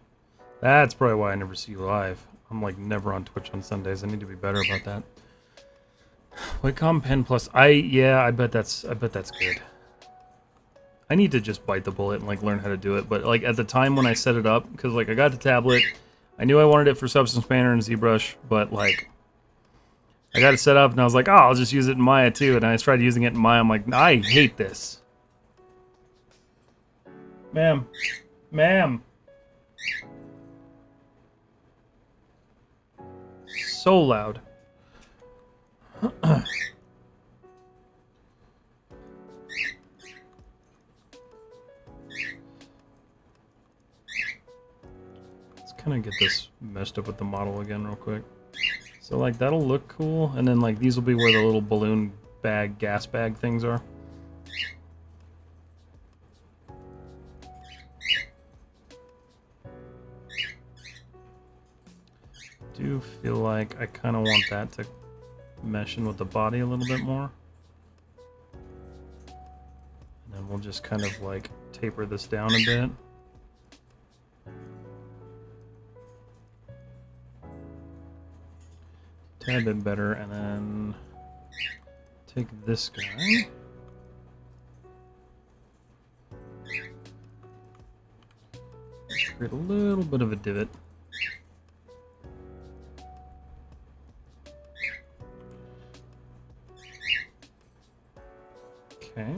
That's probably why I never see you live. I'm like never on Twitch on Sundays. I need to be better about that. Wacom Pen Plus. I bet that's good. I need to just bite the bullet and like learn how to do it. But like at the time when I set it up, because like I got the tablet, I knew I wanted it for Substance Painter and ZBrush, but like I got it set up and I was like, oh, I'll just use it in Maya too. And I tried using it in Maya. I'm like, I hate this. Ma'am. Ma'am. So loud. Let's kind of get this messed up with the model again real quick. So like that'll look cool, and then like these will be where the little balloon bag, gas bag things are. do feel like I kind of want that to mesh in with the body a little bit more. And then we'll just kind of like taper this down a bit. Tad bit better, and then take this guy. Just create a little bit of a divot. Okay.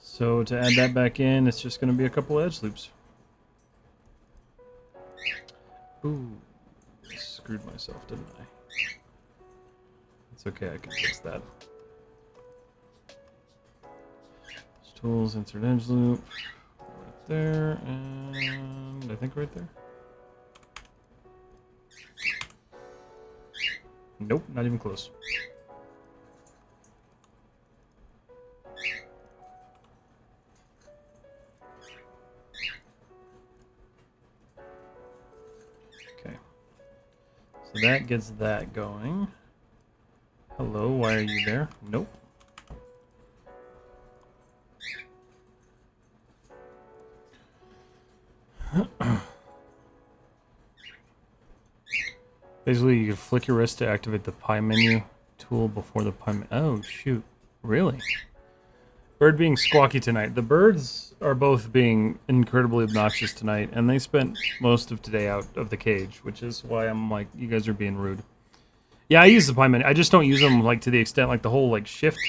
So to add that back in, it's just going to be a couple edge loops. Ooh, I screwed myself, didn't I? It's okay, I can fix that. Tools, insert edge loop, right there, and I think right there. Nope, not even close. Okay, so that gets that going. Hello, why are you there? Nope. Basically, you can flick your wrist to activate the pie menu tool before the pie menu. Oh, shoot. Really? Bird being squawky tonight. The birds are both being incredibly obnoxious tonight, and they spent most of today out of the cage, which is why I'm like, you guys are being rude. Yeah, I use the pie menu. I just don't use them like to the extent, like the whole like shift.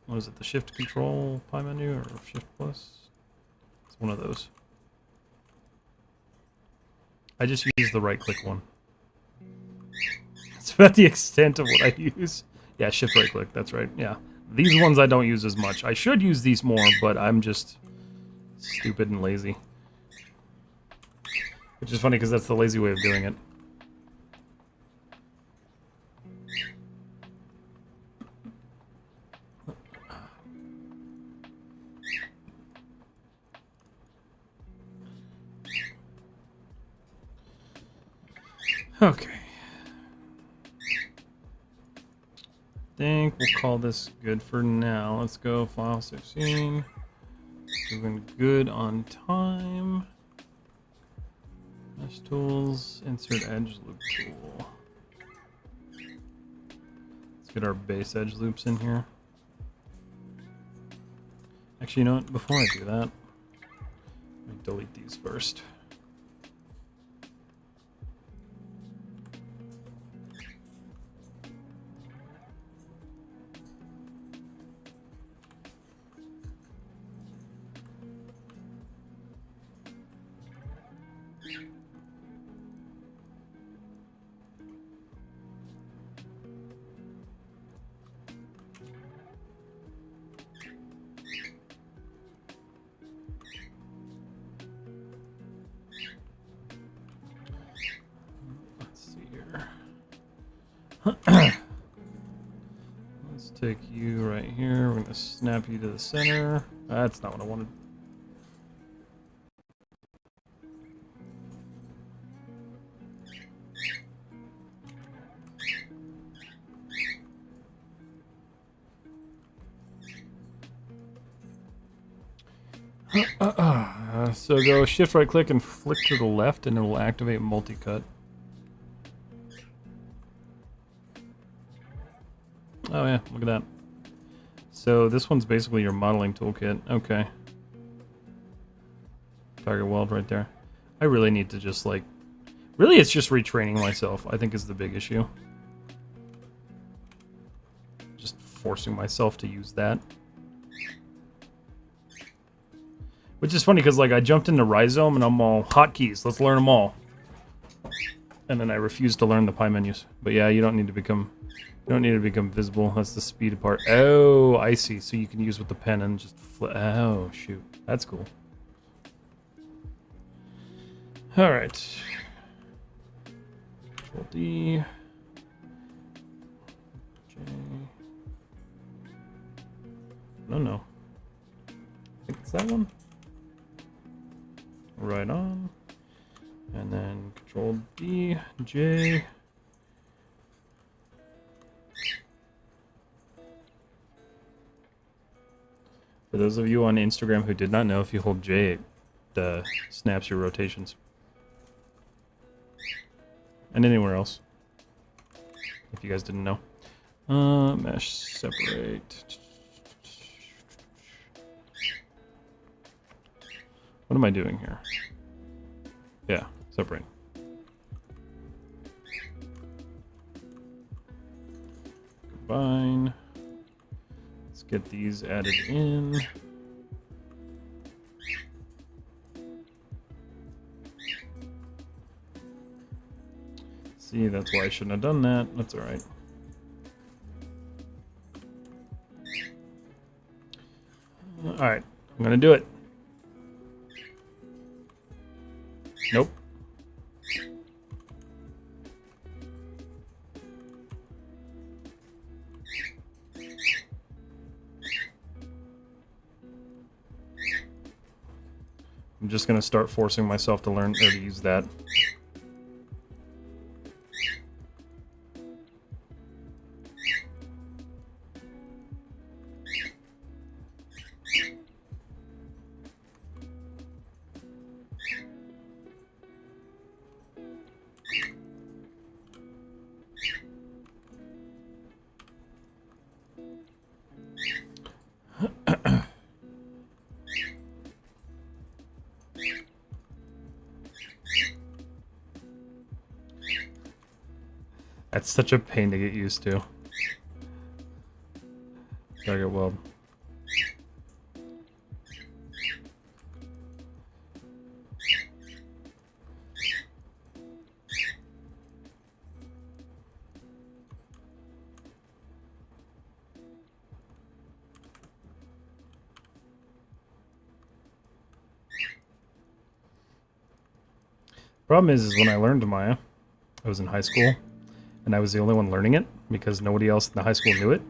What is it? The shift control pie menu or shift plus? It's one of those. I just use the right click one. It's about the extent of what I use. Yeah, shift right click, that's right, yeah. These ones I don't use as much. I should use these more, but I'm just stupid and lazy. Which is funny because that's the lazy way of doing it. Okay. Think we'll call this good for now. Let's go file 16. Doing good on time. Mesh tools, insert edge loop tool. Let's get our base edge loops in here. Actually, you know what? Before I do that, let me delete these first. Let's take you right here. We're gonna snap you to the center. That's not what I wanted. So go shift right click and flick to the left and it will activate multi-cut. Oh yeah, look at that. So this one's basically your modeling toolkit. Okay. Target weld right there. I really need to just like... Really it's just retraining myself, I think is the big issue. Just forcing myself to use that. Which is funny because like I jumped into Rhizome and I'm all hotkeys, let's learn them all. And then I refused to learn the pie menus. But yeah, you don't need to become visible. That's the speed part. Oh, I see. So you can use with the pen and just flip. Oh, shoot. That's cool. All right. Control D. J. No. I think it's that one. Right on. And then Control D, J. For those of you on Instagram who did not know, if you hold J, it snaps your rotations. And anywhere else. If you guys didn't know. Mesh separate. What am I doing here? Yeah, separate. Combine. Let's get these added in. See, that's why I shouldn't have done that. That's alright. Alright, I'm gonna do it. Nope. I'm just gonna start forcing myself to learn or to use that. That's such a pain to get used to. Target weld. Problem is when I learned Maya, I was in high school, and I was the only one learning it because nobody else in the high school knew it.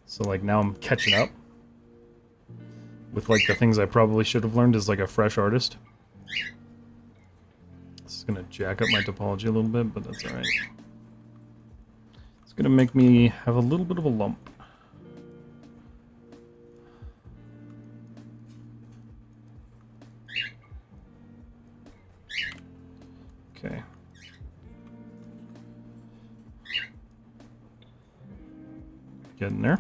So like now I'm catching up with like the things I probably should have learned as like a fresh artist. This is gonna jack up my topology a little bit, but that's alright. It's gonna make me have a little bit of a lump. Okay. Getting there.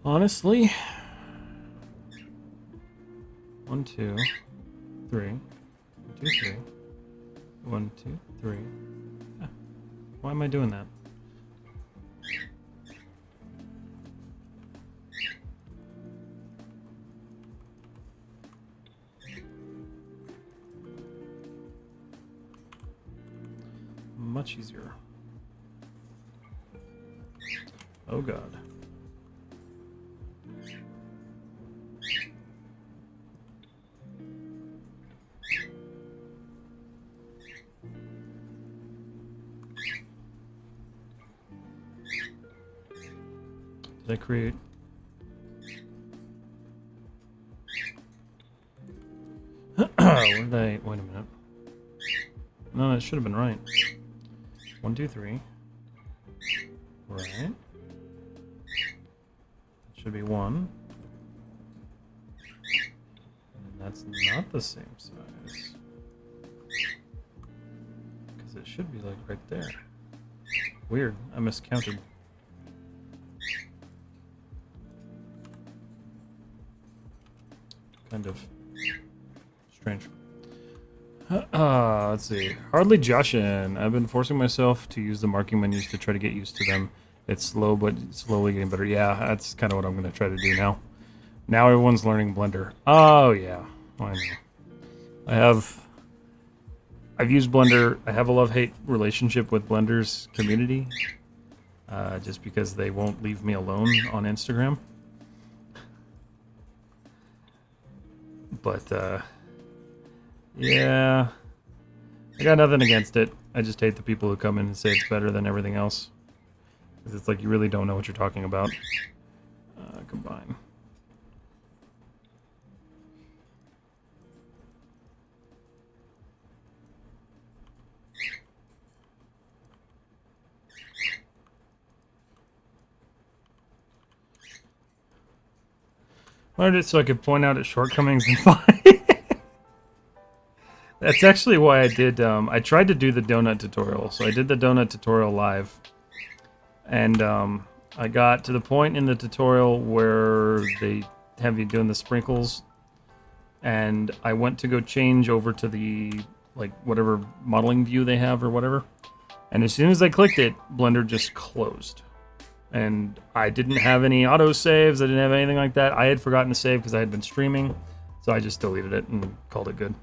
Honestly, 1, 2, 3, 1, 2, 3, 1, 2, 3. Ah, why am I doing that? Much easier. Oh god. Did I create? Where did I? Wait a minute. No, it should have been right. 1, 2, 3. Right. It should be 1. And that's not the same size. Because it should be like right there. Weird. I miscounted. Kind of strange. Let's see. Hardly Joshin. I've been forcing myself to use the marking menus to try to get used to them. It's slow, but slowly getting better. Yeah, that's kind of what I'm going to try to do now. Now everyone's learning Blender. Oh, yeah. I know. I've used Blender. I have a love-hate relationship with Blender's community. Just because they won't leave me alone on Instagram. But, yeah. I got nothing against it. I just hate the people who come in and say it's better than everything else. Because it's like you really don't know what you're talking about. Combine. Learned it so I could point out its shortcomings and fine. That's actually why I did, I tried to do the donut tutorial. So I did the donut tutorial live. And I got to the point in the tutorial where they have you doing the sprinkles. And I went to go change over to the, like, whatever modeling view they have or whatever. And as soon as I clicked it, Blender just closed. And I didn't have any auto saves, I didn't have anything like that. I had forgotten to save because I had been streaming. So I just deleted it and called it good.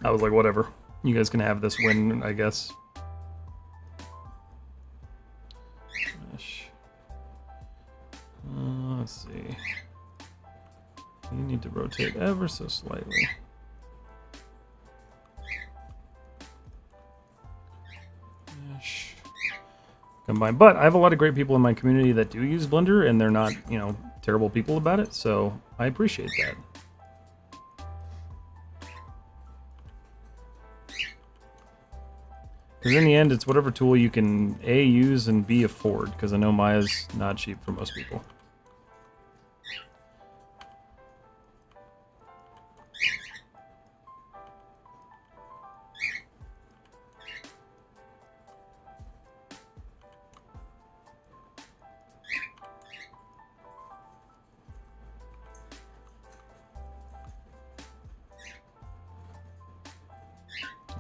I was like, whatever. You guys can have this win, I guess. Let's see. You need to rotate ever so slightly. Combine. But I have a lot of great people in my community that do use Blender, and they're not, you know, terrible people about it. So I appreciate that. Because in the end, it's whatever tool you can A, use, and B, afford. Because I know Maya's not cheap for most people.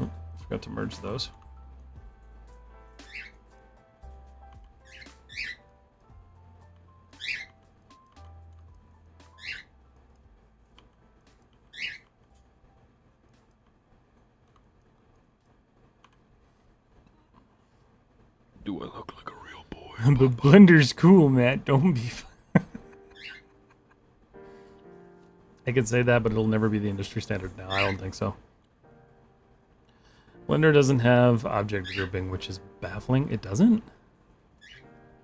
Oh, forgot to merge those. Do I look like a real boy? But Blender's cool, Matt. Don't be... I could say that, but it'll never be the industry standard now. I don't think so. Blender doesn't have object grouping, which is baffling. It doesn't?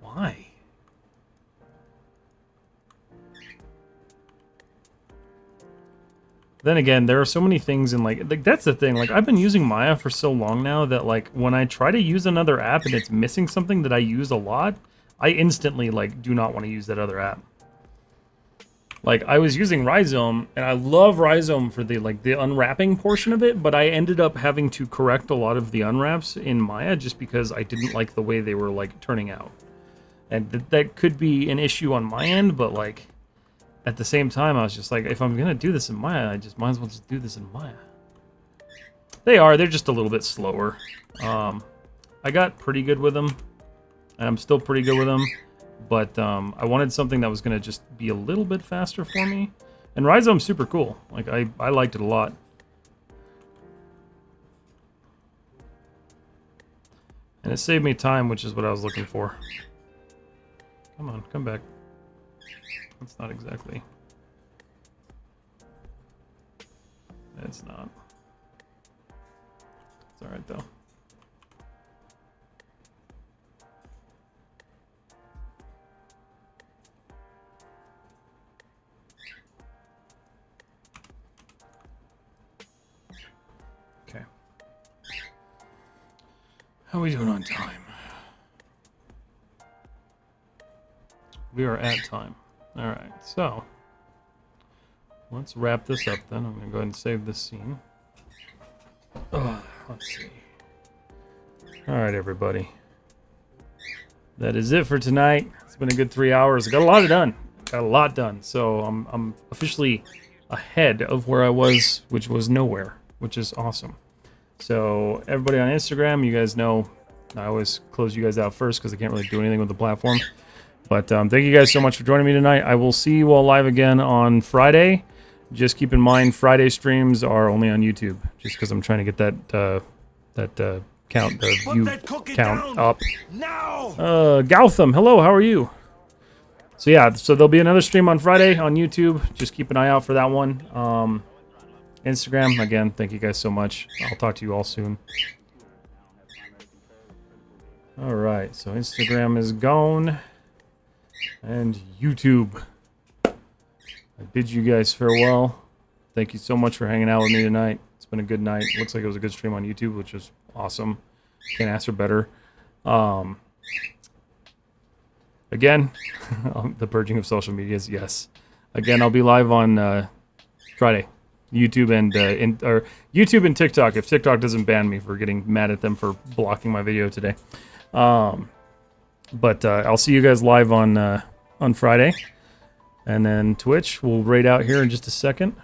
Why? Then again, there are so many things in like that's the thing. Like I've been using Maya for so long now that like when I try to use another app and it's missing something that I use a lot, I instantly like do not want to use that other app. Like I was using Rhizome and I love Rhizome for the like the unwrapping portion of it, but I ended up having to correct a lot of the unwraps in Maya just because I didn't like the way they were like turning out. And that could be an issue on my end, but like at the same time, I was just like, if I'm going to do this in Maya, I just might as well just do this in Maya. They're just a little bit slower. I got pretty good with them, and I'm still pretty good with them, but I wanted something that was going to just be a little bit faster for me. And Rhizome's super cool. Like, I liked it a lot. And it saved me time, which is what I was looking for. Come on, come back. That's not exactly. It's not. It's alright though. Okay. How are we doing on time? We are at time. Alright, so let's wrap this up then. I'm going to go ahead and save this scene. Let's see. Alright, everybody. That is it for tonight. It's been a good 3 hours. I got a lot done. Got a lot done. So I'm officially ahead of where I was, which was nowhere, which is awesome. So everybody on Instagram, you guys know I always close you guys out first because I can't really do anything with the platform. But thank you guys so much for joining me tonight. I will see you all live again on Friday. Just keep in mind, Friday streams are only on YouTube, just because I'm trying to get that count, the view count up. Now! Gautham, hello, how are you? So yeah, so there'll be another stream on Friday on YouTube. Just keep an eye out for that one. Instagram, again, thank you guys so much. I'll talk to you all soon. Alright, so Instagram is gone. And YouTube. I bid you guys farewell. Thank you so much for hanging out with me tonight. It's been a good night. Looks like it was a good stream on YouTube, which is awesome. Can't ask for better. Again, the purging of social medias, yes. Again, I'll be live on Friday. YouTube and YouTube and TikTok, if TikTok doesn't ban me for getting mad at them for blocking my video today. But I'll see you guys live on Friday. And then Twitch, we'll raid out here in just a second.